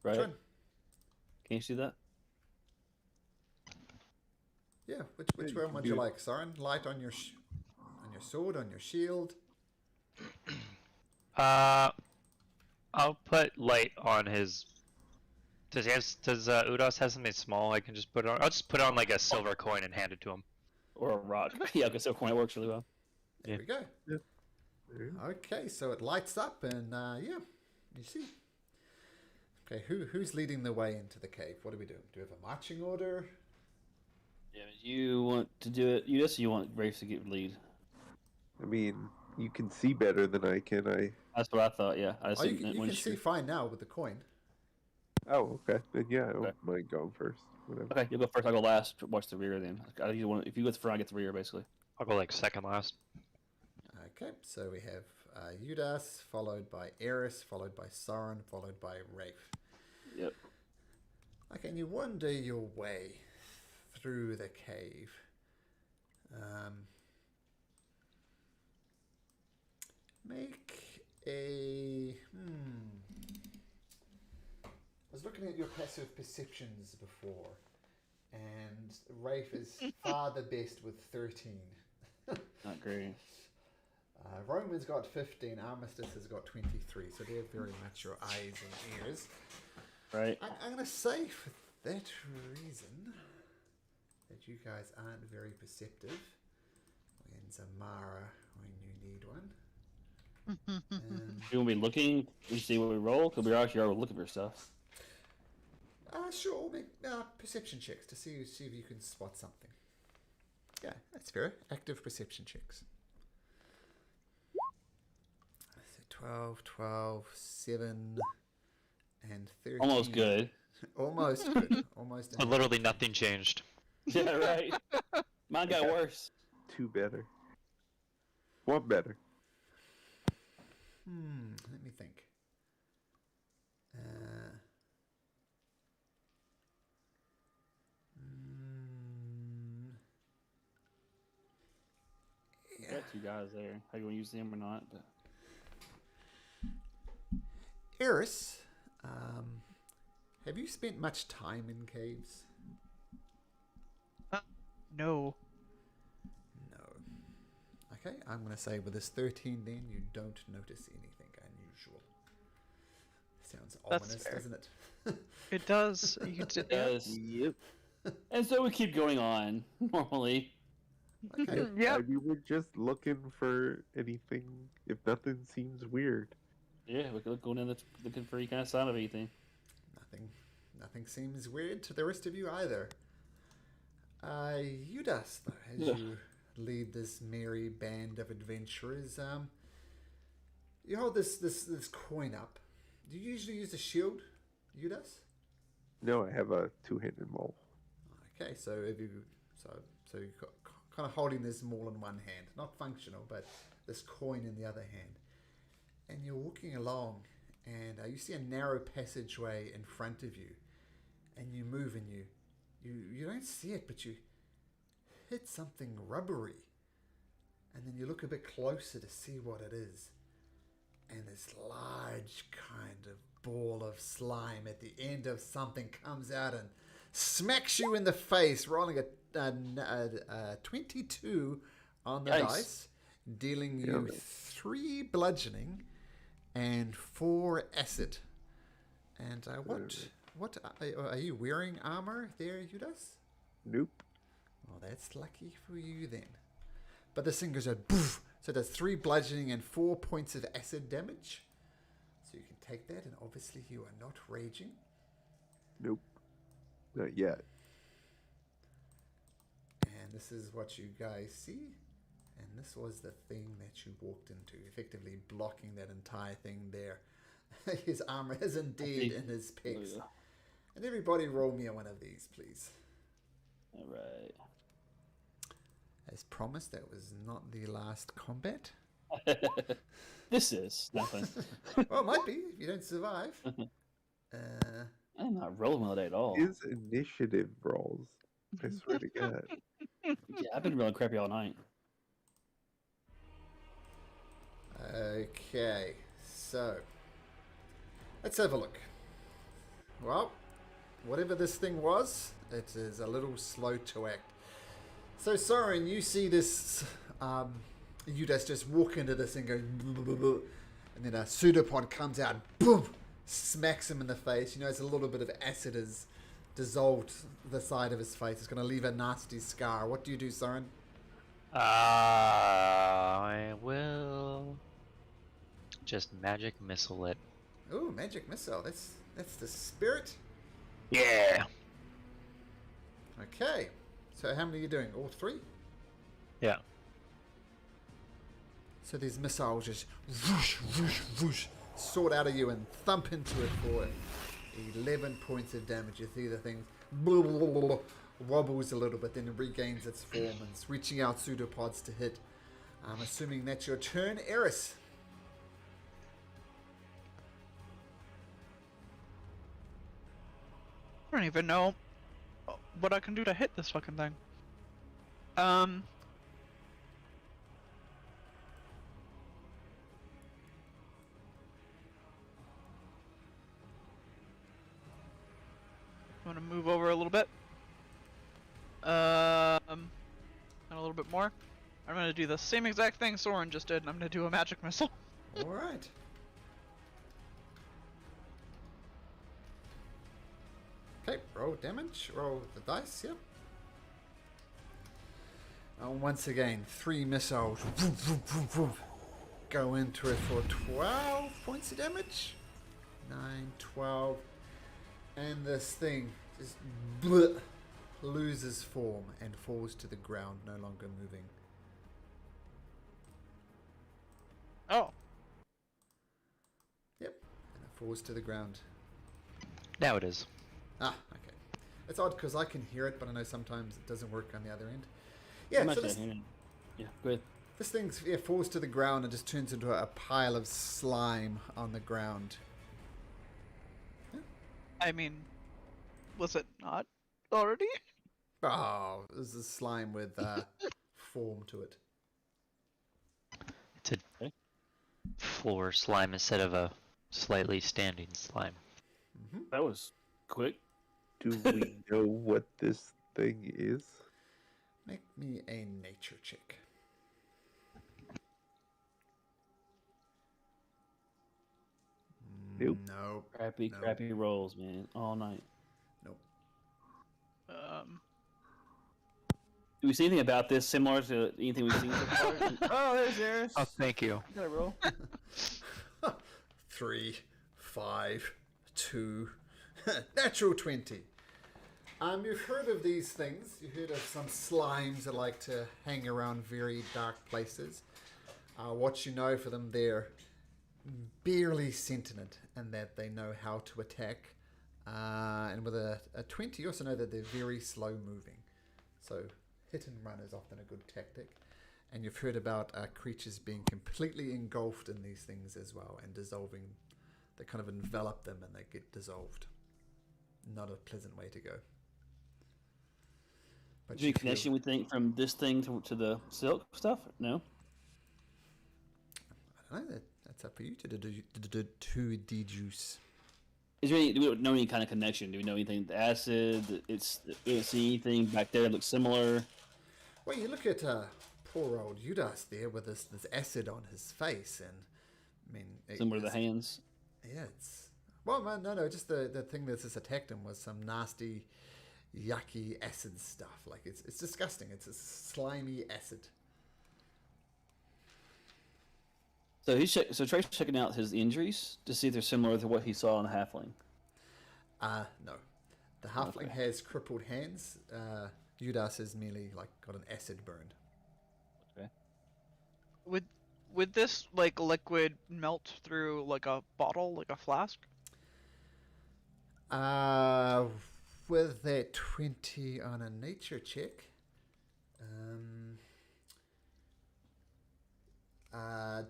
[SPEAKER 2] Right?
[SPEAKER 3] Sure.
[SPEAKER 2] Can you see that?
[SPEAKER 3] Yeah. Which
[SPEAKER 4] Yeah, you
[SPEAKER 3] one
[SPEAKER 4] can
[SPEAKER 3] would
[SPEAKER 4] do
[SPEAKER 3] you
[SPEAKER 4] it.
[SPEAKER 3] like, Soren? Light on your sword, on your shield.
[SPEAKER 5] I'll put light on his. Does Udos have something small I can just put on? I'll just put on like a silver coin and hand it to him.
[SPEAKER 2] Or a rock. Yeah, because silk coin works really well.
[SPEAKER 3] There
[SPEAKER 5] Yeah.
[SPEAKER 3] we go.
[SPEAKER 4] Yeah. There you go.
[SPEAKER 3] Okay, so it lights up, and yeah, you see. Okay, who's leading the way into the cave? What are we doing? Do we have a marching order?
[SPEAKER 2] Yeah, you want to do it? You want Rafe to get lead?
[SPEAKER 4] I mean, you can see better than I can.
[SPEAKER 2] That's what I thought. Yeah, I
[SPEAKER 3] Oh,
[SPEAKER 2] assumed
[SPEAKER 3] you
[SPEAKER 2] when
[SPEAKER 3] can see fine now with the coin.
[SPEAKER 4] Oh, okay. Then yeah, I
[SPEAKER 2] Okay.
[SPEAKER 4] don't mind going first. Whatever.
[SPEAKER 2] Okay, you'll go first. I'll go last. Watch the rear then. If you go to the front, I get the rear basically.
[SPEAKER 5] I'll go like second last.
[SPEAKER 3] Okay, so we have Udas, followed by Eris, followed by Soren, followed by Rafe.
[SPEAKER 2] Yep.
[SPEAKER 3] Okay, and you wander your way through the cave. Make a... I was looking at your passive perceptions before, and Rafe is far the best with 13.
[SPEAKER 2] Not great.
[SPEAKER 3] Roman's got 15, Armistice has got 23, so they're very much your eyes and ears.
[SPEAKER 2] Right.
[SPEAKER 3] I'm going to say for that reason that you guys aren't very perceptive. When Zamara, when you need one.
[SPEAKER 2] You want to be looking? We see what we roll. Cause we're actually already looking for stuff.
[SPEAKER 3] Sure, make perception checks to see if you can spot something. Yeah, that's fair. Active perception checks. So 12, 7, and 13.
[SPEAKER 2] Almost good.
[SPEAKER 3] Almost good. Almost.
[SPEAKER 5] But literally nothing changed.
[SPEAKER 2] Yeah, right. Mine got worse.
[SPEAKER 4] Two better. One better.
[SPEAKER 3] Let me think. Yeah.
[SPEAKER 2] Got two guys there. How you want to use them or not? But
[SPEAKER 3] Eris, have you spent much time in caves?
[SPEAKER 1] No.
[SPEAKER 3] No. Okay, I'm going to say with this 13 then, you don't notice anything unusual. Sounds
[SPEAKER 1] That's
[SPEAKER 3] ominous,
[SPEAKER 1] fair.
[SPEAKER 3] doesn't it?
[SPEAKER 1] It does. You can
[SPEAKER 2] it does.
[SPEAKER 4] Yep.
[SPEAKER 2] And so we keep going on normally.
[SPEAKER 3] Okay.
[SPEAKER 1] Yeah.
[SPEAKER 4] I mean, we're just looking for anything. If nothing seems weird.
[SPEAKER 2] Yeah, we could look going in looking for any kind of sign of anything.
[SPEAKER 3] Nothing seems weird to the rest of you either. Udas, though, as
[SPEAKER 2] Yeah.
[SPEAKER 3] you lead this merry band of adventurers, you hold this coin up. Do you usually use a shield, Udas?
[SPEAKER 4] No, I have a two-handed maul.
[SPEAKER 3] Okay, so so you're kind of holding this maul in one hand, not functional, but this coin in the other hand, and you're walking along, and you see a narrow passageway in front of you, and you move, and you don't see it, but you hit something rubbery, and then you look a bit closer to see what it is, and this large kind of ball of slime at the end of something comes out and smacks you in the face, rolling a 22 on the
[SPEAKER 2] Yikes.
[SPEAKER 3] dice, dealing you
[SPEAKER 4] Yummy.
[SPEAKER 3] 3 bludgeoning and 4 acid. And what are you wearing armor there, Udas?
[SPEAKER 4] Nope.
[SPEAKER 3] Well, that's lucky for you then. But this thing goes out, poof, so it does 3 bludgeoning and 4 points of acid damage. So you can take that, and obviously you are not raging.
[SPEAKER 4] Nope. Not yet.
[SPEAKER 3] And this is what you guys see. And this was the thing that you walked into, effectively blocking that entire thing there. His armor is indeed in his pecs.
[SPEAKER 2] Yeah.
[SPEAKER 3] And everybody roll me one of these, please.
[SPEAKER 2] All right.
[SPEAKER 3] As promised, that was not the last combat.
[SPEAKER 2] This is nothing.
[SPEAKER 3] Well, it might be if you don't survive.
[SPEAKER 2] I'm not rolling well today at all.
[SPEAKER 4] His initiative rolls. I swear to God.
[SPEAKER 2] Yeah, I've been rolling crappy all night.
[SPEAKER 3] Okay, so let's have a look. Well, whatever this thing was, it is a little slow to act. So, Soren, you see this, Udas just walk into this and go, and then a pseudopod comes out, boom, smacks him in the face. You notice a little bit of acid has dissolved the side of his face. It's going to leave a nasty scar. What do you do, Soren?
[SPEAKER 5] I will just magic missile it.
[SPEAKER 3] Ooh, magic missile. That's That's the spirit.
[SPEAKER 5] Yeah.
[SPEAKER 3] Okay. So how many are you doing? All 3?
[SPEAKER 5] Yeah.
[SPEAKER 3] So these missiles just whoosh, whoosh, whoosh, sword out of you and thump into it for 11 points of damage. You see the thing blah, blah, blah, blah, wobbles a little bit, then it regains its form and it's reaching out pseudopods to hit. I'm assuming that's your turn, Eris.
[SPEAKER 1] I don't even know what I can do to hit this fucking thing. I'm gonna move over a little bit. And a little bit more. I'm gonna do the same exact thing Soren just did, and I'm gonna do a magic missile.
[SPEAKER 3] All right. Okay, roll damage. Roll the dice. Yep. Once again, 3 missiles go into it for 12 points of damage. 9, 12. And this thing just loses form and falls to the ground, no longer moving.
[SPEAKER 1] Oh.
[SPEAKER 3] Yep. And it falls to the ground.
[SPEAKER 5] Now it is.
[SPEAKER 3] Ah, okay. It's odd because I can hear it, but I know sometimes it doesn't work on the other end. Yeah,
[SPEAKER 2] I'm
[SPEAKER 3] so
[SPEAKER 2] actually
[SPEAKER 3] this,
[SPEAKER 2] hearing it. Yeah, go ahead.
[SPEAKER 3] this thing falls to the ground and just turns into a pile of slime on the ground.
[SPEAKER 1] I mean, was it not already?
[SPEAKER 3] Oh, this is slime with form to it.
[SPEAKER 5] It's a floor slime instead of a slightly standing slime.
[SPEAKER 2] That was quick.
[SPEAKER 4] Do we know what this thing is?
[SPEAKER 3] Make me a nature check.
[SPEAKER 4] Nope.
[SPEAKER 3] No.
[SPEAKER 2] Crappy,
[SPEAKER 3] No.
[SPEAKER 2] crappy rolls, man, all night.
[SPEAKER 3] Nope.
[SPEAKER 2] Do we see anything about this similar to anything we've seen so far? Oh, there's Eris.
[SPEAKER 5] Oh, thank you.
[SPEAKER 2] Got a roll.
[SPEAKER 3] 3, 5, 2, natural 20. You've heard of these things. You've heard of some slimes that like to hang around very dark places. What you know for them, they're barely sentient and that they know how to attack. And with a 20, you also know that they're very slow moving. So hit and run is often a good tactic. And you've heard about creatures being completely engulfed in these things as well and dissolving. They kind of envelop them and they get dissolved. Not a pleasant way to go. But
[SPEAKER 2] Is there any connection we think from this thing to the silk stuff? No.
[SPEAKER 3] I don't know. That's up for you to deduce.
[SPEAKER 2] Is there any? Do we know any kind of connection? Do we know anything? The acid. We don't see anything back there that looks similar.
[SPEAKER 3] Well, you look at poor old Judas there with this acid on his face, and I mean,
[SPEAKER 2] Similar to the hands.
[SPEAKER 3] Yeah, it's well, man, no, just the thing that's just attacked him was some nasty, yucky acid stuff. Like it's disgusting. It's a slimy acid.
[SPEAKER 2] So Trey's checking out his injuries to see if they're similar to what he saw in the halfling.
[SPEAKER 3] No, the halfling
[SPEAKER 2] Okay.
[SPEAKER 3] has crippled hands. Judas is merely like got an acid burn.
[SPEAKER 2] Okay.
[SPEAKER 1] Would this like liquid melt through like a bottle, like a flask?
[SPEAKER 3] With that 20 on a nature check,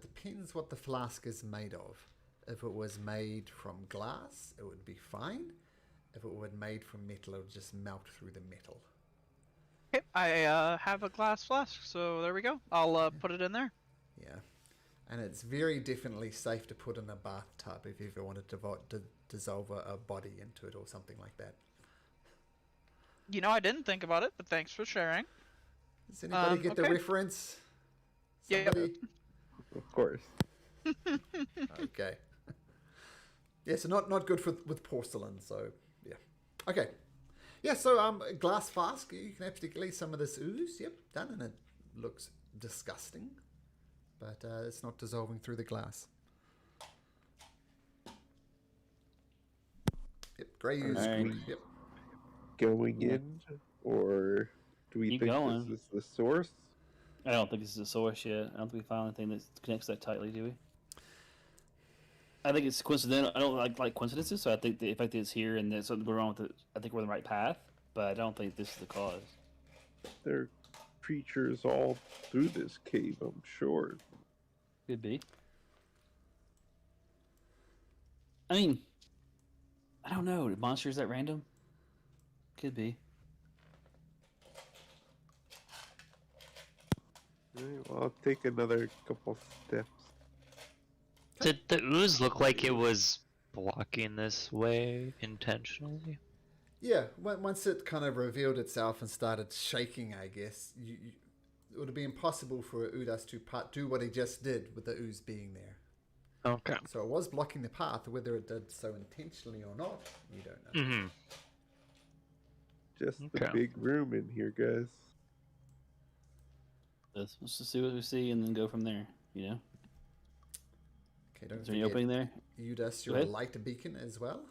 [SPEAKER 3] depends what the flask is made of. If it was made from glass, it would be fine. If it were made from metal, it would just melt through the metal.
[SPEAKER 1] Okay, I have a glass flask, so there we go. I'll put it in there.
[SPEAKER 3] Yeah. And it's very definitely safe to put in a bathtub if you ever wanted to dissolve a body into it or something like that.
[SPEAKER 1] You know, I didn't think about it, but thanks for sharing.
[SPEAKER 3] Does anybody get the
[SPEAKER 1] okay.
[SPEAKER 3] reference?
[SPEAKER 1] Yeah.
[SPEAKER 3] Somebody?
[SPEAKER 4] Of course.
[SPEAKER 3] Okay. Yeah, so not good with porcelain, so yeah. Okay. Yeah, so glass flask, you can actually get some of this ooze, yep, done, and it looks disgusting. But it's not dissolving through the glass. Grey ooze.
[SPEAKER 2] Alright.
[SPEAKER 3] Yep.
[SPEAKER 4] Going
[SPEAKER 2] Yeah.
[SPEAKER 4] in, or do we
[SPEAKER 2] Keep
[SPEAKER 4] think
[SPEAKER 2] going.
[SPEAKER 4] this is the source?
[SPEAKER 2] I don't think this is a source yet. I don't think we found anything that connects that tightly, do we? I think it's coincidental. I don't like coincidences, so I think the fact that it's here and there's something going wrong with it, I think we're on the right path, but I don't think this is the cause.
[SPEAKER 4] There are creatures all through this cave, I'm sure.
[SPEAKER 2] Could be. I mean, I don't know. Are monsters at random? Could be.
[SPEAKER 4] Alright, well, I'll take another couple steps.
[SPEAKER 5] Did the ooze look like it was blocking this way intentionally?
[SPEAKER 3] Yeah, once it kind of revealed itself and started shaking, I guess, it would be impossible for Udas to do what he just did with the ooze being there.
[SPEAKER 5] Okay.
[SPEAKER 3] So it was blocking the path. Whether it did so intentionally or not, you don't know.
[SPEAKER 5] Mm-hmm.
[SPEAKER 4] Just the
[SPEAKER 5] Okay.
[SPEAKER 4] big room in here, guys.
[SPEAKER 2] Let's just see what we see and then go from there. You know,
[SPEAKER 3] Okay, don't
[SPEAKER 2] is there any
[SPEAKER 3] forget,
[SPEAKER 2] opening there?
[SPEAKER 3] Udas,
[SPEAKER 2] Go
[SPEAKER 3] your
[SPEAKER 2] ahead.
[SPEAKER 3] light beacon as well.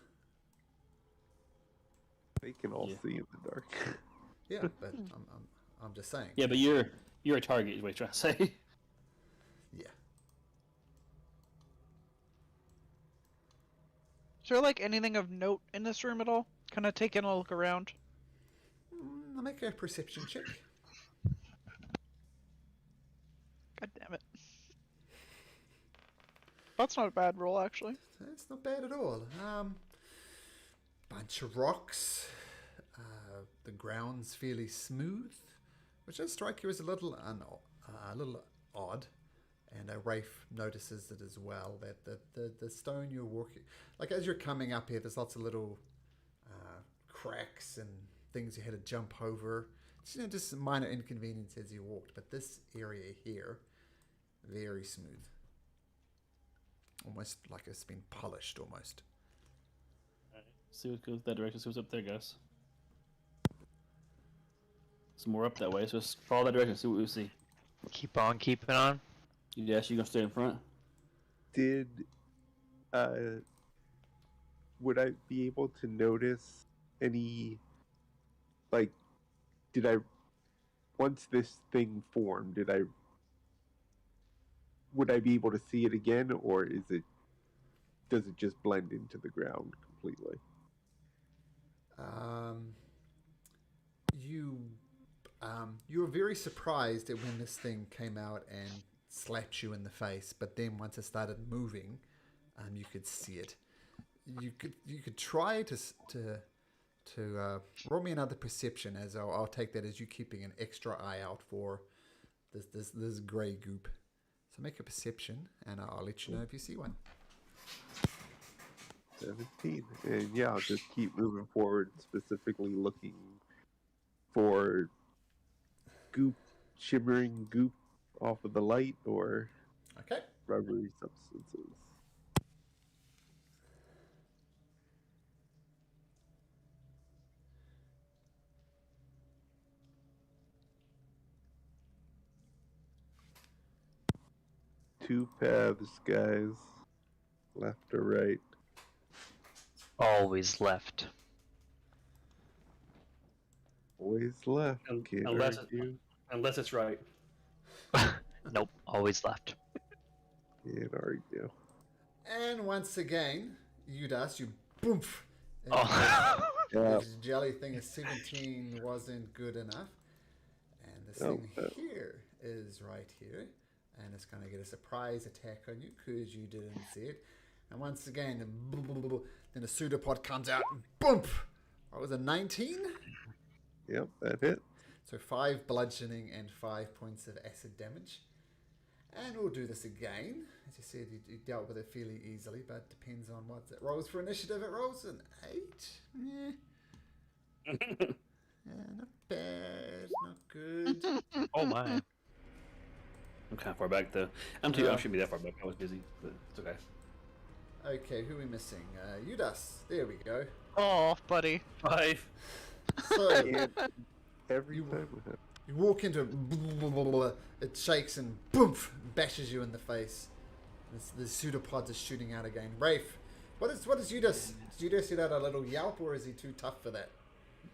[SPEAKER 4] They can all
[SPEAKER 2] Yeah.
[SPEAKER 4] see in the dark.
[SPEAKER 3] Yeah, but I'm just saying.
[SPEAKER 2] Yeah, but you're a target. Is what you're trying to say.
[SPEAKER 3] Yeah.
[SPEAKER 1] Is there like anything of note in this room at all? Kind of taking a look around.
[SPEAKER 3] I'll make a perception check.
[SPEAKER 1] God damn it. That's not a bad roll, actually.
[SPEAKER 3] That's not bad at all. Bunch of rocks. The ground's fairly smooth, which does strike you as a little odd. And Rafe notices it as well, that the stone you're walking, like as you're coming up here, there's lots of little cracks and things you had to jump over. It's, just a minor inconvenience as you walked, but this area here, very smooth. Almost like it's been polished, almost.
[SPEAKER 2] See what goes that direction. See what's up there, guys. Some more up that way. So let's follow that direction. See what we see.
[SPEAKER 5] Keep on keeping on.
[SPEAKER 2] Yes, you gonna stay in front?
[SPEAKER 4] Did would I be able to notice any, like, did I, once this thing formed, would I be able to see it again, or does it just blend into the ground completely?
[SPEAKER 3] You were very surprised at when this thing came out and slapped you in the face, but then once it started moving, you could see it. You could try to roll me another perception, as I'll take that as you keeping an extra eye out for this grey goop. So make a perception, and I'll let you know if you see one.
[SPEAKER 4] 17. And yeah, I'll just keep moving forward, specifically looking for shimmering goop off of the light or
[SPEAKER 3] Okay.
[SPEAKER 4] rubbery substances. Two paths, guys. Left or right?
[SPEAKER 5] Always left.
[SPEAKER 4] Always left. Can't
[SPEAKER 2] Unless it's right.
[SPEAKER 5] Nope, always left.
[SPEAKER 4] Can't argue.
[SPEAKER 3] And once again, Udas, you boomf.
[SPEAKER 5] Oh.
[SPEAKER 4] Yeah.
[SPEAKER 3] This jelly thing of 17 wasn't good enough. And this
[SPEAKER 4] Oh,
[SPEAKER 3] thing here is right here. And it's going to get a surprise attack on you because you didn't see it. And once again, then the pseudopod comes out and boom! What was it, 19?
[SPEAKER 4] Yep, that hit.
[SPEAKER 3] So 5 bludgeoning and 5 points of acid damage. And we'll do this again. As you said, you dealt with it fairly easily, but it depends on what it rolls for initiative. It rolls an 8. Yeah, not bad, not good.
[SPEAKER 5] Oh my.
[SPEAKER 2] I'm kind of far back though. I shouldn't be that far back. I was busy, but it's okay.
[SPEAKER 3] Okay, who are we missing? Udas. There we go.
[SPEAKER 1] Oh, buddy.
[SPEAKER 2] 5.
[SPEAKER 3] So
[SPEAKER 4] And every time we have.
[SPEAKER 3] you walk into it, it shakes and boom, bashes you in the face. The pseudopods are shooting out again. Rafe, What is Judas? Did Judas let out a little yelp, or is he too tough for that?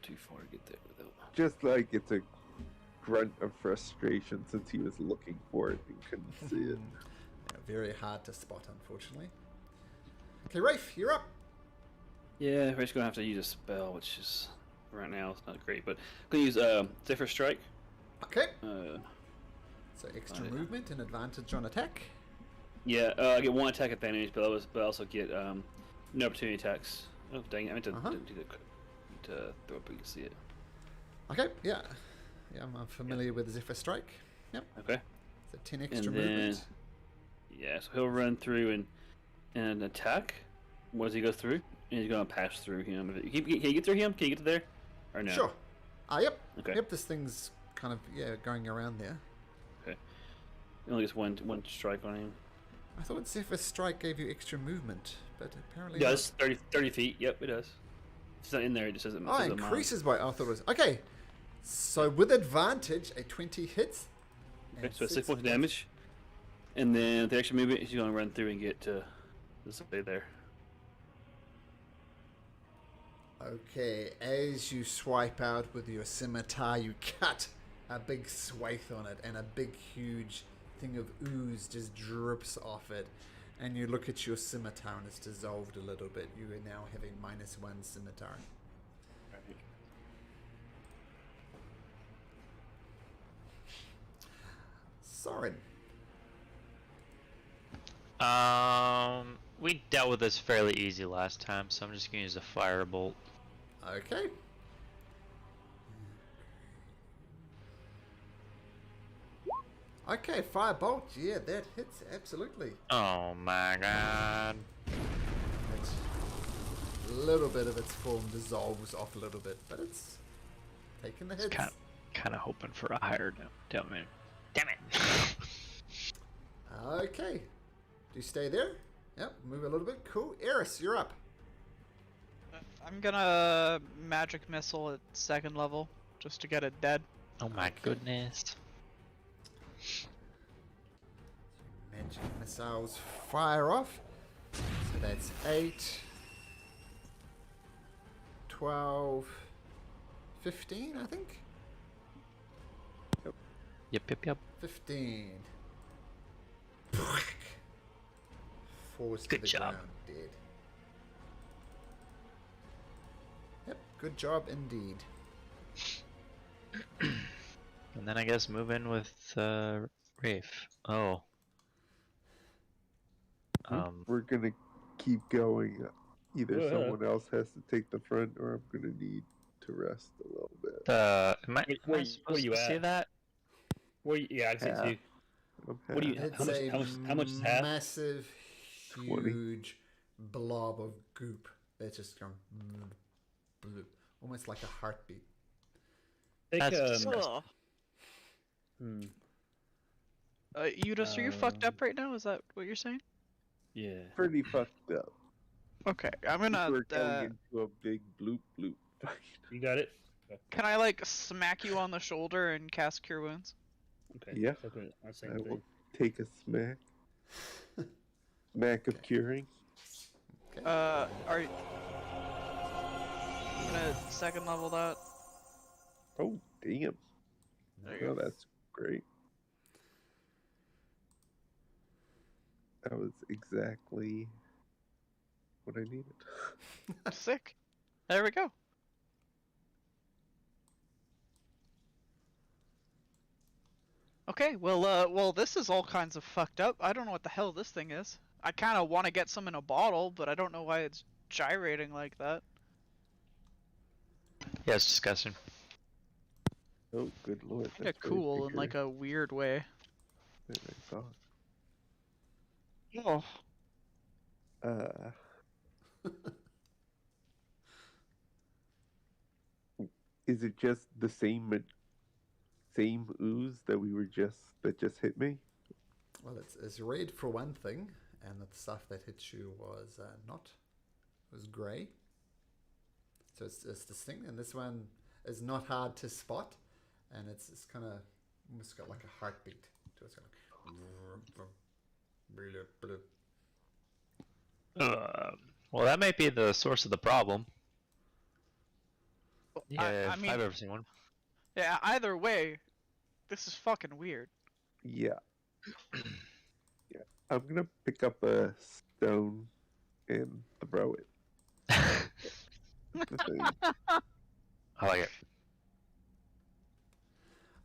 [SPEAKER 2] Too far to get there without.
[SPEAKER 4] Just like it's a grunt of frustration since he was looking for it and couldn't see it.
[SPEAKER 3] Yeah, very hard to spot, unfortunately. Okay, Rafe, you're up.
[SPEAKER 2] Yeah, we're just gonna have to use a spell, which is right now it's not great, but I'm gonna use Zephyr Strike.
[SPEAKER 3] Okay.
[SPEAKER 2] Uh,
[SPEAKER 3] So extra
[SPEAKER 2] yeah.
[SPEAKER 3] movement and advantage on attack.
[SPEAKER 2] yeah, I get 1 attack advantage, but I also get no opportunity attacks. Oh dang it! I meant to do to throw up so you can see it.
[SPEAKER 3] Okay, yeah. Yeah, I'm familiar with Zephyr Strike. Yep.
[SPEAKER 2] Okay.
[SPEAKER 3] So 10 extra
[SPEAKER 2] And then-
[SPEAKER 3] movement.
[SPEAKER 2] Yeah, so he'll run through and attack. Once he goes through, and he's gonna pass through him. Can you get through him? Can you get to there? Or no?
[SPEAKER 3] Sure. Yep.
[SPEAKER 2] Okay.
[SPEAKER 3] Yep, this thing's kind of, going around there.
[SPEAKER 2] He only gets one strike on him.
[SPEAKER 3] I thought Zephyr Strike gave you extra movement, but apparently
[SPEAKER 2] It does 30 feet. Yep, it does. It's not in there. It just doesn't.
[SPEAKER 3] not. Oh,
[SPEAKER 2] it doesn't
[SPEAKER 3] increases by... I thought it was... Okay. So with advantage, a 20 hits.
[SPEAKER 2] Okay,
[SPEAKER 3] and
[SPEAKER 2] so it's 6
[SPEAKER 3] six
[SPEAKER 2] points of damage. And then the extra movement, he's gonna run through and get to somebody there.
[SPEAKER 3] Okay, as you swipe out with your scimitar, you cut a big swathe on it, and a big, huge thing of ooze just drips off it. And you look at your scimitar, and it's dissolved a little bit. You are now having -1 scimitar. Soren.
[SPEAKER 5] We dealt with this fairly easy last time, so I'm just gonna use a firebolt.
[SPEAKER 3] Okay. Okay, firebolt. Yeah, that hits absolutely.
[SPEAKER 5] Oh my god.
[SPEAKER 3] It's a little bit of its form dissolves off a little bit, but it's taking the hits.
[SPEAKER 5] Kind of hoping for a higher damage. Damn it.
[SPEAKER 3] Okay. Do you stay there? Yep, move a little bit. Cool. Eris, you're up.
[SPEAKER 1] I'm gonna magic missile at 2nd level just to get it dead.
[SPEAKER 5] Oh my goodness.
[SPEAKER 3] Magic missiles fire off. So that's 8, 12, 15, I think.
[SPEAKER 5] Yep.
[SPEAKER 3] 15. Forced to
[SPEAKER 5] Good
[SPEAKER 3] the
[SPEAKER 5] job.
[SPEAKER 3] ground, dead. Yep, good job indeed.
[SPEAKER 5] And then I guess move in with Rafe. Oh.
[SPEAKER 4] We're gonna keep going. Either
[SPEAKER 2] Yeah.
[SPEAKER 4] someone else has to take the front, or I'm gonna need to rest a little bit.
[SPEAKER 5] Am I
[SPEAKER 2] Where
[SPEAKER 5] supposed
[SPEAKER 2] you
[SPEAKER 5] to say
[SPEAKER 2] at?
[SPEAKER 5] that?
[SPEAKER 2] Yeah, I'd say
[SPEAKER 4] Half.
[SPEAKER 2] too.
[SPEAKER 4] I'm
[SPEAKER 2] What do you-
[SPEAKER 4] half.
[SPEAKER 3] It's
[SPEAKER 2] how much is half?
[SPEAKER 3] massive,
[SPEAKER 4] 20.
[SPEAKER 3] huge blob of goop that's just going bloop, bloop, almost like a heartbeat.
[SPEAKER 2] Take,
[SPEAKER 5] That's
[SPEAKER 1] Ugh. Eudas, are you fucked up right now? Is that what you're saying?
[SPEAKER 2] yeah.
[SPEAKER 4] Pretty fucked up.
[SPEAKER 1] Okay, I'm gonna.
[SPEAKER 4] We're going into a big bloop bloop fight.
[SPEAKER 2] You got it.
[SPEAKER 1] Can I like smack you on the shoulder and cast Cure Wounds?
[SPEAKER 2] Okay.
[SPEAKER 4] Yeah.
[SPEAKER 2] Same
[SPEAKER 4] I
[SPEAKER 2] thing.
[SPEAKER 4] will take a smack. Smack of curing.
[SPEAKER 3] Okay.
[SPEAKER 1] Are you? I'm gonna 2nd level that.
[SPEAKER 4] Oh, damn.
[SPEAKER 1] There you
[SPEAKER 4] Oh,
[SPEAKER 1] go.
[SPEAKER 4] that's great. That was exactly what I needed.
[SPEAKER 1] Sick. There we go. Okay, well, this is all kinds of fucked up. I don't know what the hell this thing is. I kind of want to get some in a bottle, but I don't know why it's gyrating like that.
[SPEAKER 5] Yeah, it's disgusting.
[SPEAKER 4] Oh, good lord.
[SPEAKER 1] Kind of cool in like a weird way.
[SPEAKER 4] than I thought.
[SPEAKER 1] Oh,
[SPEAKER 4] Is it just the same ooze that just hit me?
[SPEAKER 3] Well, it's red for one thing, and the stuff that hit you was was grey. So it's distinct, and this one is not hard to spot, and it's kind of almost got like a heartbeat. So it's kind of
[SPEAKER 6] Well, that might be the source of the problem. Yeah,
[SPEAKER 1] I
[SPEAKER 6] if
[SPEAKER 1] mean,
[SPEAKER 6] I've ever seen one.
[SPEAKER 1] yeah. Either way, this is fucking weird.
[SPEAKER 4] Yeah. Yeah. I'm gonna pick up a stone and throw it. The thing.
[SPEAKER 6] I like it.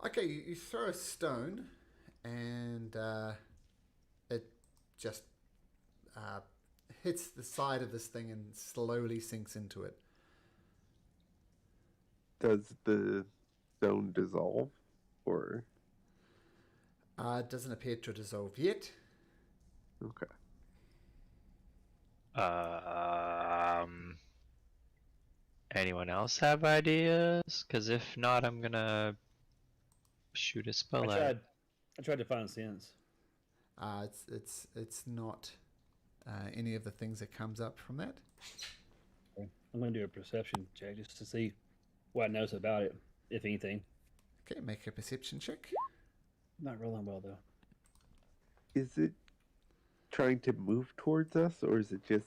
[SPEAKER 3] Okay, you throw a stone, and it just hits the side of this thing and slowly sinks into it.
[SPEAKER 4] Does the stone dissolve, or
[SPEAKER 3] It doesn't appear to dissolve yet.
[SPEAKER 4] okay?
[SPEAKER 5] Anyone else have ideas? Because if not, I'm gonna shoot a spell at it.
[SPEAKER 2] I tried to find sense.
[SPEAKER 3] It's not any of the things that comes up from that.
[SPEAKER 2] I'm going to do a perception check just to see what I knows about it, if anything.
[SPEAKER 3] Okay, make a perception check.
[SPEAKER 2] Not rolling well though.
[SPEAKER 4] Is it trying to move towards us, or is it just?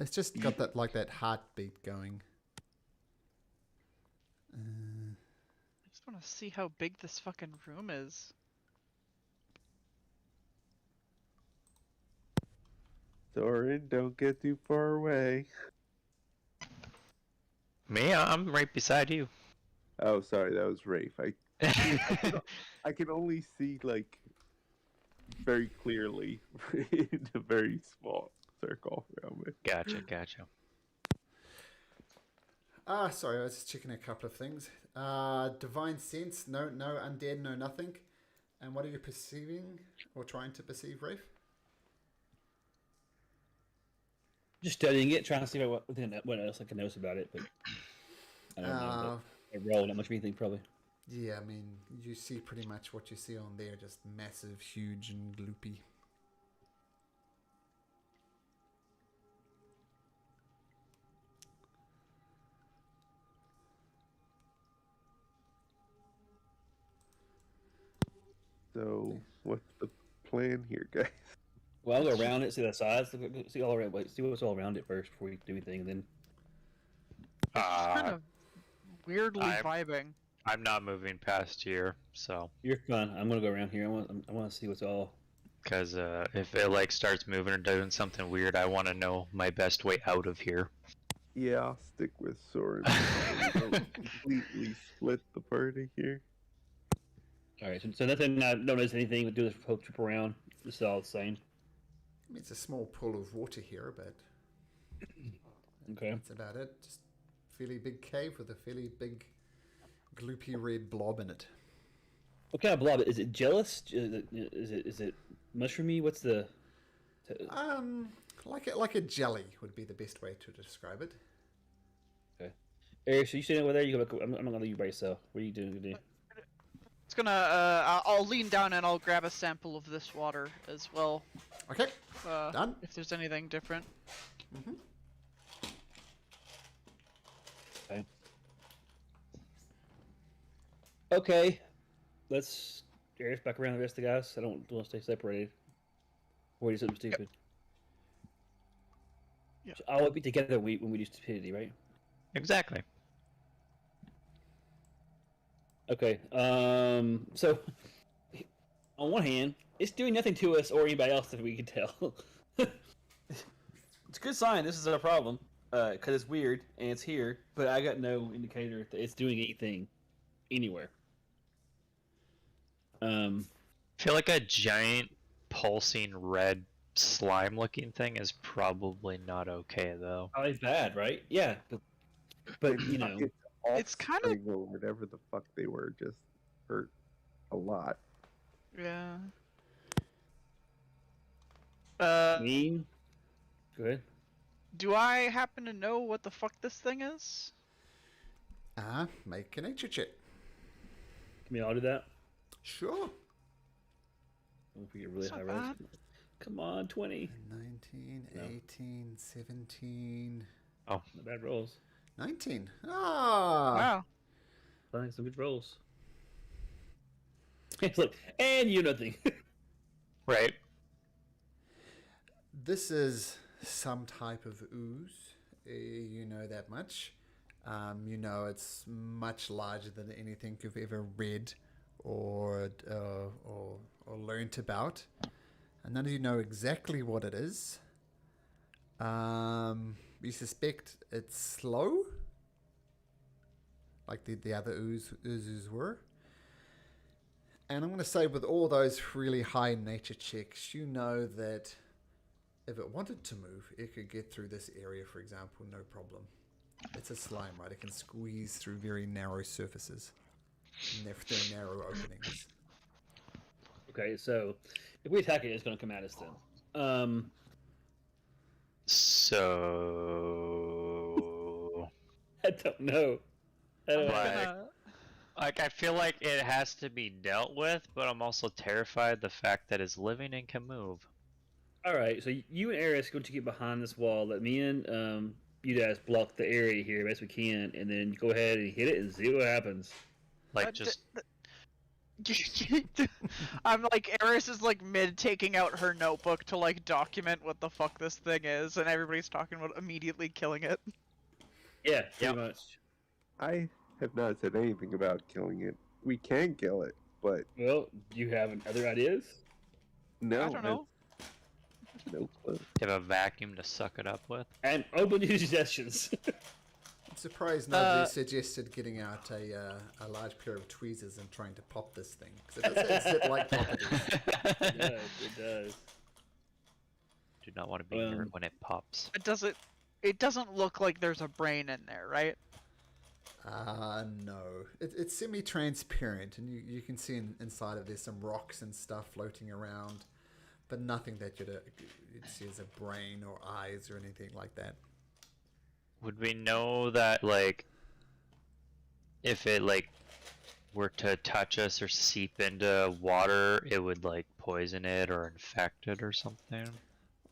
[SPEAKER 3] It's just got that heartbeat going.
[SPEAKER 1] I just want to see how big this fucking room is.
[SPEAKER 4] Soren, don't get too far away.
[SPEAKER 5] Me? I'm right beside you.
[SPEAKER 4] Oh, sorry, that was Rafe. I can only see like very clearly in a very small circle around me.
[SPEAKER 5] Gotcha.
[SPEAKER 3] Sorry, I was just checking a couple of things. Divine sense, no undead, no nothing. And what are you perceiving or trying to perceive, Rafe?
[SPEAKER 2] Just studying it, trying to see what else I can notice about it, but I don't know. I rolled not much of anything, probably.
[SPEAKER 3] Yeah, I mean, you see pretty much what you see on there, just massive, huge, and gloopy.
[SPEAKER 4] So, what's the plan here, guys?
[SPEAKER 2] Well, I'll go around it, see the size, see all around. Wait, see what's all around it first before we do anything, and then.
[SPEAKER 1] It's kind of weirdly
[SPEAKER 5] I'm-
[SPEAKER 1] vibing.
[SPEAKER 5] I'm not moving past here, so
[SPEAKER 2] You're fine. I'm gonna go around here. I want to see what's all.
[SPEAKER 5] because if it like starts moving or doing something weird, I want to know my best way out of here.
[SPEAKER 4] Yeah, I'll stick with Soren. We don't completely split the party here.
[SPEAKER 2] All right, so nothing. I don't notice anything. We do this whole trip around. This is all the same.
[SPEAKER 3] I mean, it's a small pool of water here, but
[SPEAKER 2] Okay.
[SPEAKER 3] that's about it. Just fairly big cave with a fairly big, gloopy red blob in it.
[SPEAKER 2] What kind of blob? Is it jealous? Is it mushroomy? What's the?
[SPEAKER 3] Like a jelly would be the best way to describe it.
[SPEAKER 2] Eric, so you sitting over there? You go. I'm not gonna leave you by yourself. What are you doing today?
[SPEAKER 1] It's gonna. I'll lean down and I'll grab a sample of this water as well.
[SPEAKER 3] Okay, done.
[SPEAKER 1] If there's anything different.
[SPEAKER 2] Okay, let's Eric's back around the rest of the guys. I don't want to stay separated. Or do something stupid.
[SPEAKER 1] Yep.
[SPEAKER 2] So I'll be together when we do stupidity, right?
[SPEAKER 5] Exactly.
[SPEAKER 2] Okay. So on one hand, it's doing nothing to us or anybody else that we can tell. It's a good sign. This is a problem because it's weird and it's here, but I got no indicator that it's doing anything anywhere.
[SPEAKER 5] I feel like a giant pulsing red slime looking thing is probably not okay though.
[SPEAKER 2] Probably bad, right? Yeah, but you know,
[SPEAKER 1] It's kind of-
[SPEAKER 4] Offspring or whatever the fuck they were just hurt a lot.
[SPEAKER 1] Yeah.
[SPEAKER 2] mean. Good.
[SPEAKER 1] Do I happen to know what the fuck this thing is?
[SPEAKER 3] Make a nature check.
[SPEAKER 2] Can we all do that?
[SPEAKER 3] Sure.
[SPEAKER 2] If we get really
[SPEAKER 1] That's
[SPEAKER 2] high
[SPEAKER 1] not
[SPEAKER 2] rolls. Come on, 20.
[SPEAKER 3] 19,
[SPEAKER 2] No.
[SPEAKER 3] 18, 17,
[SPEAKER 2] Not bad rolls.
[SPEAKER 3] 19. Ah!
[SPEAKER 1] Wow.
[SPEAKER 2] Fine, some good rolls. It's like, and you nothing.
[SPEAKER 5] Right.
[SPEAKER 3] This is some type of ooze. You know that much. You know it's much larger than anything you've ever read or learnt about, and none of you know exactly what it is. You suspect it's slow, like the other oozes were. And I'm going to say, with all those really high nature checks, you know that if it wanted to move, it could get through this area, for example, no problem. It's a slime, right? It can squeeze through very narrow surfaces. And they're narrow openings.
[SPEAKER 2] Okay, so if we attack it, it's going to come at us then.
[SPEAKER 5] So
[SPEAKER 2] I don't know. I don't know.
[SPEAKER 5] Like- Like, I feel like it has to be dealt with, but I'm also terrified the fact that it's living and can move.
[SPEAKER 2] All right, so you and Eris go to get behind this wall. Let me and you guys block the area here best we can, and then go ahead and hit it and see what happens.
[SPEAKER 5] Like, just
[SPEAKER 1] I'm like, Eris is like mid taking out her notebook to like document what the fuck this thing is, and everybody's talking about immediately killing it.
[SPEAKER 2] Yeah, pretty
[SPEAKER 5] Yep.
[SPEAKER 2] much.
[SPEAKER 4] I have not said anything about killing it. We can kill it, but
[SPEAKER 2] Well, do you have other ideas?
[SPEAKER 4] no.
[SPEAKER 1] I don't know.
[SPEAKER 4] No clue.
[SPEAKER 5] have a vacuum to suck it up with.
[SPEAKER 2] And open to suggestions.
[SPEAKER 3] I'm surprised nobody suggested getting out a large pair of tweezers and trying to pop this thing, because it does have zip-like properties.
[SPEAKER 2] It does. It does.
[SPEAKER 5] Do not want to be near it when it pops.
[SPEAKER 1] It doesn't look like there's a brain in there, right?
[SPEAKER 3] No. It's semi-transparent, and you can see inside of there's some rocks and stuff floating around, but nothing that you'd see as a brain or eyes or anything like that.
[SPEAKER 5] Would we know that, like, if it, like, were to touch us or seep into water, it would, like, poison it or infect it or something?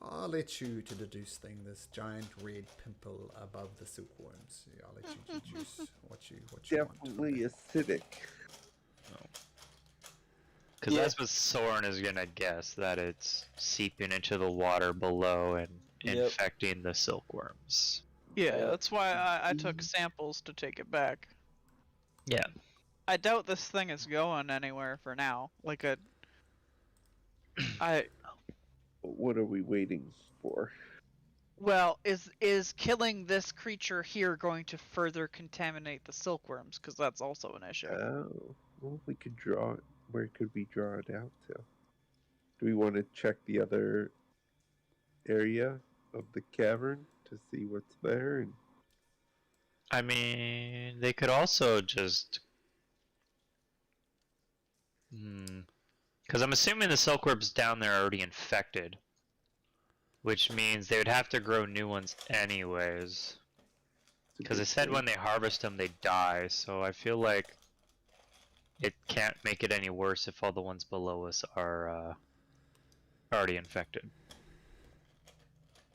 [SPEAKER 3] I'll let you to deduce this giant red pimple above the silkworms. Yeah, I'll let you deduce what you want.
[SPEAKER 4] Definitely acidic.
[SPEAKER 5] Because
[SPEAKER 2] Yeah.
[SPEAKER 5] that's what Soren is gonna guess, that it's seeping into the water below and
[SPEAKER 2] Yep.
[SPEAKER 5] infecting the silkworms.
[SPEAKER 1] Yeah,
[SPEAKER 2] Yeah.
[SPEAKER 1] that's why I took samples to take it back.
[SPEAKER 5] Yeah.
[SPEAKER 1] I doubt this thing is going anywhere for now. Like
[SPEAKER 4] What are we waiting for?
[SPEAKER 1] well, is killing this creature here going to further contaminate the silkworms? Because that's also an issue.
[SPEAKER 4] Oh, well, we could draw it. Where could we draw it out to? Do we want to check the other area of the cavern to see what's there? And
[SPEAKER 5] I mean, they could also just... Because I'm assuming the silkworms down there are already infected. Which means they would have to grow new ones anyways.
[SPEAKER 4] it's a
[SPEAKER 5] Because
[SPEAKER 4] good
[SPEAKER 5] they said
[SPEAKER 4] point.
[SPEAKER 5] when they harvest them, they die, so I feel like it can't make it any worse if all the ones below us are already infected.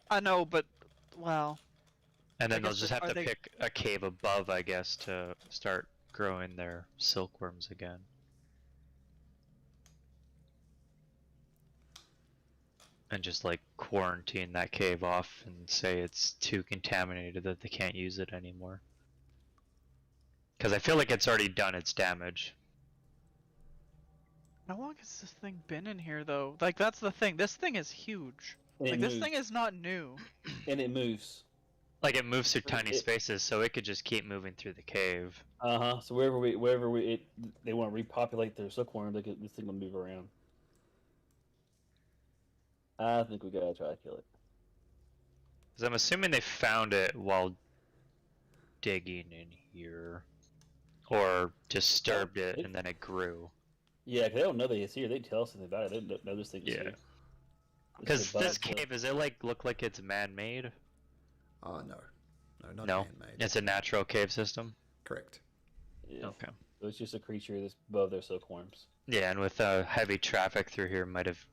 [SPEAKER 1] I know, but well,
[SPEAKER 5] And
[SPEAKER 1] I
[SPEAKER 5] then they'll
[SPEAKER 1] guess
[SPEAKER 5] just
[SPEAKER 1] are
[SPEAKER 5] have to
[SPEAKER 1] they-
[SPEAKER 5] pick a cave above, I guess, to start growing their silkworms again. And just like quarantine that cave off and say it's too contaminated that they can't use it anymore. Because I feel like it's already done its damage.
[SPEAKER 1] how long has this thing been in here though? Like that's the thing. This thing is huge.
[SPEAKER 2] And
[SPEAKER 1] Like
[SPEAKER 2] it
[SPEAKER 1] this
[SPEAKER 2] moves.
[SPEAKER 1] thing is not new.
[SPEAKER 2] And it moves.
[SPEAKER 5] Like it moves through tiny
[SPEAKER 2] It-
[SPEAKER 5] spaces, so it could just keep moving through the cave.
[SPEAKER 2] So they want to repopulate their silkworm, this thing will move around. I think we gotta try to kill it.
[SPEAKER 5] Because I'm assuming they found it while digging in here. Or disturbed it and then it grew.
[SPEAKER 2] Yeah, 'cause they don't know that it's here. They tell us something about it. They don't know this thing is
[SPEAKER 5] Yeah.
[SPEAKER 2] here.
[SPEAKER 5] Because this cave, does it like look like it's man-made?
[SPEAKER 3] Oh, no. No, not
[SPEAKER 5] No,
[SPEAKER 3] man-made.
[SPEAKER 5] it's a natural cave system.
[SPEAKER 3] Correct.
[SPEAKER 2] Yeah.
[SPEAKER 5] Okay.
[SPEAKER 2] So it's just a creature that's above their silkworms.
[SPEAKER 5] Yeah, and with heavy traffic through here might have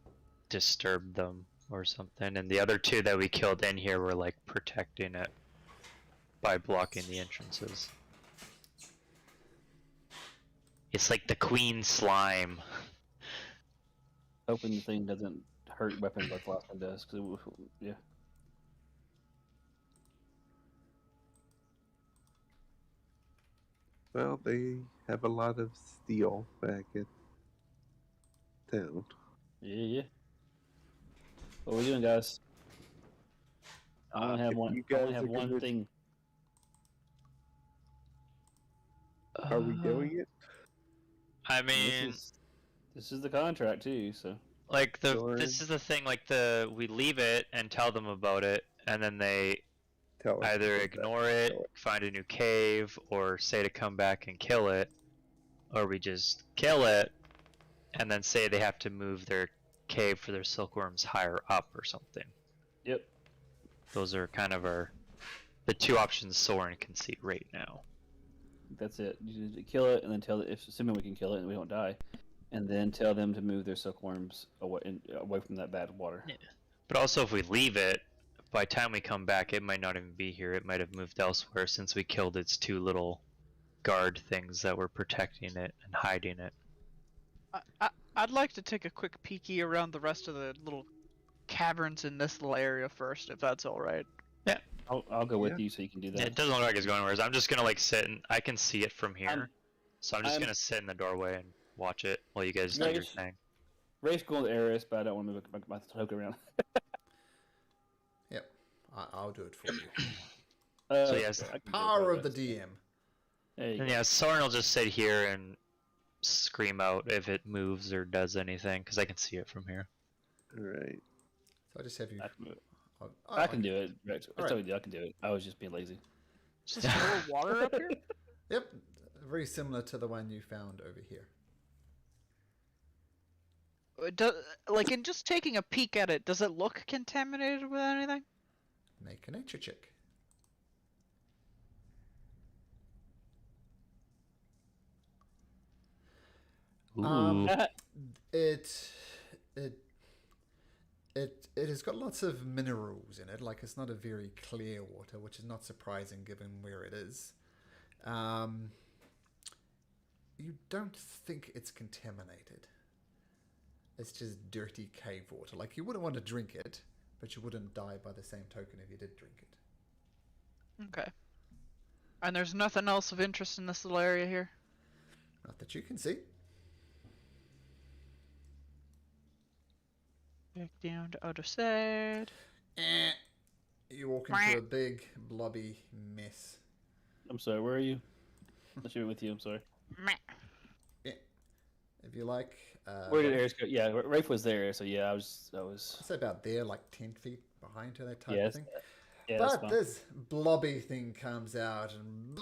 [SPEAKER 5] disturbed them or something. And the other two that we killed in here were like protecting it by blocking the entrances. It's like the queen slime.
[SPEAKER 2] Hoping the thing doesn't hurt weapons like last one does. Yeah.
[SPEAKER 4] Well, they have a lot of steel back at town.
[SPEAKER 2] Yeah. What are we doing, guys? I only have
[SPEAKER 4] If
[SPEAKER 2] one.
[SPEAKER 4] you
[SPEAKER 2] I only
[SPEAKER 4] guys
[SPEAKER 2] have
[SPEAKER 4] are
[SPEAKER 2] one
[SPEAKER 4] gonna-
[SPEAKER 2] thing.
[SPEAKER 4] Are we doing it?
[SPEAKER 5] I
[SPEAKER 2] And
[SPEAKER 5] mean,
[SPEAKER 2] this is the contract too. So
[SPEAKER 5] like
[SPEAKER 4] Soren?
[SPEAKER 5] this is the thing. Like we leave it and tell them about it, and then they
[SPEAKER 4] Tell us.
[SPEAKER 5] either
[SPEAKER 4] to go
[SPEAKER 5] ignore
[SPEAKER 4] back.
[SPEAKER 5] it, find a new cave, or say to come back and kill it, or we just kill it, and then say they have to move their cave for their silkworms higher up or something.
[SPEAKER 2] yep.
[SPEAKER 5] Those are kind of the two options Soren can see right now.
[SPEAKER 2] That's it. You just kill it, and then assuming we can kill it and we don't die, and then tell them to move their silkworms away from that bad water.
[SPEAKER 5] Yeah. But also, if we leave it, by the time we come back, it might not even be here. It might have moved elsewhere since we killed its two little guard things that were protecting it and hiding it.
[SPEAKER 1] I'd like to take a quick peeky around the rest of the little caverns in this little area first, if that's all right.
[SPEAKER 2] I'll go with
[SPEAKER 4] Yeah.
[SPEAKER 2] you so you can do
[SPEAKER 5] Yeah,
[SPEAKER 2] that.
[SPEAKER 5] it doesn't look like it's going anywhere. I'm just gonna like sit and I can see it from here,
[SPEAKER 2] I'm-
[SPEAKER 5] so I'm just
[SPEAKER 2] I'm-
[SPEAKER 5] gonna sit in the doorway and watch it while you guys do your
[SPEAKER 2] Nice.
[SPEAKER 5] thing.
[SPEAKER 2] Rafe going to Eris, but I don't want to move my token around.
[SPEAKER 3] Yep, I'll do it for you.
[SPEAKER 5] So yes,
[SPEAKER 2] I can do it
[SPEAKER 3] Power
[SPEAKER 2] that
[SPEAKER 3] of the
[SPEAKER 2] way.
[SPEAKER 3] DM.
[SPEAKER 2] There you
[SPEAKER 5] And
[SPEAKER 2] go.
[SPEAKER 5] yeah, Soren will just sit here and scream out if it moves or does anything, because I can see it from here.
[SPEAKER 4] All right.
[SPEAKER 3] So I just have you.
[SPEAKER 2] I can,
[SPEAKER 3] Oh,
[SPEAKER 2] I can do it. Rex.
[SPEAKER 3] All right.
[SPEAKER 2] Totally do. I can do it. I was just being lazy.
[SPEAKER 1] Just throw water up here?
[SPEAKER 3] Yep, very similar to the one you found over here.
[SPEAKER 1] Like, in just taking a peek at it, does it look contaminated with anything?
[SPEAKER 3] Make a nature check.
[SPEAKER 5] Ooh.
[SPEAKER 3] It has got lots of minerals in it. Like, it's not a very clear water, which is not surprising given where it is. You don't think it's contaminated. It's just dirty cave water. Like, you wouldn't want to drink it, but you wouldn't die by the same token if you did drink it.
[SPEAKER 1] Okay. And there's nothing else of interest in this little area here?
[SPEAKER 3] Not that you can see.
[SPEAKER 1] Back down to other side.
[SPEAKER 3] You walk into a big blobby mess.
[SPEAKER 2] I'm sorry. Where are you? I should be with you. I'm sorry.
[SPEAKER 3] If you like.
[SPEAKER 2] Where did Eris go? Yeah, Rafe was there. So yeah, I was.
[SPEAKER 3] I'd say about there, like 10 feet behind her, that type
[SPEAKER 2] Yeah,
[SPEAKER 3] of thing.
[SPEAKER 2] Yeah, that's
[SPEAKER 3] But
[SPEAKER 2] fine.
[SPEAKER 3] this blobby thing comes out and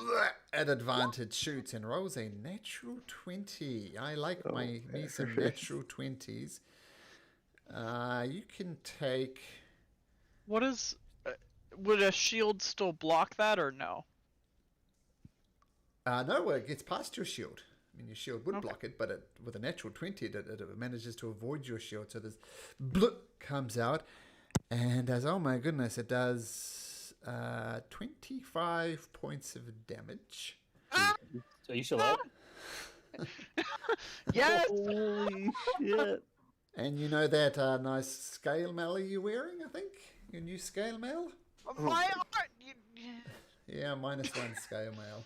[SPEAKER 3] at advantage shoots and rolls a natural 20. I like me some natural 20s. You can take.
[SPEAKER 1] What is... would a shield still block that, or no?
[SPEAKER 3] No, it gets past your shield. I mean, your shield would
[SPEAKER 1] Okay.
[SPEAKER 3] block it, but with a natural 20, it manages to avoid your shield. So this bloop comes out, and as oh my goodness, it does 25 points of damage.
[SPEAKER 2] So you still up?
[SPEAKER 1] Yes!
[SPEAKER 2] Holy shit!
[SPEAKER 3] And you know that nice scale mail you're wearing, I think? Your new scale mail?
[SPEAKER 1] My art!
[SPEAKER 3] Yeah, -1 scale mail.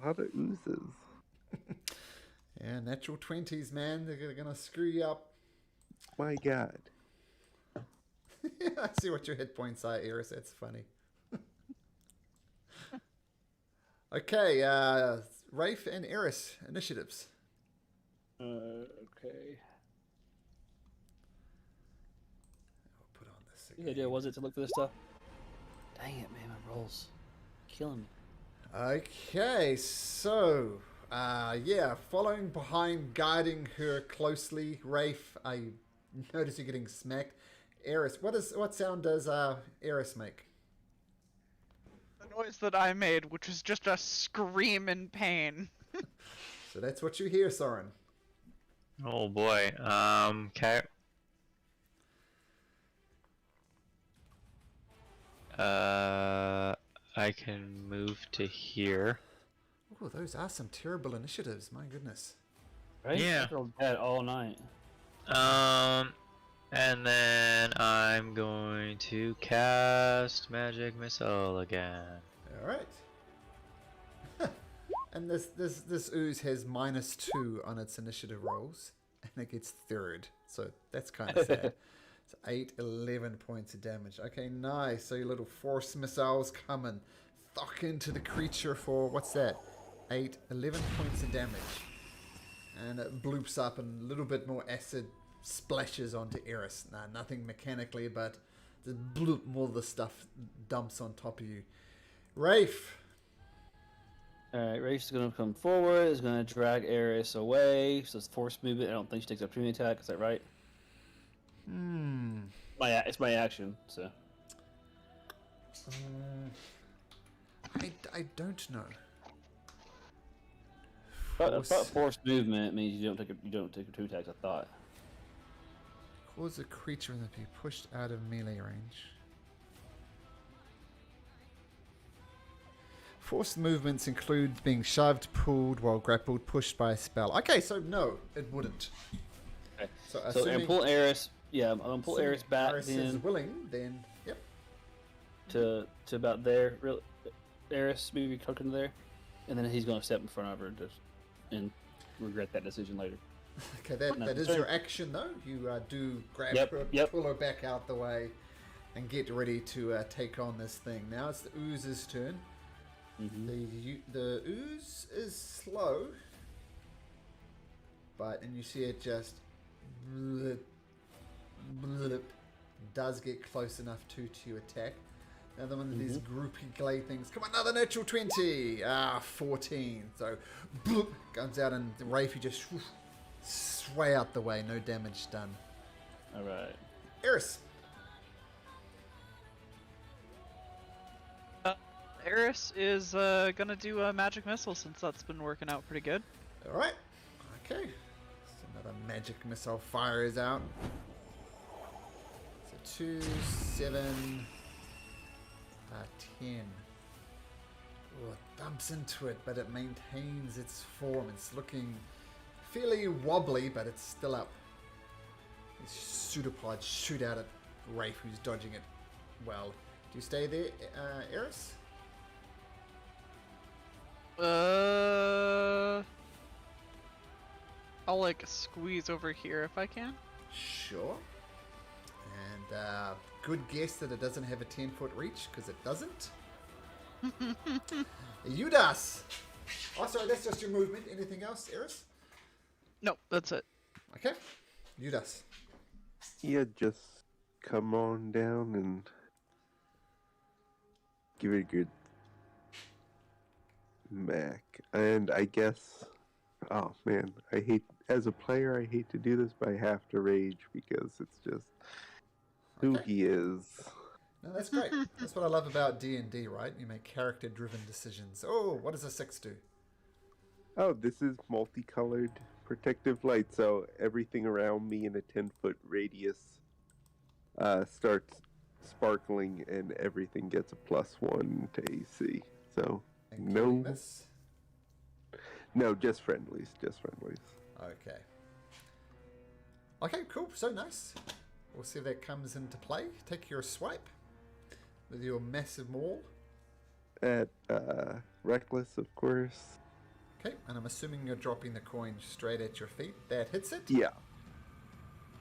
[SPEAKER 4] A lot of oozes.
[SPEAKER 3] Yeah, natural 20s, man. They're going to screw you up.
[SPEAKER 4] My God.
[SPEAKER 3] I see what your hit points are, Eris. That's funny. Okay, Rafe and Eris, initiatives.
[SPEAKER 2] Okay.
[SPEAKER 3] I'll put on this
[SPEAKER 2] The
[SPEAKER 3] again.
[SPEAKER 2] idea was it to look for this stuff. Dang it, man! My rolls killing me.
[SPEAKER 3] Okay, so, yeah, following behind, guiding her closely, Rafe, I notice you're getting smacked. Eris, what sound does Eris make?
[SPEAKER 1] The noise that I made, which was just a scream in pain.
[SPEAKER 3] So that's what you hear, Soren.
[SPEAKER 5] Oh boy. Okay. I can move to here.
[SPEAKER 3] Oh, those are some terrible initiatives, my goodness.
[SPEAKER 2] Right?
[SPEAKER 5] Yeah.
[SPEAKER 2] I rolled bad all night.
[SPEAKER 5] And then I'm going to cast Magic Missile again.
[SPEAKER 3] All right. And this ooze has -2 on its initiative rolls, and it gets third. So that's kind of sad. So 8, 11 points of damage. Okay, nice. So your little force missiles come and thuck into the creature for, what's that? 8, 11 points of damage. And it bloops up and a little bit more acid splashes onto Eris. Nah, nothing mechanically, but the bloop, more of the stuff dumps on top of you. Rafe.
[SPEAKER 2] Alright, Rafe's gonna come forward, is gonna drag Eris away, so it's force movement. I don't think she takes opportunity attack, is that right? It's my action, so.
[SPEAKER 3] I don't know.
[SPEAKER 2] I thought force movement means you don't take 2 attacks, I thought.
[SPEAKER 3] Cause a creature to be pushed out of melee range. Forced movements include being shoved, pulled while grappled, pushed by a spell. Okay, so no, it wouldn't.
[SPEAKER 2] Okay.
[SPEAKER 3] So
[SPEAKER 2] So I'm
[SPEAKER 3] assuming,
[SPEAKER 2] pull Eris. Yeah, I'm gonna pull
[SPEAKER 3] assuming
[SPEAKER 2] Eris back
[SPEAKER 3] Eris is
[SPEAKER 2] then
[SPEAKER 3] willing, then yep.
[SPEAKER 2] to about there. Real, Eris maybe talking to there, and then he's gonna step in front of her and regret that decision later.
[SPEAKER 3] Okay, that is your action though. You do grab her,
[SPEAKER 2] Yep.
[SPEAKER 3] pull her back out the way, and get ready to take on this thing. Now it's the ooze's turn. The ooze is slow, and you see it just does get close enough to attack. Another one of these groupy glay things. Come on, another natural 20. 14. So comes out and Rafe, you just sway out the way. No damage done.
[SPEAKER 2] All right.
[SPEAKER 3] Eris.
[SPEAKER 1] Eris is gonna do a magic missile since that's been working out pretty good.
[SPEAKER 3] All right. Okay. So another magic missile fires out. So 2, 7, 10. Oh, it thumps into it, but it maintains its form. It's looking fairly wobbly, but it's still up. These pseudopods shoot out at Rafe, who's dodging it well. Do you stay there, Eris?
[SPEAKER 1] I'll like squeeze over here if I can.
[SPEAKER 3] Sure. And good guess that it doesn't have a 10-foot reach, because it doesn't. Udas! Oh, sorry, that's just your movement. Anything else, Eris?
[SPEAKER 1] No, that's it.
[SPEAKER 3] Okay. Udas.
[SPEAKER 4] Yeah, just come on down and give it a good smack. And I guess, oh man, as a player, I hate to do this, but I have to rage because it's just who
[SPEAKER 3] Okay.
[SPEAKER 4] he is.
[SPEAKER 3] No, that's great. That's what I love about D&D, right? You make character-driven decisions. Oh, what does a 6 do?
[SPEAKER 4] Oh, this is multicolored protective light, so everything around me in a 10-foot radius starts sparkling, and everything gets a +1 to AC. So,
[SPEAKER 3] Including
[SPEAKER 4] no,
[SPEAKER 3] this?
[SPEAKER 4] no, just friendlies,
[SPEAKER 3] Okay. Okay, cool. So nice. We'll see if that comes into play. Take your swipe with your massive maul.
[SPEAKER 4] At reckless, of course.
[SPEAKER 3] Okay, and I'm assuming you're dropping the coin straight at your feet. That hits it.
[SPEAKER 4] Yeah,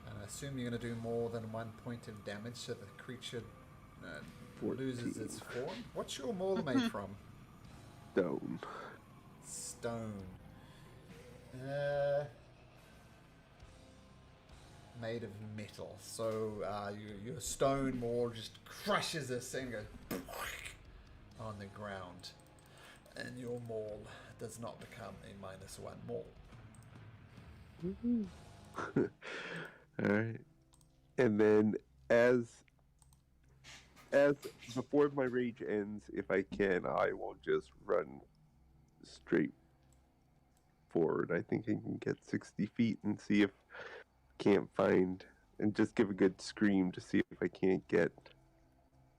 [SPEAKER 3] And I assume you're going to do more than 1 point of damage so the creature loses its form. What's your maul made from?
[SPEAKER 4] stone.
[SPEAKER 3] Stone. Made of metal. So your stone maul just crushes this and goes on the ground. And your maul does not become a -1 maul.
[SPEAKER 4] Alright. And then as before my rage ends, if I can, I will just run straight forward. I think I can get 60 feet and see if can't find, and just give a good scream to see if I can't get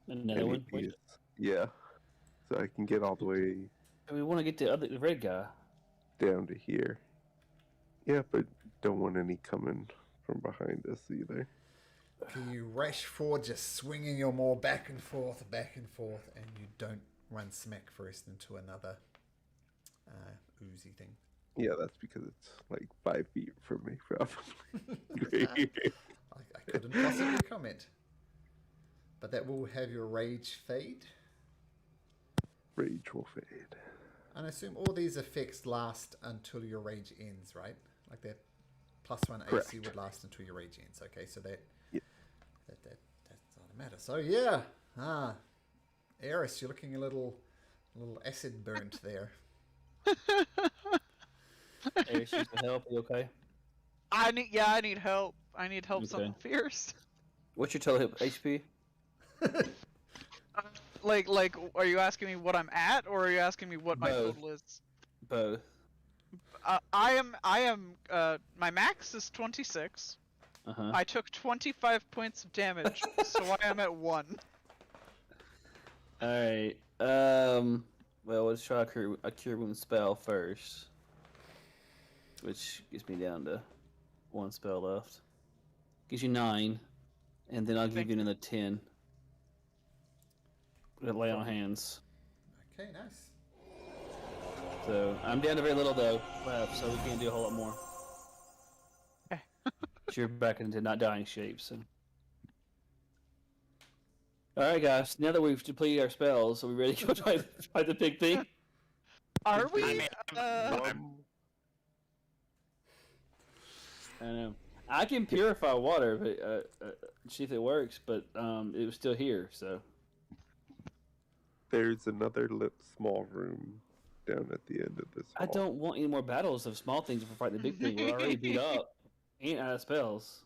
[SPEAKER 2] Another
[SPEAKER 4] any
[SPEAKER 2] one.
[SPEAKER 4] of these. Yeah. So I can get all the way
[SPEAKER 2] We want to get the red guy.
[SPEAKER 4] down to here. Yeah, but don't want any coming from behind us either.
[SPEAKER 3] Okay, you rush forward, just swinging your maul back and forth, and you don't run smack first into another oozy thing.
[SPEAKER 4] Yeah, that's because it's like 5 feet from me, probably.
[SPEAKER 3] I couldn't possibly comment. But that will have your rage fade.
[SPEAKER 4] Rage will fade.
[SPEAKER 3] And I assume all these effects last until your rage ends, right? Like that +1 AC
[SPEAKER 4] Correct.
[SPEAKER 3] would last until your rage ends. Okay, so that
[SPEAKER 4] Yeah.
[SPEAKER 3] that's not a matter. So yeah, Eris, you're looking a little acid burnt there.
[SPEAKER 2] Hey, she's to help. You okay?
[SPEAKER 1] I need help. I need help.
[SPEAKER 2] Okay.
[SPEAKER 1] Something fierce.
[SPEAKER 2] What's your total HP?
[SPEAKER 1] Like, are you asking me what I'm at, or are you asking me what my
[SPEAKER 2] Both.
[SPEAKER 1] total is?
[SPEAKER 2] Both.
[SPEAKER 1] I am. My max is 26.
[SPEAKER 2] Uh-huh.
[SPEAKER 1] I took 25 points of damage, so I am at 1.
[SPEAKER 2] Alright. Well, let's try a cure wound spell first. Which gets me down to 1 spell left. Gives you 9. And then I'll give
[SPEAKER 1] Thank
[SPEAKER 2] you another 10. Lay on hands.
[SPEAKER 3] Okay, nice.
[SPEAKER 2] So I'm down to very little though left, so we can't do a whole lot more.
[SPEAKER 1] Okay.
[SPEAKER 2] So you're back into not dying shape. So. All right, guys. Now that we've depleted our spells, are we ready to go try the big thing?
[SPEAKER 1] Are we?
[SPEAKER 6] mean,
[SPEAKER 2] I know. I can purify water, but see if it works. But it was still here, so.
[SPEAKER 4] There's another small room down at the end of this
[SPEAKER 2] I
[SPEAKER 4] hall.
[SPEAKER 2] don't want any more battles of small things if we fight the big thing. We're already beat up. Ain't out of spells.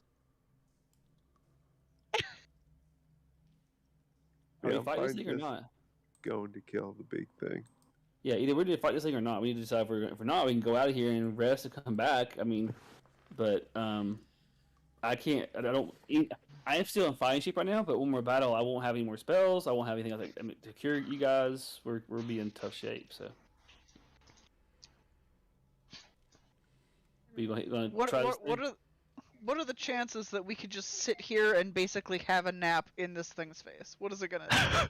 [SPEAKER 2] Are
[SPEAKER 4] Yeah,
[SPEAKER 2] we
[SPEAKER 4] I'm
[SPEAKER 2] fighting this
[SPEAKER 4] fine
[SPEAKER 2] thing or
[SPEAKER 4] just
[SPEAKER 2] not?
[SPEAKER 4] Going to kill the big thing.
[SPEAKER 2] Yeah, either we're going to fight this thing or not. We need to decide if we're not, we can go out of here and rest and come back. I mean, but I can't. I am still in fighting shape right now. But when we're battle, I won't have any more spells. I won't have anything else. I mean, to cure you guys, we're be in tough shape. So. Are you gonna try this thing?
[SPEAKER 1] What are the chances that we could just sit here and basically have a nap in this thing's face? What is it gonna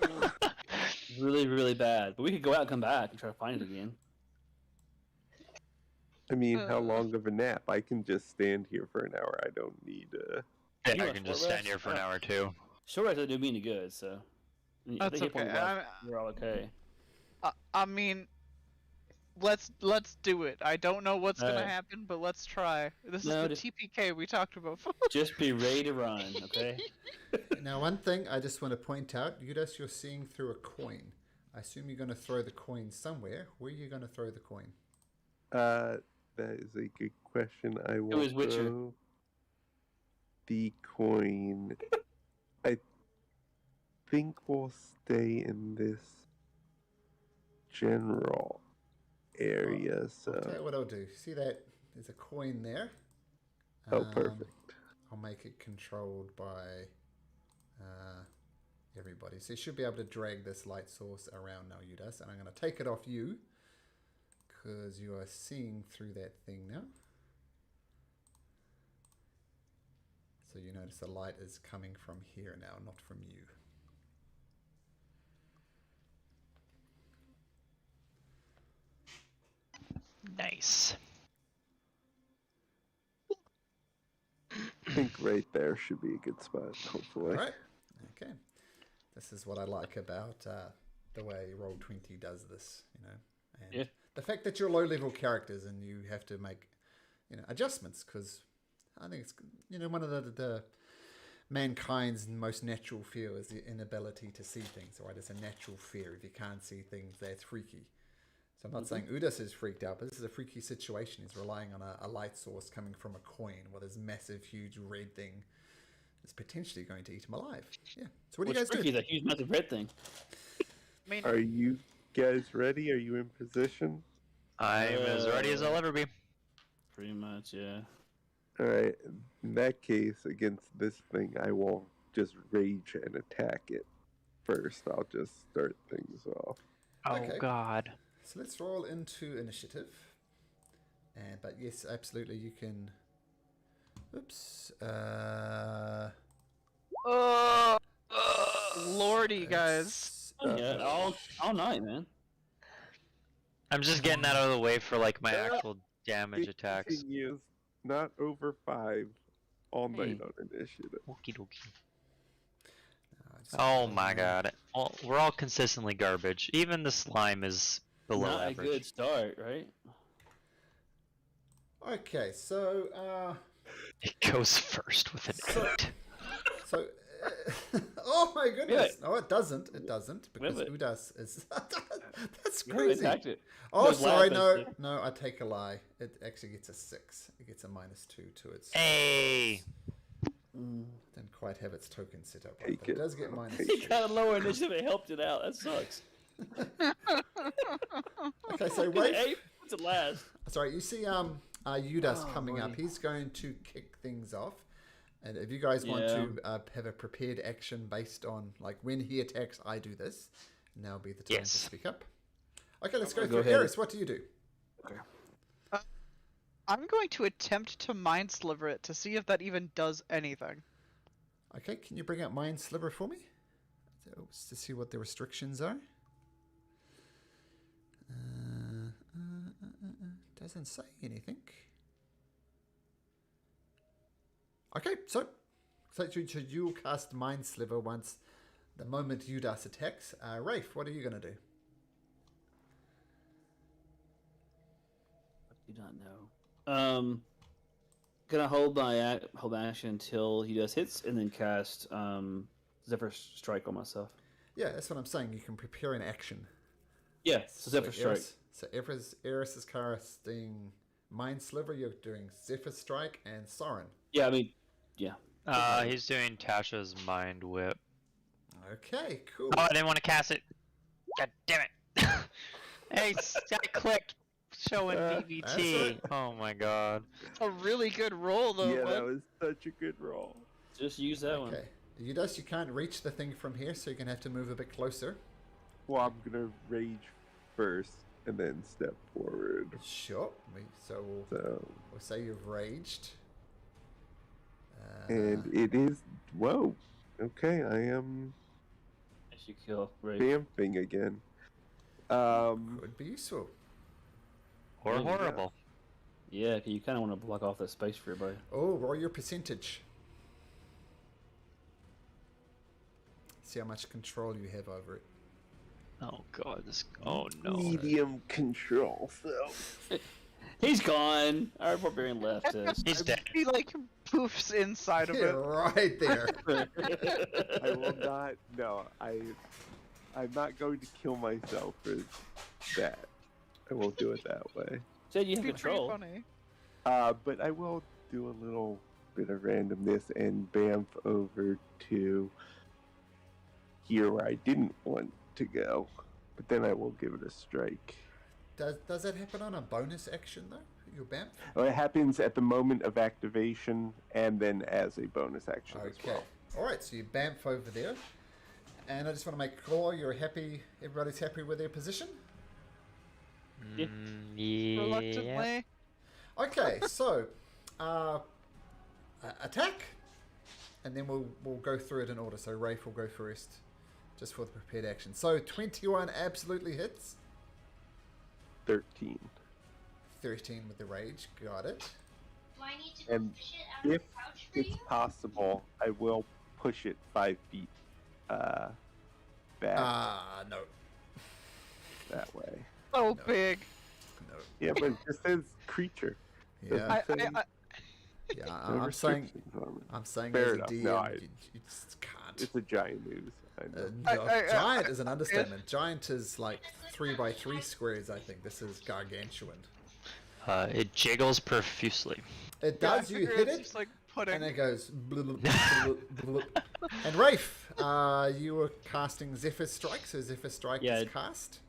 [SPEAKER 1] do?
[SPEAKER 2] Really, really bad. But we could go out and come back and try to find it again.
[SPEAKER 4] I mean, how
[SPEAKER 1] Uh.
[SPEAKER 4] long of a nap? I can just stand here for an hour. I don't need
[SPEAKER 6] Yeah,
[SPEAKER 2] You
[SPEAKER 6] I
[SPEAKER 2] want
[SPEAKER 6] can
[SPEAKER 2] short
[SPEAKER 6] just stand
[SPEAKER 2] rest?
[SPEAKER 6] here for an hour too.
[SPEAKER 2] Short rest doesn't do me any good, so. I mean, if
[SPEAKER 1] That's
[SPEAKER 2] they hit point
[SPEAKER 1] okay.
[SPEAKER 2] left, we're all okay.
[SPEAKER 1] I mean, let's do it. I don't know what's gonna
[SPEAKER 2] Alright.
[SPEAKER 1] happen, but let's try. This
[SPEAKER 2] No,
[SPEAKER 1] is the
[SPEAKER 2] just-
[SPEAKER 1] TPK we talked about.
[SPEAKER 2] Just be ready to run, okay?
[SPEAKER 3] Now, one thing I just want to point out, Judas, you're seeing through a coin. I assume you're going to throw the coin somewhere. Where are you going to throw the coin?
[SPEAKER 4] That is a good question. I will
[SPEAKER 2] is Witcher.
[SPEAKER 4] throw the coin. I think we'll stay in this general area.
[SPEAKER 3] I'll tell you
[SPEAKER 4] So,
[SPEAKER 3] what I'll do. See that? There's a coin there.
[SPEAKER 4] oh, perfect.
[SPEAKER 3] I'll make it controlled by everybody. So you should be able to drag this light source around now, Judas. And I'm going to take it off you because you are seeing through that thing now. So you notice the light is coming from here now, not from you.
[SPEAKER 5] Nice.
[SPEAKER 4] I think right there should be a good spot, hopefully.
[SPEAKER 3] All right. Okay. This is what I like about the way Roll20 does this, you know. And
[SPEAKER 2] Yeah.
[SPEAKER 3] the fact that you're low-level characters and you have to make, you know, adjustments because I think it's, you know, one of the mankind's most natural fear is the inability to see things, right? It's a natural fear. If you can't see things, that's freaky. So I'm not saying Udas is freaked out, but this is a freaky situation. He's relying on a light source coming from a coin while this massive, huge red thing is potentially going to eat him alive. Yeah. So what do you guys
[SPEAKER 2] Tricky,
[SPEAKER 3] do?
[SPEAKER 2] that huge massive red thing.
[SPEAKER 1] I mean,
[SPEAKER 4] Are you guys ready? Are you in position?
[SPEAKER 6] I'm as ready as I'll ever be.
[SPEAKER 2] Pretty much, yeah.
[SPEAKER 4] Alright, in that case, against this thing, I won't just rage and attack it first. I'll just start things off.
[SPEAKER 5] Oh
[SPEAKER 3] Okay.
[SPEAKER 5] God.
[SPEAKER 3] So let's roll into initiative. But yes, absolutely, you can Oops.
[SPEAKER 1] Lordy, guys.
[SPEAKER 2] Yeah, all night, man.
[SPEAKER 5] I'm just getting that out of the way for like my actual damage
[SPEAKER 4] It
[SPEAKER 5] attacks.
[SPEAKER 4] continues not over 5 all night
[SPEAKER 2] Hey.
[SPEAKER 4] on initiative.
[SPEAKER 5] Okie dokie.
[SPEAKER 3] Just-
[SPEAKER 5] Oh my god. Well, we're all consistently garbage. Even the slime is below
[SPEAKER 2] Not
[SPEAKER 5] average.
[SPEAKER 2] a good start, right?
[SPEAKER 3] Okay, so
[SPEAKER 5] It goes first with an
[SPEAKER 3] So-
[SPEAKER 5] 8.
[SPEAKER 3] so oh my goodness!
[SPEAKER 2] Yeah.
[SPEAKER 3] No, it doesn't. It doesn't because
[SPEAKER 2] it.
[SPEAKER 3] Udas is. That's
[SPEAKER 2] Yeah,
[SPEAKER 3] crazy.
[SPEAKER 2] attacked it.
[SPEAKER 3] Oh,
[SPEAKER 2] Those
[SPEAKER 3] sorry.
[SPEAKER 2] last
[SPEAKER 3] No, I take a lie. It actually gets a 6. It gets a -2 to its.
[SPEAKER 5] Hey!
[SPEAKER 3] Didn't quite have its token set up. Right,
[SPEAKER 4] Take
[SPEAKER 3] but it
[SPEAKER 4] it.
[SPEAKER 3] does get
[SPEAKER 4] I'll
[SPEAKER 3] minus
[SPEAKER 4] take
[SPEAKER 2] He
[SPEAKER 3] 2.
[SPEAKER 2] got a lower initiative. It helped it out. That sucks.
[SPEAKER 3] Okay, so
[SPEAKER 2] Look at
[SPEAKER 3] Rafe.
[SPEAKER 2] Ape. What's it last?
[SPEAKER 3] Sorry, you see Udas
[SPEAKER 2] Oh,
[SPEAKER 3] coming up.
[SPEAKER 2] lordy.
[SPEAKER 3] He's going to kick things off. And if you guys want
[SPEAKER 2] Yeah.
[SPEAKER 3] to have a prepared action based on, like, when he attacks, I do this. Now be the time
[SPEAKER 5] Yes.
[SPEAKER 3] to speak up. Okay, let's go
[SPEAKER 2] Go
[SPEAKER 3] through.
[SPEAKER 2] ahead.
[SPEAKER 3] Eris, what do you do?
[SPEAKER 1] I'm going to attempt to mind sliver it to see if that even does anything.
[SPEAKER 3] Okay, can you bring up Mind Sliver for me? To see what the restrictions are. Doesn't say anything. Okay, so you'll cast Mind Sliver once the moment Udas attacks. Rafe, what are you going to do?
[SPEAKER 2] Do not know. Gonna hold my action until he does hits, and then cast Zephyr Strike on myself.
[SPEAKER 3] Yeah, that's what I'm saying. You can prepare an action.
[SPEAKER 2] Yeah, so Zephyr Strike.
[SPEAKER 3] Eris is casting Mind Sliver. You're doing Zephyr Strike and Soren.
[SPEAKER 2] Yeah, I mean, yeah.
[SPEAKER 5] He's doing Tasha's Mind Whip.
[SPEAKER 3] Okay, cool.
[SPEAKER 5] Oh, I didn't want to cast it. God damn it. Hey, I clicked showing
[SPEAKER 3] That's
[SPEAKER 5] BBT.
[SPEAKER 3] right.
[SPEAKER 5] Oh my god.
[SPEAKER 1] It's a really good roll, though.
[SPEAKER 4] Yeah,
[SPEAKER 1] bud.
[SPEAKER 4] that was such a good roll.
[SPEAKER 2] Just use that one.
[SPEAKER 3] Okay. Udas, you can't reach the thing from here, so you're going to have to move a bit closer.
[SPEAKER 4] Well, I'm gonna rage first and then step forward.
[SPEAKER 3] Sure. So
[SPEAKER 4] So,
[SPEAKER 3] we'll say you've raged.
[SPEAKER 4] and it is whoa. Okay, I am
[SPEAKER 2] As you kill Ray.
[SPEAKER 4] damping again.
[SPEAKER 3] Would be useful.
[SPEAKER 5] Or
[SPEAKER 2] Yeah.
[SPEAKER 5] horrible.
[SPEAKER 2] Yeah, 'cause you kind of want to block off that space for everybody.
[SPEAKER 3] Oh, roll your percentage. See how much control you have over it.
[SPEAKER 5] Oh god, this. Oh no.
[SPEAKER 4] medium control. So
[SPEAKER 2] He's gone. Our barbarian left us.
[SPEAKER 5] He's dead.
[SPEAKER 1] He like poofs inside of
[SPEAKER 3] Yeah,
[SPEAKER 1] it.
[SPEAKER 3] right there.
[SPEAKER 4] I will not. No, I'm not going to kill myself for that. I won't do it that way.
[SPEAKER 2] Said you have
[SPEAKER 1] It'd be pretty
[SPEAKER 2] control.
[SPEAKER 1] funny.
[SPEAKER 4] But I will do a little bit of randomness and bamf over to here where I didn't want to go. But then I will give it a strike.
[SPEAKER 3] Does that happen on a bonus action though? Your BAMF?
[SPEAKER 4] Well, it happens at the moment of activation and then as a bonus action as
[SPEAKER 3] Okay.
[SPEAKER 4] well.
[SPEAKER 3] Alright, so you BAMF over there. And I just want to make sure you're happy, everybody's happy with their position.
[SPEAKER 2] Yeah.
[SPEAKER 5] Yeah.
[SPEAKER 1] Reluctantly.
[SPEAKER 3] Okay, so attack, and then we'll go through it in order. So Rafe will go first, just for the prepared action. So 21 absolutely hits.
[SPEAKER 4] 13.
[SPEAKER 3] 13 with the rage. Got it.
[SPEAKER 7] Do I need to go
[SPEAKER 4] And
[SPEAKER 7] fish it out of the
[SPEAKER 4] if
[SPEAKER 7] pouch for
[SPEAKER 4] it's
[SPEAKER 7] you?
[SPEAKER 4] possible, I will push it 5 feet back
[SPEAKER 3] No.
[SPEAKER 4] that way.
[SPEAKER 1] So
[SPEAKER 3] No.
[SPEAKER 1] big.
[SPEAKER 3] No.
[SPEAKER 4] Yeah, but it just says creature.
[SPEAKER 3] Yeah.
[SPEAKER 1] I
[SPEAKER 3] Yeah,
[SPEAKER 4] No
[SPEAKER 3] I'm saying
[SPEAKER 4] restrictions on it.
[SPEAKER 3] I'm saying
[SPEAKER 4] Fair
[SPEAKER 3] as a
[SPEAKER 4] enough.
[SPEAKER 3] DM,
[SPEAKER 4] No, I-
[SPEAKER 3] you just can't.
[SPEAKER 4] It's a giant news. I know.
[SPEAKER 3] No, giant is an understatement. Giant is like 3x3 squares, I think. This is gargantuan.
[SPEAKER 5] It jiggles profusely.
[SPEAKER 3] It
[SPEAKER 1] yeah, I
[SPEAKER 3] does, you
[SPEAKER 1] figure
[SPEAKER 3] hit
[SPEAKER 1] it's
[SPEAKER 3] it,
[SPEAKER 1] just like pudding.
[SPEAKER 3] and it goes blub, blub, blub, blub. And Rafe, you were casting Zephyr Strike, so Zephyr Strike
[SPEAKER 2] Yeah,
[SPEAKER 3] is
[SPEAKER 2] it-
[SPEAKER 3] cast.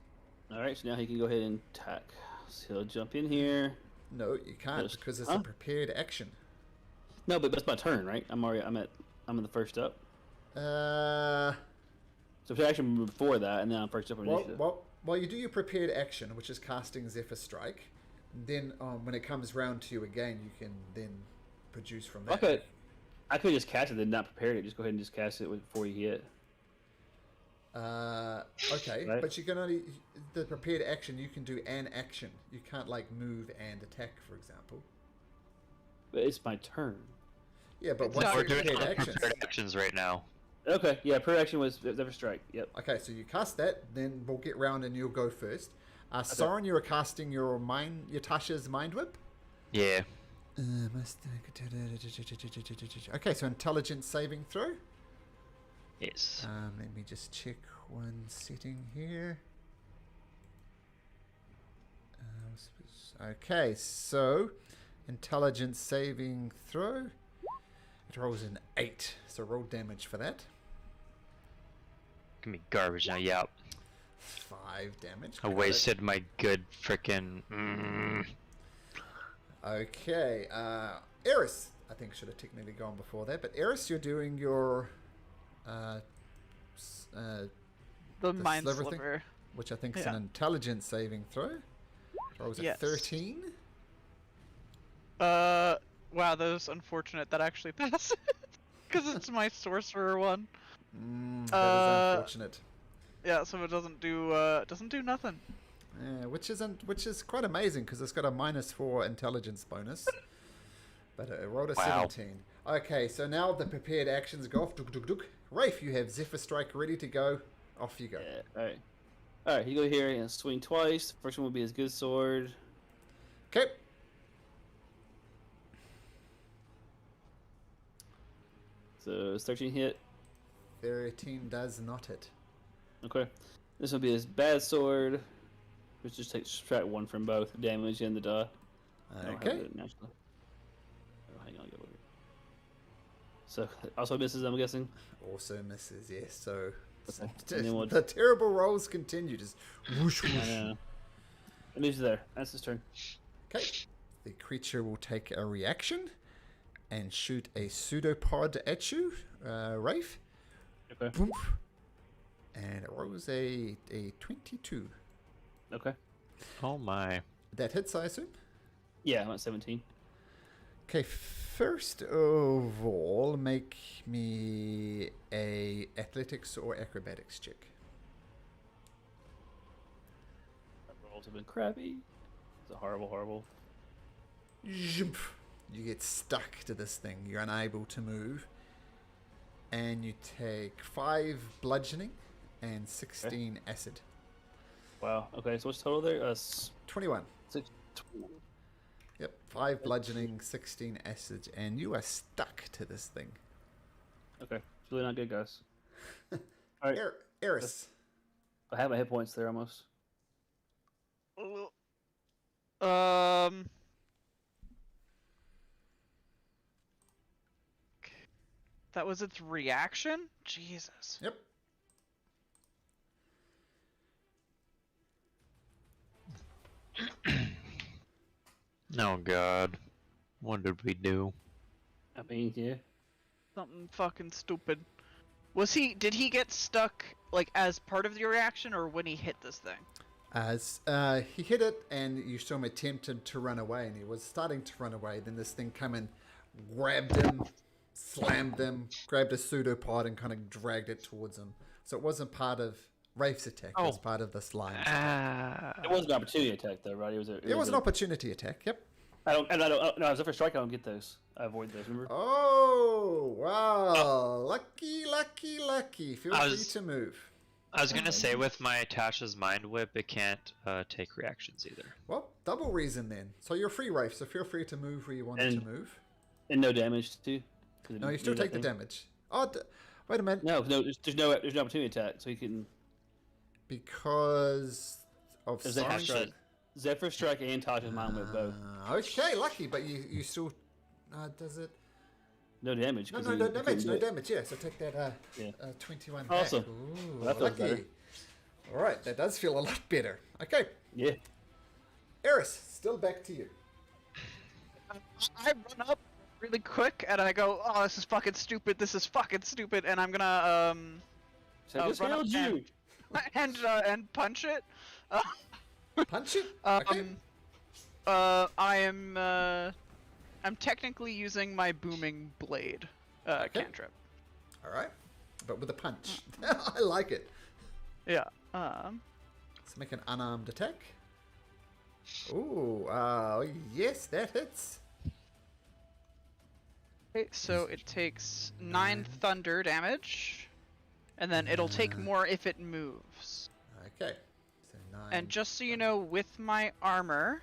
[SPEAKER 2] Alright, so now he can go ahead and attack. So he'll jump in here.
[SPEAKER 3] No, you can't
[SPEAKER 2] Yes.
[SPEAKER 3] because it's
[SPEAKER 2] Huh?
[SPEAKER 3] a prepared action.
[SPEAKER 2] No, but that's my turn, right? I'm in the first up.
[SPEAKER 3] Uh,
[SPEAKER 2] So it's action before that, and then I'm first up on initiative.
[SPEAKER 3] well, you do your prepared action, which is casting Zephyr Strike. Then when it comes round to you again, you can then produce from that.
[SPEAKER 2] Okay. I could just cast it and not prepare it. Just go ahead and just cast it before you hit.
[SPEAKER 3] Okay,
[SPEAKER 2] Right.
[SPEAKER 3] but you can only the prepared action. You can do an action. You can't like move and attack, for example.
[SPEAKER 2] But it's my turn.
[SPEAKER 3] Yeah, but
[SPEAKER 1] It's
[SPEAKER 3] what's
[SPEAKER 1] not-
[SPEAKER 3] your
[SPEAKER 6] We're doing
[SPEAKER 3] prepared actions?
[SPEAKER 6] prepared actions right now.
[SPEAKER 2] Okay, yeah, per action was Zephyr Strike. Yep.
[SPEAKER 3] Okay, so you cast that, then we'll get round and you'll go first. Soren, you are casting your Tasha's Mind Whip.
[SPEAKER 6] Yeah.
[SPEAKER 3] Okay, so intelligence saving throw.
[SPEAKER 6] Yes.
[SPEAKER 3] Let me just check one setting here. Okay, so intelligence saving throw. It rolls an 8, so roll damage for that.
[SPEAKER 5] Give me garbage now. Yep.
[SPEAKER 3] 5 damage.
[SPEAKER 5] I
[SPEAKER 3] got it.
[SPEAKER 5] wasted my good frickin'.
[SPEAKER 3] Okay, Eris, I think should have technically gone before that, but Eris, you're doing your
[SPEAKER 1] The mind
[SPEAKER 3] sliver thing?
[SPEAKER 1] sliver.
[SPEAKER 3] which I think is
[SPEAKER 1] Yeah.
[SPEAKER 3] an intelligence saving throw. Or was it
[SPEAKER 1] Yes.
[SPEAKER 3] 13?
[SPEAKER 1] Wow, that was unfortunate. That actually passes. Because it's my sorcerer one.
[SPEAKER 3] That is unfortunate.
[SPEAKER 1] Yeah, so it doesn't do nothing.
[SPEAKER 3] Yeah, which is quite amazing because it's got a -4 intelligence bonus. But it rolled a
[SPEAKER 6] Wow.
[SPEAKER 3] 17. Okay, so now the prepared actions go off. Duk, duk, duk. Rafe, you have Zephyr Strike ready to go. Off you go.
[SPEAKER 2] Yeah, alright. Alright, you go here and swing twice. First one will be his good sword.
[SPEAKER 3] Okay.
[SPEAKER 2] So it's 13 hit.
[SPEAKER 3] 13 does not hit.
[SPEAKER 2] Okay. This will be his bad sword. Which just takes subtract 1 from both damage and the die. I don't have
[SPEAKER 3] Okay.
[SPEAKER 2] it naturally. Oh, hang on, I'll go over here. So also misses, I'm guessing.
[SPEAKER 3] Also misses, yes. So
[SPEAKER 2] Okay. And then we'll-
[SPEAKER 3] the terrible rolls continue. Just whoosh,
[SPEAKER 2] I
[SPEAKER 3] whoosh.
[SPEAKER 2] know. And he's there. That's his turn.
[SPEAKER 3] Okay. The creature will take a reaction and shoot a pseudopod at you, Rafe.
[SPEAKER 2] Okay.
[SPEAKER 3] Boom. And it rolls a 22.
[SPEAKER 2] Okay.
[SPEAKER 5] Oh my.
[SPEAKER 3] That hits, I assume?
[SPEAKER 2] Yeah, I'm at 17.
[SPEAKER 3] Okay, first of all, make me a athletics or acrobatics check.
[SPEAKER 2] That rolls have been crappy. It's a horrible.
[SPEAKER 3] Zoomp. You get stuck to this thing. You're unable to move. And you take 5 bludgeoning and 16 acid.
[SPEAKER 2] Wow. Okay, so what's total there?
[SPEAKER 3] 21.
[SPEAKER 2] 6.
[SPEAKER 3] Yep, 5 bludgeoning, 16 acid, and you are stuck to this thing.
[SPEAKER 2] Okay. It's really not good, guys. Alright.
[SPEAKER 3] Eris.
[SPEAKER 2] I have my hit points there almost.
[SPEAKER 1] That was its reaction? Jesus.
[SPEAKER 3] Yep.
[SPEAKER 5] Oh god. What did we do?
[SPEAKER 2] I mean, yeah.
[SPEAKER 1] Something fucking stupid. Did he get stuck, like, as part of the reaction, or when he hit this thing?
[SPEAKER 3] As he hit it, and you saw him attempted to run away, and he was starting to run away. Then this thing came and grabbed him, slammed him, grabbed a pseudopod, and kind of dragged it towards him. So it wasn't part of Rafe's attack. It was
[SPEAKER 5] Oh.
[SPEAKER 3] part of the slime.
[SPEAKER 2] It was an opportunity attack, though, right? It was
[SPEAKER 3] An opportunity attack. Yep.
[SPEAKER 2] No, as a first strike, I don't get those. I avoid those, remember?
[SPEAKER 3] Oh wow! Lucky. Feel
[SPEAKER 5] I
[SPEAKER 3] free
[SPEAKER 5] was-
[SPEAKER 3] to move.
[SPEAKER 5] I was gonna say with my Tasha's Mind Whip, it can't take reactions either.
[SPEAKER 3] Well, double reason then. So you're free, Rafe. So feel free to move where you want
[SPEAKER 2] And-
[SPEAKER 3] to move.
[SPEAKER 2] And no damage, too. 'Cause
[SPEAKER 3] No, you still
[SPEAKER 2] do
[SPEAKER 3] take the
[SPEAKER 2] nothing.
[SPEAKER 3] damage. Oh, wait a minute.
[SPEAKER 2] No, there's no opportunity attack, so he can.
[SPEAKER 3] Because of
[SPEAKER 2] There's Zephyr
[SPEAKER 3] Soren's-
[SPEAKER 2] Strike. Zephyr Strike and Tasha's Mind Whip both.
[SPEAKER 3] Okay, lucky, but you still does it?
[SPEAKER 2] No damage.
[SPEAKER 3] No
[SPEAKER 2] 'cause
[SPEAKER 3] no
[SPEAKER 2] he-
[SPEAKER 3] no
[SPEAKER 2] he couldn't
[SPEAKER 3] damage,
[SPEAKER 2] do
[SPEAKER 3] no
[SPEAKER 2] it.
[SPEAKER 3] damage. Yeah, so take that 21 back.
[SPEAKER 2] Awesome.
[SPEAKER 3] Ooh,
[SPEAKER 2] Well, that feels better.
[SPEAKER 3] lucky. All right, that does feel a lot better. Okay,
[SPEAKER 2] Yeah.
[SPEAKER 3] Eris, still back to you.
[SPEAKER 1] I run up really quick, and I go, oh, this is fucking stupid, and I'm gonna,
[SPEAKER 2] So I just
[SPEAKER 1] run up
[SPEAKER 2] failed you.
[SPEAKER 1] and punch it.
[SPEAKER 3] Punch it. Okay.
[SPEAKER 1] I am, I'm technically using my booming blade cantrip.
[SPEAKER 3] All right, but with a punch. I like it.
[SPEAKER 1] Yeah.
[SPEAKER 3] Let's make an unarmed attack. Ooh, yes, that hits.
[SPEAKER 1] Okay, so it takes 9 thunder damage, and then it'll take more if it moves.
[SPEAKER 3] Okay, so 9.
[SPEAKER 1] And just so you know, with my armor,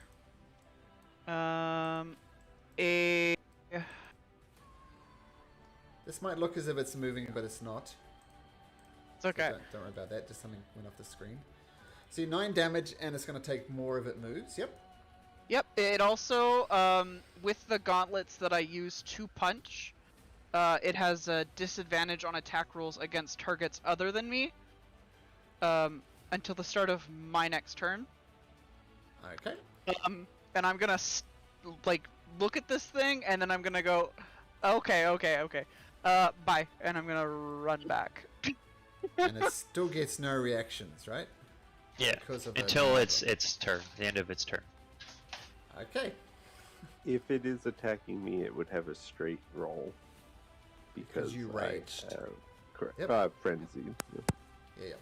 [SPEAKER 3] This might look as if it's moving, but it's not.
[SPEAKER 1] it's okay.
[SPEAKER 3] Don't worry about that. Just something went off the screen. See, 9 damage, and it's going to take more if it moves. Yep.
[SPEAKER 1] Yep. It also, with the gauntlets that I use to punch, it has a disadvantage on attack rolls against targets other than me, until the start of my next turn.
[SPEAKER 3] Okay.
[SPEAKER 1] And I'm gonna like look at this thing, and then I'm gonna go, okay. Bye, and I'm gonna run back.
[SPEAKER 3] And it still gets no reactions, right?
[SPEAKER 5] Yeah.
[SPEAKER 3] Because of the
[SPEAKER 5] Until
[SPEAKER 3] damage
[SPEAKER 5] its turn, the end of its turn.
[SPEAKER 3] roll. Okay.
[SPEAKER 4] If it is attacking me, it would have a straight roll. Because
[SPEAKER 3] you
[SPEAKER 4] I
[SPEAKER 3] raged.
[SPEAKER 4] have- correct.
[SPEAKER 3] Yep.
[SPEAKER 4] Frenzy.
[SPEAKER 3] Yeah.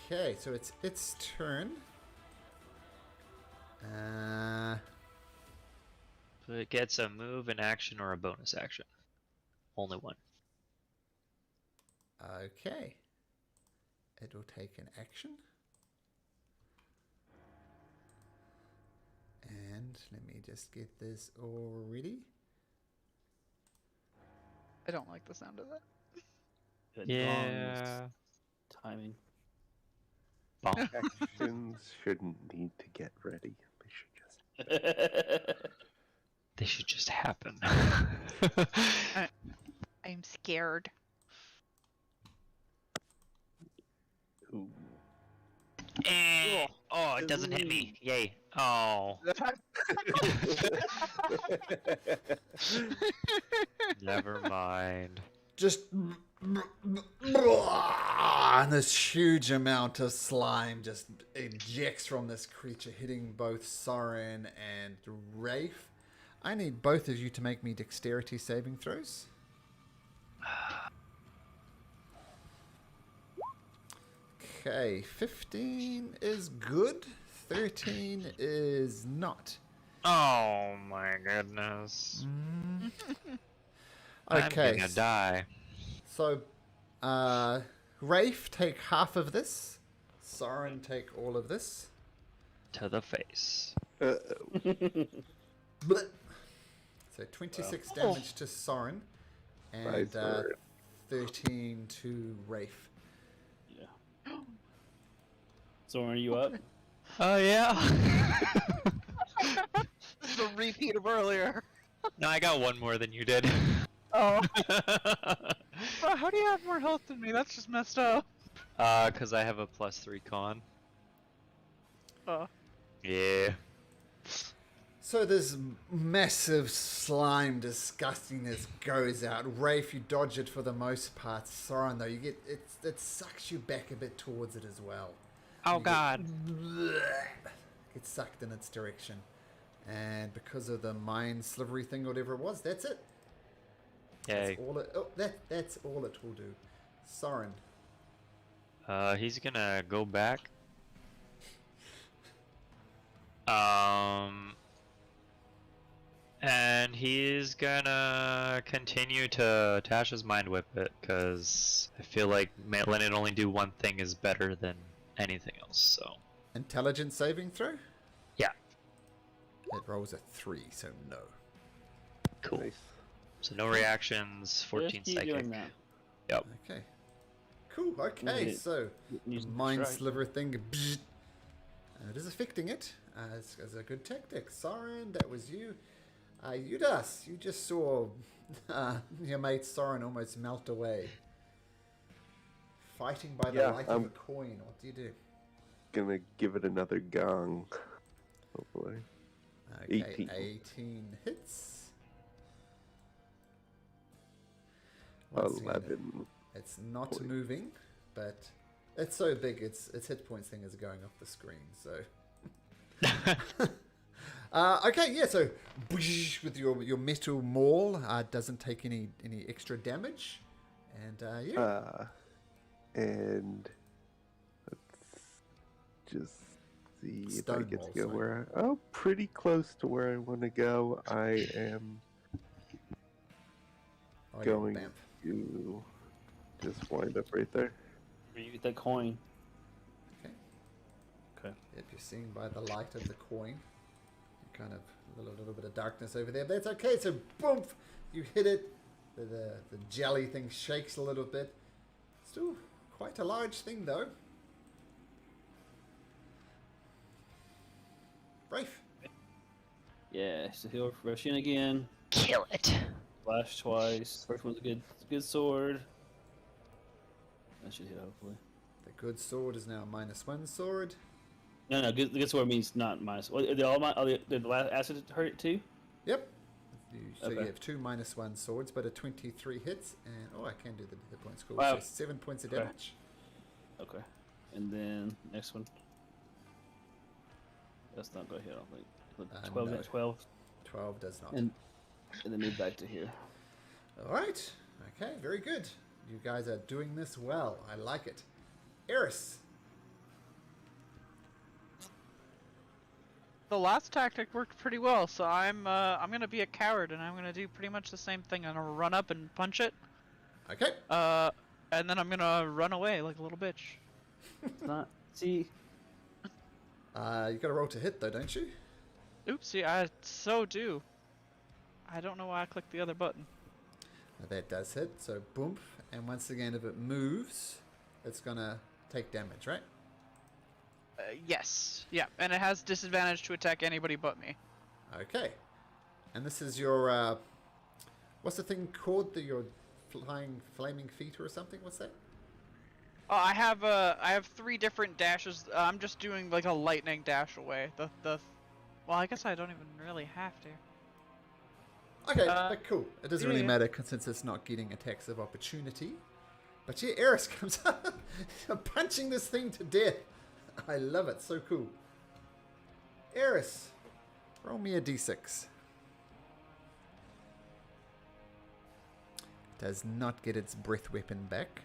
[SPEAKER 3] Okay, so it's its turn.
[SPEAKER 5] So it gets a move, an action, or a bonus action. Only one.
[SPEAKER 3] Okay. It will take an action. And let me just get this all ready.
[SPEAKER 1] I don't like the sound of that.
[SPEAKER 2] Good
[SPEAKER 5] Yeah.
[SPEAKER 2] timing.
[SPEAKER 5] Bonk.
[SPEAKER 4] Actions shouldn't need to get ready. They should just.
[SPEAKER 5] They should just happen.
[SPEAKER 1] I'm scared.
[SPEAKER 4] Ooh.
[SPEAKER 5] Oh, it doesn't hit me. Yay. Oh. Never mind.
[SPEAKER 3] Just and this huge amount of slime just ejects from this creature, hitting both Soren and Rafe. I need both of you to make me dexterity saving throws. Okay, 15 is good, 13 is not.
[SPEAKER 5] Oh my goodness.
[SPEAKER 3] Okay,
[SPEAKER 5] I'm gonna die.
[SPEAKER 3] so Rafe, take half of this. Soren, take all of this.
[SPEAKER 5] To the face.
[SPEAKER 3] Blech. So 26 damage to Soren and
[SPEAKER 4] Nice, Soren.
[SPEAKER 3] 13 to Rafe.
[SPEAKER 2] Yeah. Soren, are you up?
[SPEAKER 5] Oh yeah.
[SPEAKER 1] This is a repeat of earlier.
[SPEAKER 5] No, I got one more than you did.
[SPEAKER 1] Oh. Bro, how do you have more health than me? That's just messed up.
[SPEAKER 5] Cause I have a +3 con.
[SPEAKER 1] Oh.
[SPEAKER 5] Yeah.
[SPEAKER 3] So this massive slime disgustingness goes out. Rafe, you dodge it for the most part. Soren, though, you get it sucks you back a bit towards it as well.
[SPEAKER 1] Oh
[SPEAKER 3] You
[SPEAKER 1] god.
[SPEAKER 3] Get sucked in its direction. And because of the mind slivery thing, whatever it was, that's it.
[SPEAKER 5] Yay.
[SPEAKER 3] That's all it will do. Soren.
[SPEAKER 5] He's gonna go back. And he's gonna continue to Tasha's Mind Whip it, because I feel like letting it only do one thing is better than anything else, so.
[SPEAKER 3] Intelligence saving throw?
[SPEAKER 5] Yeah.
[SPEAKER 3] It rolls a 3, so no.
[SPEAKER 5] Cool.
[SPEAKER 4] Nice.
[SPEAKER 5] So no reactions, 14
[SPEAKER 2] Just keep
[SPEAKER 5] psychic.
[SPEAKER 2] doing that.
[SPEAKER 5] Yep.
[SPEAKER 3] Okay. Cool, okay,
[SPEAKER 2] Yeah.
[SPEAKER 3] so
[SPEAKER 2] Use the
[SPEAKER 3] mind
[SPEAKER 2] strike.
[SPEAKER 3] sliver thing, bzzzt, and it is affecting it as a good tactic. Soren, that was you. Udas, you just saw your mate Soren almost melt away. Fighting by the
[SPEAKER 4] Yeah,
[SPEAKER 3] light of a coin, what do you do?
[SPEAKER 4] Gonna give it another gong. Hopefully.
[SPEAKER 3] Okay,
[SPEAKER 4] 18.
[SPEAKER 3] 18 hits. Once again,
[SPEAKER 4] 11.
[SPEAKER 3] it's not
[SPEAKER 4] Point.
[SPEAKER 3] moving, but it's so big, its hit points thing is going off the screen, so... Okay, yeah. So with your metal maul, doesn't take any extra damage, and yeah.
[SPEAKER 4] And let's just see if I
[SPEAKER 3] Stone
[SPEAKER 4] get
[SPEAKER 3] walls,
[SPEAKER 4] to go
[SPEAKER 3] right?
[SPEAKER 4] where pretty close to where I want to go. I am
[SPEAKER 3] Oh, yeah,
[SPEAKER 4] going
[SPEAKER 3] bam.
[SPEAKER 4] to just wind up right there.
[SPEAKER 2] Where you get that coin.
[SPEAKER 3] Okay.
[SPEAKER 2] Okay.
[SPEAKER 3] Yep, you're seeing by the light of the coin. Kind of a little bit of darkness over there, but that's okay. So boom, you hit it. The jelly thing shakes a little bit. Still quite a large thing though. Rafe.
[SPEAKER 2] Yeah, so he'll rush in again.
[SPEAKER 5] Kill it.
[SPEAKER 2] Flash twice. First one's a good sword. That should hit, hopefully.
[SPEAKER 3] The good sword is now a -1 sword.
[SPEAKER 2] No, good sword means not minus. Well, did the last acid hurt it too?
[SPEAKER 3] Yep. So you
[SPEAKER 2] Okay.
[SPEAKER 3] have two -1 swords, but a 23 hits, and I can do the hit point score.
[SPEAKER 2] Wow.
[SPEAKER 3] So 7 points of
[SPEAKER 2] Okay.
[SPEAKER 3] damage.
[SPEAKER 2] Okay. And then next one. That's not going to hit, I don't think. But 12,
[SPEAKER 3] no.
[SPEAKER 2] 12.
[SPEAKER 3] 12 does not.
[SPEAKER 2] And then move back to here.
[SPEAKER 3] All right. Okay. Very good. You guys are doing this well. I like it. Eris.
[SPEAKER 1] The last tactic worked pretty well, so I'm gonna be a coward and I'm gonna do pretty much the same thing. I'm gonna run up and punch it,
[SPEAKER 3] Okay.
[SPEAKER 1] and then I'm gonna run away like a little bitch.
[SPEAKER 2] It's not. See?
[SPEAKER 3] You got to roll to hit though, don't you?
[SPEAKER 1] Oopsie, I so do. I don't know why I clicked the other button.
[SPEAKER 3] That does hit. So boom, and once again, if it moves, it's gonna take damage, right?
[SPEAKER 1] Yes, yeah, and it has disadvantage to attack anybody but me.
[SPEAKER 3] Okay. And this is your what's the thing called? Your flaming feet or something? What's that?
[SPEAKER 1] Oh, I have 3 different dashes. I'm just doing like a lightning dash away. Well, I guess I don't even really have to.
[SPEAKER 3] Okay, but cool. It doesn't really
[SPEAKER 1] yeah.
[SPEAKER 3] matter since it's not getting attacks of opportunity. But yeah, Eris comes up punching this thing to death. I love it. So cool. Eris, roll me a d6. Does not get its breath weapon back.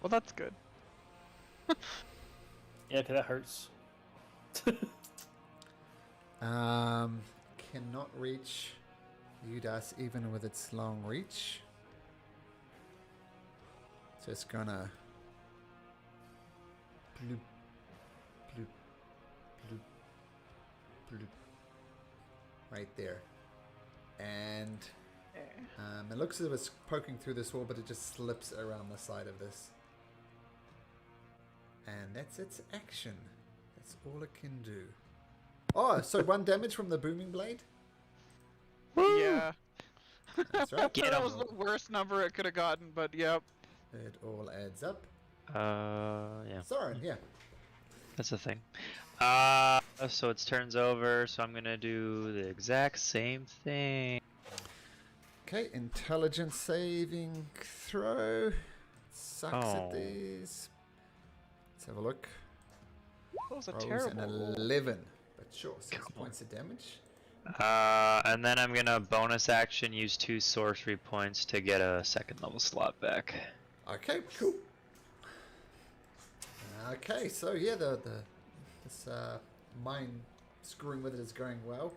[SPEAKER 1] Well, that's good.
[SPEAKER 2] Yeah, because that hurts.
[SPEAKER 3] Cannot reach Udas even with its long reach. So it's gonna bloop, bloop, bloop, bloop, right there. And it looks as if it's poking through this wall, but it just slips around the side of this. And that's its action. That's all it can do. Oh, so 1 damage from the booming blade?
[SPEAKER 1] Yeah.
[SPEAKER 3] That's right.
[SPEAKER 1] That was the worst number it could have gotten, but yep.
[SPEAKER 3] It all adds up.
[SPEAKER 5] Yeah,
[SPEAKER 3] Soren, yeah.
[SPEAKER 5] that's the thing. So it's turns over, so I'm gonna do the exact same thing.
[SPEAKER 3] Okay, intelligence saving throw. Sucks at
[SPEAKER 5] Oh.
[SPEAKER 3] these. Let's have a look.
[SPEAKER 1] That was a
[SPEAKER 3] Rolls
[SPEAKER 1] terrible
[SPEAKER 3] an
[SPEAKER 1] roll.
[SPEAKER 3] 11. But sure, 6 points of damage.
[SPEAKER 5] And then I'm gonna bonus action use 2 sorcery points to get a 2nd level slot back.
[SPEAKER 3] Okay, cool. Okay, so yeah, this mind screwing with it is going well.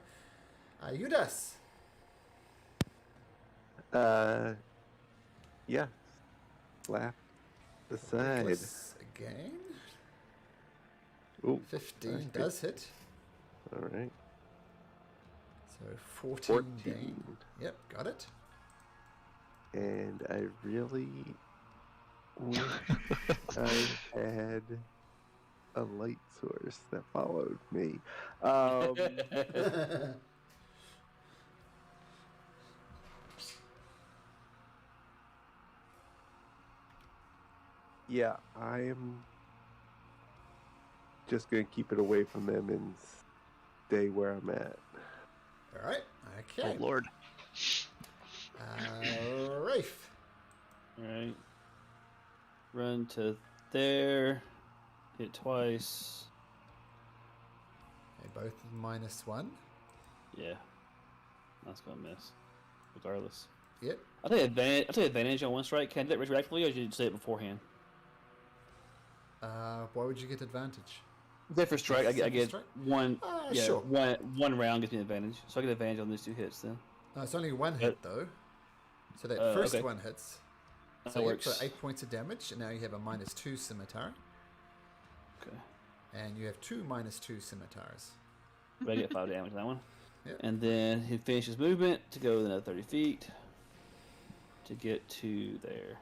[SPEAKER 3] Udas.
[SPEAKER 4] Yeah. Slap the side.
[SPEAKER 3] Nicholas again.
[SPEAKER 4] Ooh,
[SPEAKER 3] 15
[SPEAKER 4] that's good.
[SPEAKER 3] does hit.
[SPEAKER 4] All right.
[SPEAKER 3] So 14
[SPEAKER 4] 14.
[SPEAKER 3] gain. Yep, got it.
[SPEAKER 4] And I really wish I had a light source that followed me. Yeah, I am just gonna keep it away from them and stay where I'm at.
[SPEAKER 3] All right. Okay.
[SPEAKER 5] Oh lord.
[SPEAKER 3] Rafe.
[SPEAKER 2] Alright. Run to there. Hit twice.
[SPEAKER 3] both -1.
[SPEAKER 2] Yeah. That's gonna miss. Regardless.
[SPEAKER 3] Yep.
[SPEAKER 2] I'll take advantage on one strike. Can I do that retroactively, or should you say it beforehand?
[SPEAKER 3] Why would you get advantage?
[SPEAKER 2] Day for strike, I
[SPEAKER 3] Second
[SPEAKER 2] get
[SPEAKER 3] strike?
[SPEAKER 2] one. Yeah,
[SPEAKER 3] Sure.
[SPEAKER 2] one round gives me advantage, so I get advantage on these 2 hits then.
[SPEAKER 3] No, it's only one hit though. So that first
[SPEAKER 2] okay.
[SPEAKER 3] one hits.
[SPEAKER 2] That
[SPEAKER 3] So you
[SPEAKER 2] works.
[SPEAKER 3] put 8 points of damage, and now you have a -2 scimitar,
[SPEAKER 2] Okay.
[SPEAKER 3] and you have 2 -2 scimitars.
[SPEAKER 2] But I get 5 damage on that one.
[SPEAKER 3] Yep.
[SPEAKER 2] And then he finishes movement to go another 30 feet to get to there.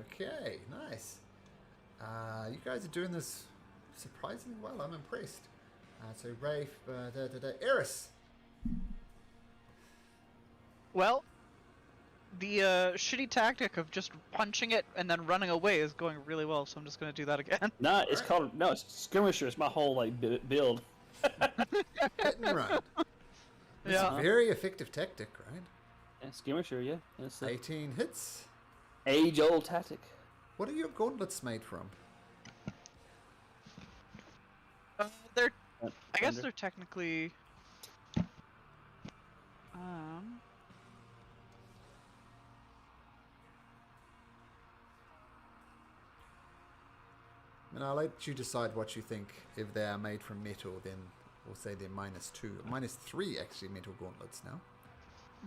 [SPEAKER 3] Okay, nice. You guys are doing this surprisingly well. I'm impressed. So Rafe, Eris.
[SPEAKER 1] Well, the shitty tactic of just punching it and then running away is going really well, so I'm just gonna do that again.
[SPEAKER 2] It's skirmisher. It's my whole like build.
[SPEAKER 3] Hit and run. It's
[SPEAKER 1] Yeah.
[SPEAKER 3] a very effective tactic, right?
[SPEAKER 2] Yeah, skirmisher, yeah. That's the
[SPEAKER 3] 18 hits.
[SPEAKER 2] age-old tactic.
[SPEAKER 3] What are your gauntlets made from?
[SPEAKER 1] They're, I guess
[SPEAKER 2] Thunder.
[SPEAKER 1] they're technically.
[SPEAKER 3] And I'll let you decide what you think. If they are made from metal, then we'll say they're -2. -3 actually metal gauntlets now.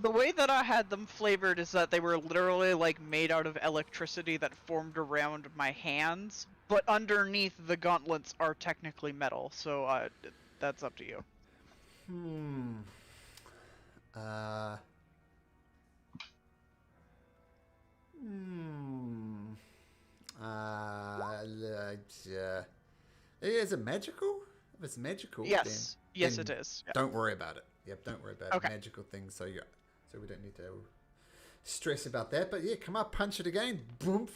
[SPEAKER 1] The way that I had them flavored is that they were literally like made out of electricity that formed around my hands, but underneath the gauntlets are technically metal, so that's up to you.
[SPEAKER 3] Is it magical? If it's magical,
[SPEAKER 1] Yes. Yes,
[SPEAKER 3] then
[SPEAKER 1] it is. Yeah.
[SPEAKER 3] don't worry about it. Yep, don't worry about
[SPEAKER 1] Okay.
[SPEAKER 3] magical things. So we don't need to stress about that. But yeah, come up, punch it again. Boom.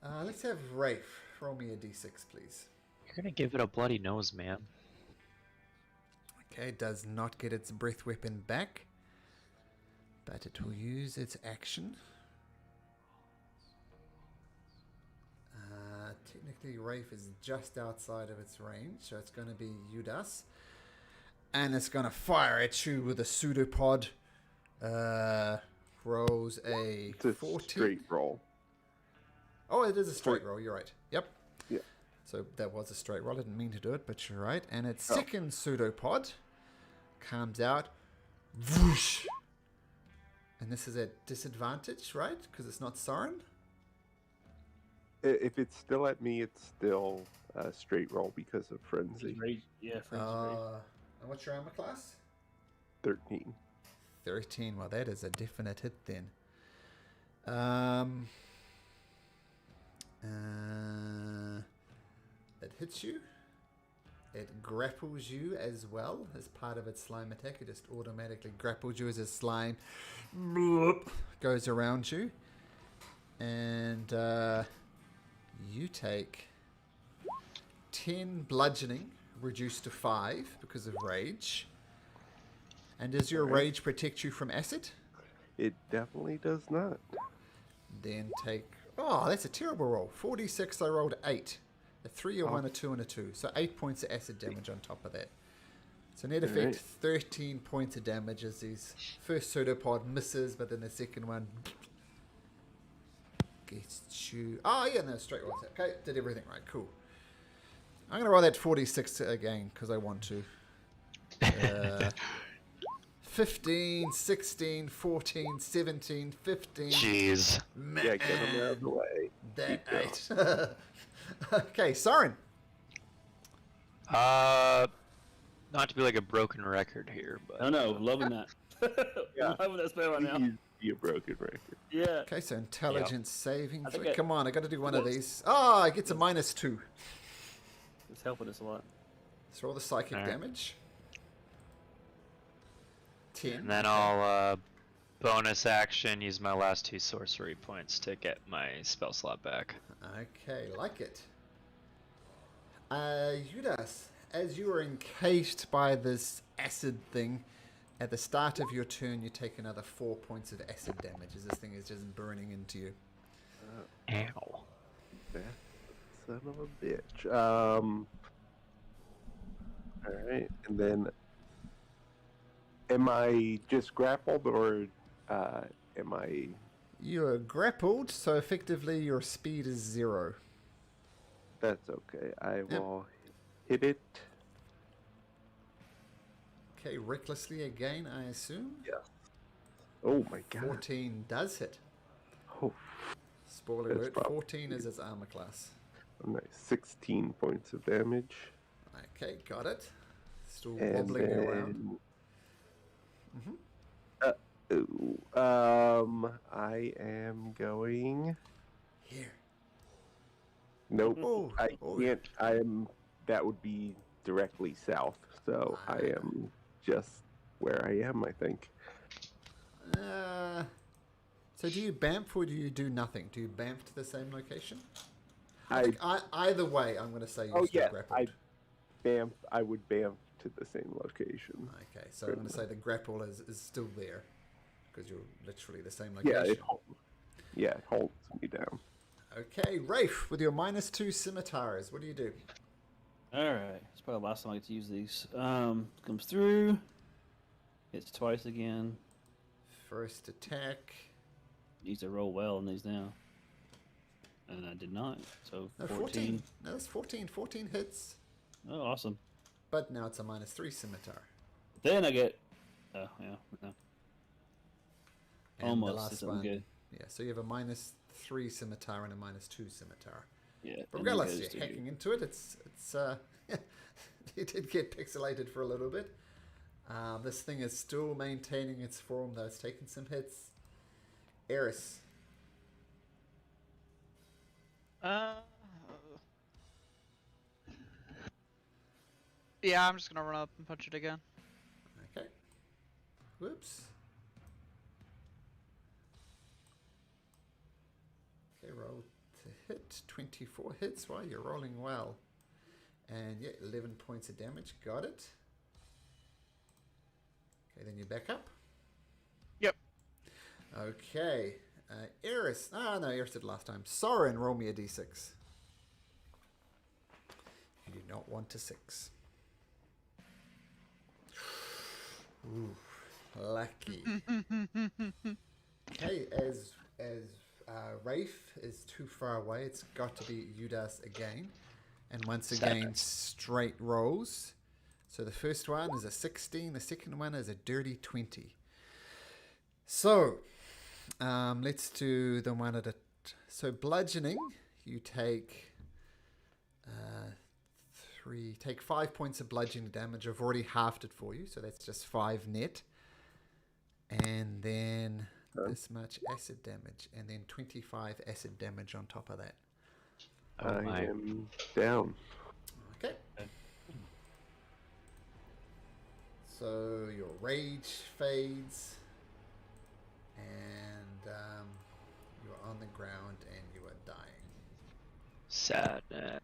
[SPEAKER 3] Let's have Rafe roll me a d6, please.
[SPEAKER 5] You're gonna give it a bloody nose, man.
[SPEAKER 3] Okay, it does not get its breath weapon back, but it will use its action. Technically, Rafe is just outside of its range, so it's going to be Judas. And it's going to fire at you with a pseudopod. Rolls a
[SPEAKER 4] It's a
[SPEAKER 3] 14.
[SPEAKER 4] straight roll.
[SPEAKER 3] Oh, it is a straight roll, you're right. Yep.
[SPEAKER 4] Yeah.
[SPEAKER 3] So that was a straight roll. I didn't mean to do it, but you're right. And its
[SPEAKER 4] Oh.
[SPEAKER 3] second pseudopod comes out. Whoosh! And this is at disadvantage, right? Because it's not Soren?
[SPEAKER 4] If it's still at me, it's still a straight roll because of frenzy.
[SPEAKER 2] Rage, yeah, frenzy rage.
[SPEAKER 3] And what's your armor class?
[SPEAKER 4] 13.
[SPEAKER 3] 13. Well, that is a definite hit then. It hits you. It grapples you as well as part of its slime attack. It just automatically grapples you as a slime goes around you. And you take 10 bludgeoning, reduced to 5 because of rage. And does your rage protect you from acid?
[SPEAKER 4] It definitely does not.
[SPEAKER 3] Then take... Oh, that's a terrible roll. 46, I rolled 8. A 3, a 1, a 2, and a 2. So 8 points of acid damage on top of that. So net effect,
[SPEAKER 4] Alright.
[SPEAKER 3] 13 points of damage as these first pseudopod misses, but then the second one gets you... Oh, yeah, no, straight roll. Okay, did everything right. Cool. I'm going to roll that 46 again, because I want to. 15, 16, 14, 17, 15.
[SPEAKER 5] Jeez.
[SPEAKER 3] Man,
[SPEAKER 4] Yeah, get him out of the way.
[SPEAKER 3] that
[SPEAKER 4] Keep
[SPEAKER 3] 8. Okay, Soren.
[SPEAKER 5] Not to be like a broken record here, but
[SPEAKER 2] No, loving that.
[SPEAKER 4] Yeah.
[SPEAKER 2] Loving that spell right now.
[SPEAKER 4] Please be a broken record.
[SPEAKER 2] Yeah.
[SPEAKER 3] Okay, so intelligence saving.
[SPEAKER 2] I think
[SPEAKER 3] Come on, I got to do one of these. Oh, it gets a -2.
[SPEAKER 2] It's helping us a lot.
[SPEAKER 3] Let's roll the psychic
[SPEAKER 5] Alright.
[SPEAKER 3] damage. 10.
[SPEAKER 5] and then I'll bonus action use my last 2 sorcery points to get my spell slot back.
[SPEAKER 3] Okay, like it. Judas, as you are encased by this acid thing, at the start of your turn, you take another 4 points of acid damage as this thing is just burning into you.
[SPEAKER 5] Ow.
[SPEAKER 4] That son of a bitch. All right, and then am I just grappled or am I?
[SPEAKER 3] You're grappled, so effectively your speed is 0.
[SPEAKER 4] That's okay. I will hit it.
[SPEAKER 3] Okay, recklessly again, I assume.
[SPEAKER 4] Yes. Oh my god.
[SPEAKER 3] 14 does hit.
[SPEAKER 4] Oh,
[SPEAKER 3] Spoiler
[SPEAKER 4] That's
[SPEAKER 3] alert,
[SPEAKER 4] probably
[SPEAKER 3] 14 is its armor class.
[SPEAKER 4] nice. 16 points of damage.
[SPEAKER 3] Okay, got it. Still
[SPEAKER 4] And
[SPEAKER 3] wobbling
[SPEAKER 4] then,
[SPEAKER 3] around.
[SPEAKER 4] I am going.
[SPEAKER 3] Here.
[SPEAKER 4] Nope.
[SPEAKER 3] Oh,
[SPEAKER 4] I
[SPEAKER 3] oh.
[SPEAKER 4] can't. I am. That would be directly south. So I am just where I am, I think.
[SPEAKER 3] So do you bamf or do you do nothing? Do you bamf to the same location? Either way, I'm going to say you're still grappled.
[SPEAKER 4] I would bamf to the same location.
[SPEAKER 3] Okay, so I'm going to say the grapple is still there because you're literally the same location.
[SPEAKER 4] It holds me down.
[SPEAKER 3] Okay, Rafe, with your -2 scimitars, what do you do?
[SPEAKER 2] Alright, it's probably the last time I get to use these. Comes through. Hits twice again.
[SPEAKER 3] First attack.
[SPEAKER 2] Needs to roll well on these now. And I did not. So
[SPEAKER 3] No,
[SPEAKER 2] 14.
[SPEAKER 3] No, that's 14. 14 hits.
[SPEAKER 2] Oh, awesome.
[SPEAKER 3] But now it's a -3 scimitar.
[SPEAKER 2] Then I get. Oh, yeah. No.
[SPEAKER 3] And the
[SPEAKER 2] Almost.
[SPEAKER 3] last
[SPEAKER 2] It's
[SPEAKER 3] one.
[SPEAKER 2] good.
[SPEAKER 3] Yeah, so you have a -3 scimitar and a -2 scimitar.
[SPEAKER 2] Yeah.
[SPEAKER 3] But
[SPEAKER 2] and
[SPEAKER 3] regardless,
[SPEAKER 2] then
[SPEAKER 3] you're
[SPEAKER 2] goes to
[SPEAKER 3] hacking into it. It's it did get pixelated for a little bit. This thing is still maintaining its form, though it's taken some hits. Eris.
[SPEAKER 1] Yeah, I'm just gonna run up and punch it again.
[SPEAKER 3] Okay. Whoops. Okay, roll to hit. 24 hits. Wow, you're rolling well. And yeah, 11 points of damage. Got it. Okay, then you back up.
[SPEAKER 1] Yep.
[SPEAKER 3] Okay. Eris. Ah, no, Eris did last time. Soren, roll me a d6. You do not want a 6. Ooh, lucky. Okay, as Rafe is too far away, it's got to be Udas again. And once again, straight rolls. So the first one is a 16, the second one is a dirty 20. So, let's do the one at a... So bludgeoning, you take... take 5 points of bludgeoning damage. I've already halved it for you, so that's just 5 net. And then this much acid damage, and then 25 acid damage on top of that.
[SPEAKER 4] I am down.
[SPEAKER 3] Okay. So your rage fades, and you're on the ground and you are dying.
[SPEAKER 5] Sadness.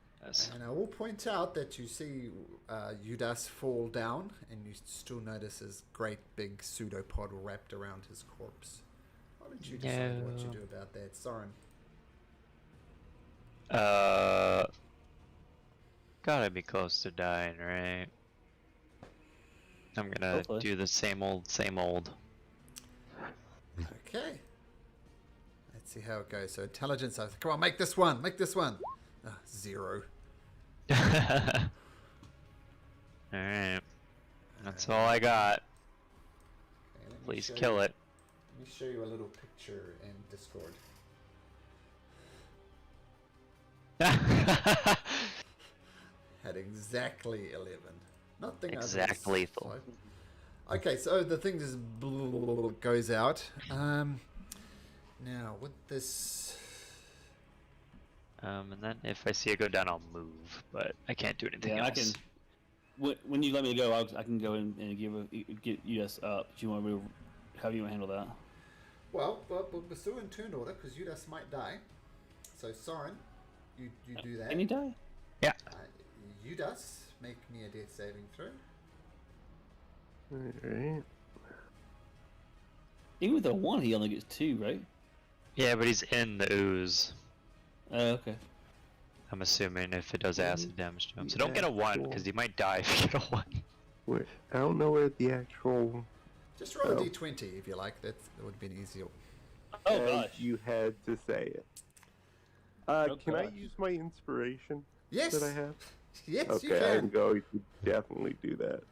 [SPEAKER 3] And I will point out that you see Udas fall down, and you still notice his great big pseudopod wrapped around his corpse. Why don't you decide what you do about that, Soren?
[SPEAKER 5] Gotta be close to dying, right? I'm gonna
[SPEAKER 2] Hopefully.
[SPEAKER 5] do the same old, same old.
[SPEAKER 3] Okay. Let's see how it goes. So intelligence, come on, make this one, make this one. 0.
[SPEAKER 5] Alright. That's all I got.
[SPEAKER 3] Okay, let me
[SPEAKER 5] Please
[SPEAKER 3] show
[SPEAKER 5] kill
[SPEAKER 3] you-
[SPEAKER 5] it.
[SPEAKER 3] Let me show you a little picture in Discord. Had exactly 11. Nothing
[SPEAKER 5] Exact
[SPEAKER 3] others.
[SPEAKER 5] lethal.
[SPEAKER 3] Okay, so the thing just goes out. Now with this,
[SPEAKER 5] And then if I see it go down, I'll move, but I can't do anything
[SPEAKER 2] Yeah, I
[SPEAKER 5] else.
[SPEAKER 2] can. When you let me go, I can go in and get Udas up. Do you want me to? How do you want to handle that?
[SPEAKER 3] well, we're still in turn order because Udas might die. So Soren, you do that.
[SPEAKER 2] Can he die?
[SPEAKER 5] Yeah.
[SPEAKER 3] Udas, make me a death saving throw.
[SPEAKER 4] Alright.
[SPEAKER 2] Even with a 1, he only gets 2, right?
[SPEAKER 5] Yeah, but he's in the ooze.
[SPEAKER 2] Okay.
[SPEAKER 5] I'm assuming if it does acid damage to him. So don't
[SPEAKER 4] The
[SPEAKER 5] get a 1,
[SPEAKER 4] actual-
[SPEAKER 5] because you might die if you get a 1.
[SPEAKER 4] Wait, I don't know where the actual.
[SPEAKER 3] Just roll a
[SPEAKER 4] Oh.
[SPEAKER 3] d20 if you like. That would be easier.
[SPEAKER 2] Oh
[SPEAKER 4] as
[SPEAKER 2] gosh.
[SPEAKER 4] You had to say it.
[SPEAKER 2] Oh,
[SPEAKER 4] Can I
[SPEAKER 2] gosh.
[SPEAKER 4] use my inspiration
[SPEAKER 3] Yes.
[SPEAKER 4] that I have?
[SPEAKER 3] Yes,
[SPEAKER 4] Okay,
[SPEAKER 3] you
[SPEAKER 4] I'm
[SPEAKER 3] can.
[SPEAKER 4] going to definitely do that.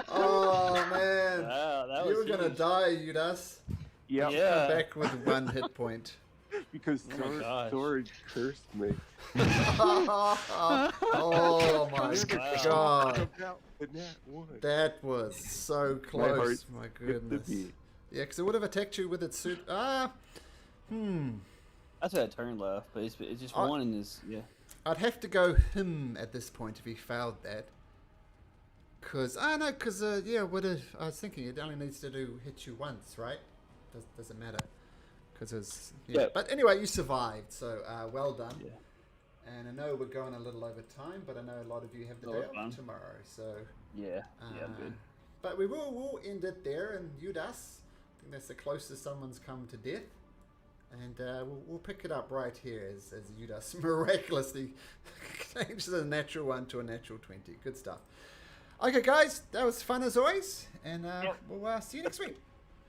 [SPEAKER 3] Oh man,
[SPEAKER 2] Wow, that
[SPEAKER 3] you
[SPEAKER 2] was
[SPEAKER 3] were gonna
[SPEAKER 2] huge.
[SPEAKER 3] die, Judas.
[SPEAKER 4] Yep.
[SPEAKER 2] Yeah.
[SPEAKER 3] Come back with 1 hit point.
[SPEAKER 4] Because
[SPEAKER 2] Oh my gosh.
[SPEAKER 4] Thor cursed me.
[SPEAKER 3] Oh my god,
[SPEAKER 4] About the nat one.
[SPEAKER 3] that was so
[SPEAKER 4] My heart
[SPEAKER 3] close. My
[SPEAKER 4] skipped a
[SPEAKER 3] goodness.
[SPEAKER 4] beat.
[SPEAKER 3] Yeah, because it would have attacked you with its suit.
[SPEAKER 2] That's what I turned left, but it's just
[SPEAKER 3] I-
[SPEAKER 2] one in this. Yeah.
[SPEAKER 3] I'd have to go him at this point if he failed that. Cause yeah, I was thinking it only needs to hit you once, right? Doesn't matter. Cause it's
[SPEAKER 2] Yeah.
[SPEAKER 3] But anyway, you survived, so well done.
[SPEAKER 2] Yeah.
[SPEAKER 3] And I know we're going a little over time, but I know a lot of you have the
[SPEAKER 2] Oh,
[SPEAKER 3] day
[SPEAKER 2] that's
[SPEAKER 3] off
[SPEAKER 2] fine.
[SPEAKER 3] tomorrow, so.
[SPEAKER 2] Yeah. Yeah. I'm good.
[SPEAKER 3] But we'll end it there, and Judas, I think that's the closest someone's come to death. And we'll pick it up right here as Judas miraculously changes a natural 1 to a natural 20. Good stuff. Okay, guys, that was fun as always, and we'll see you next week.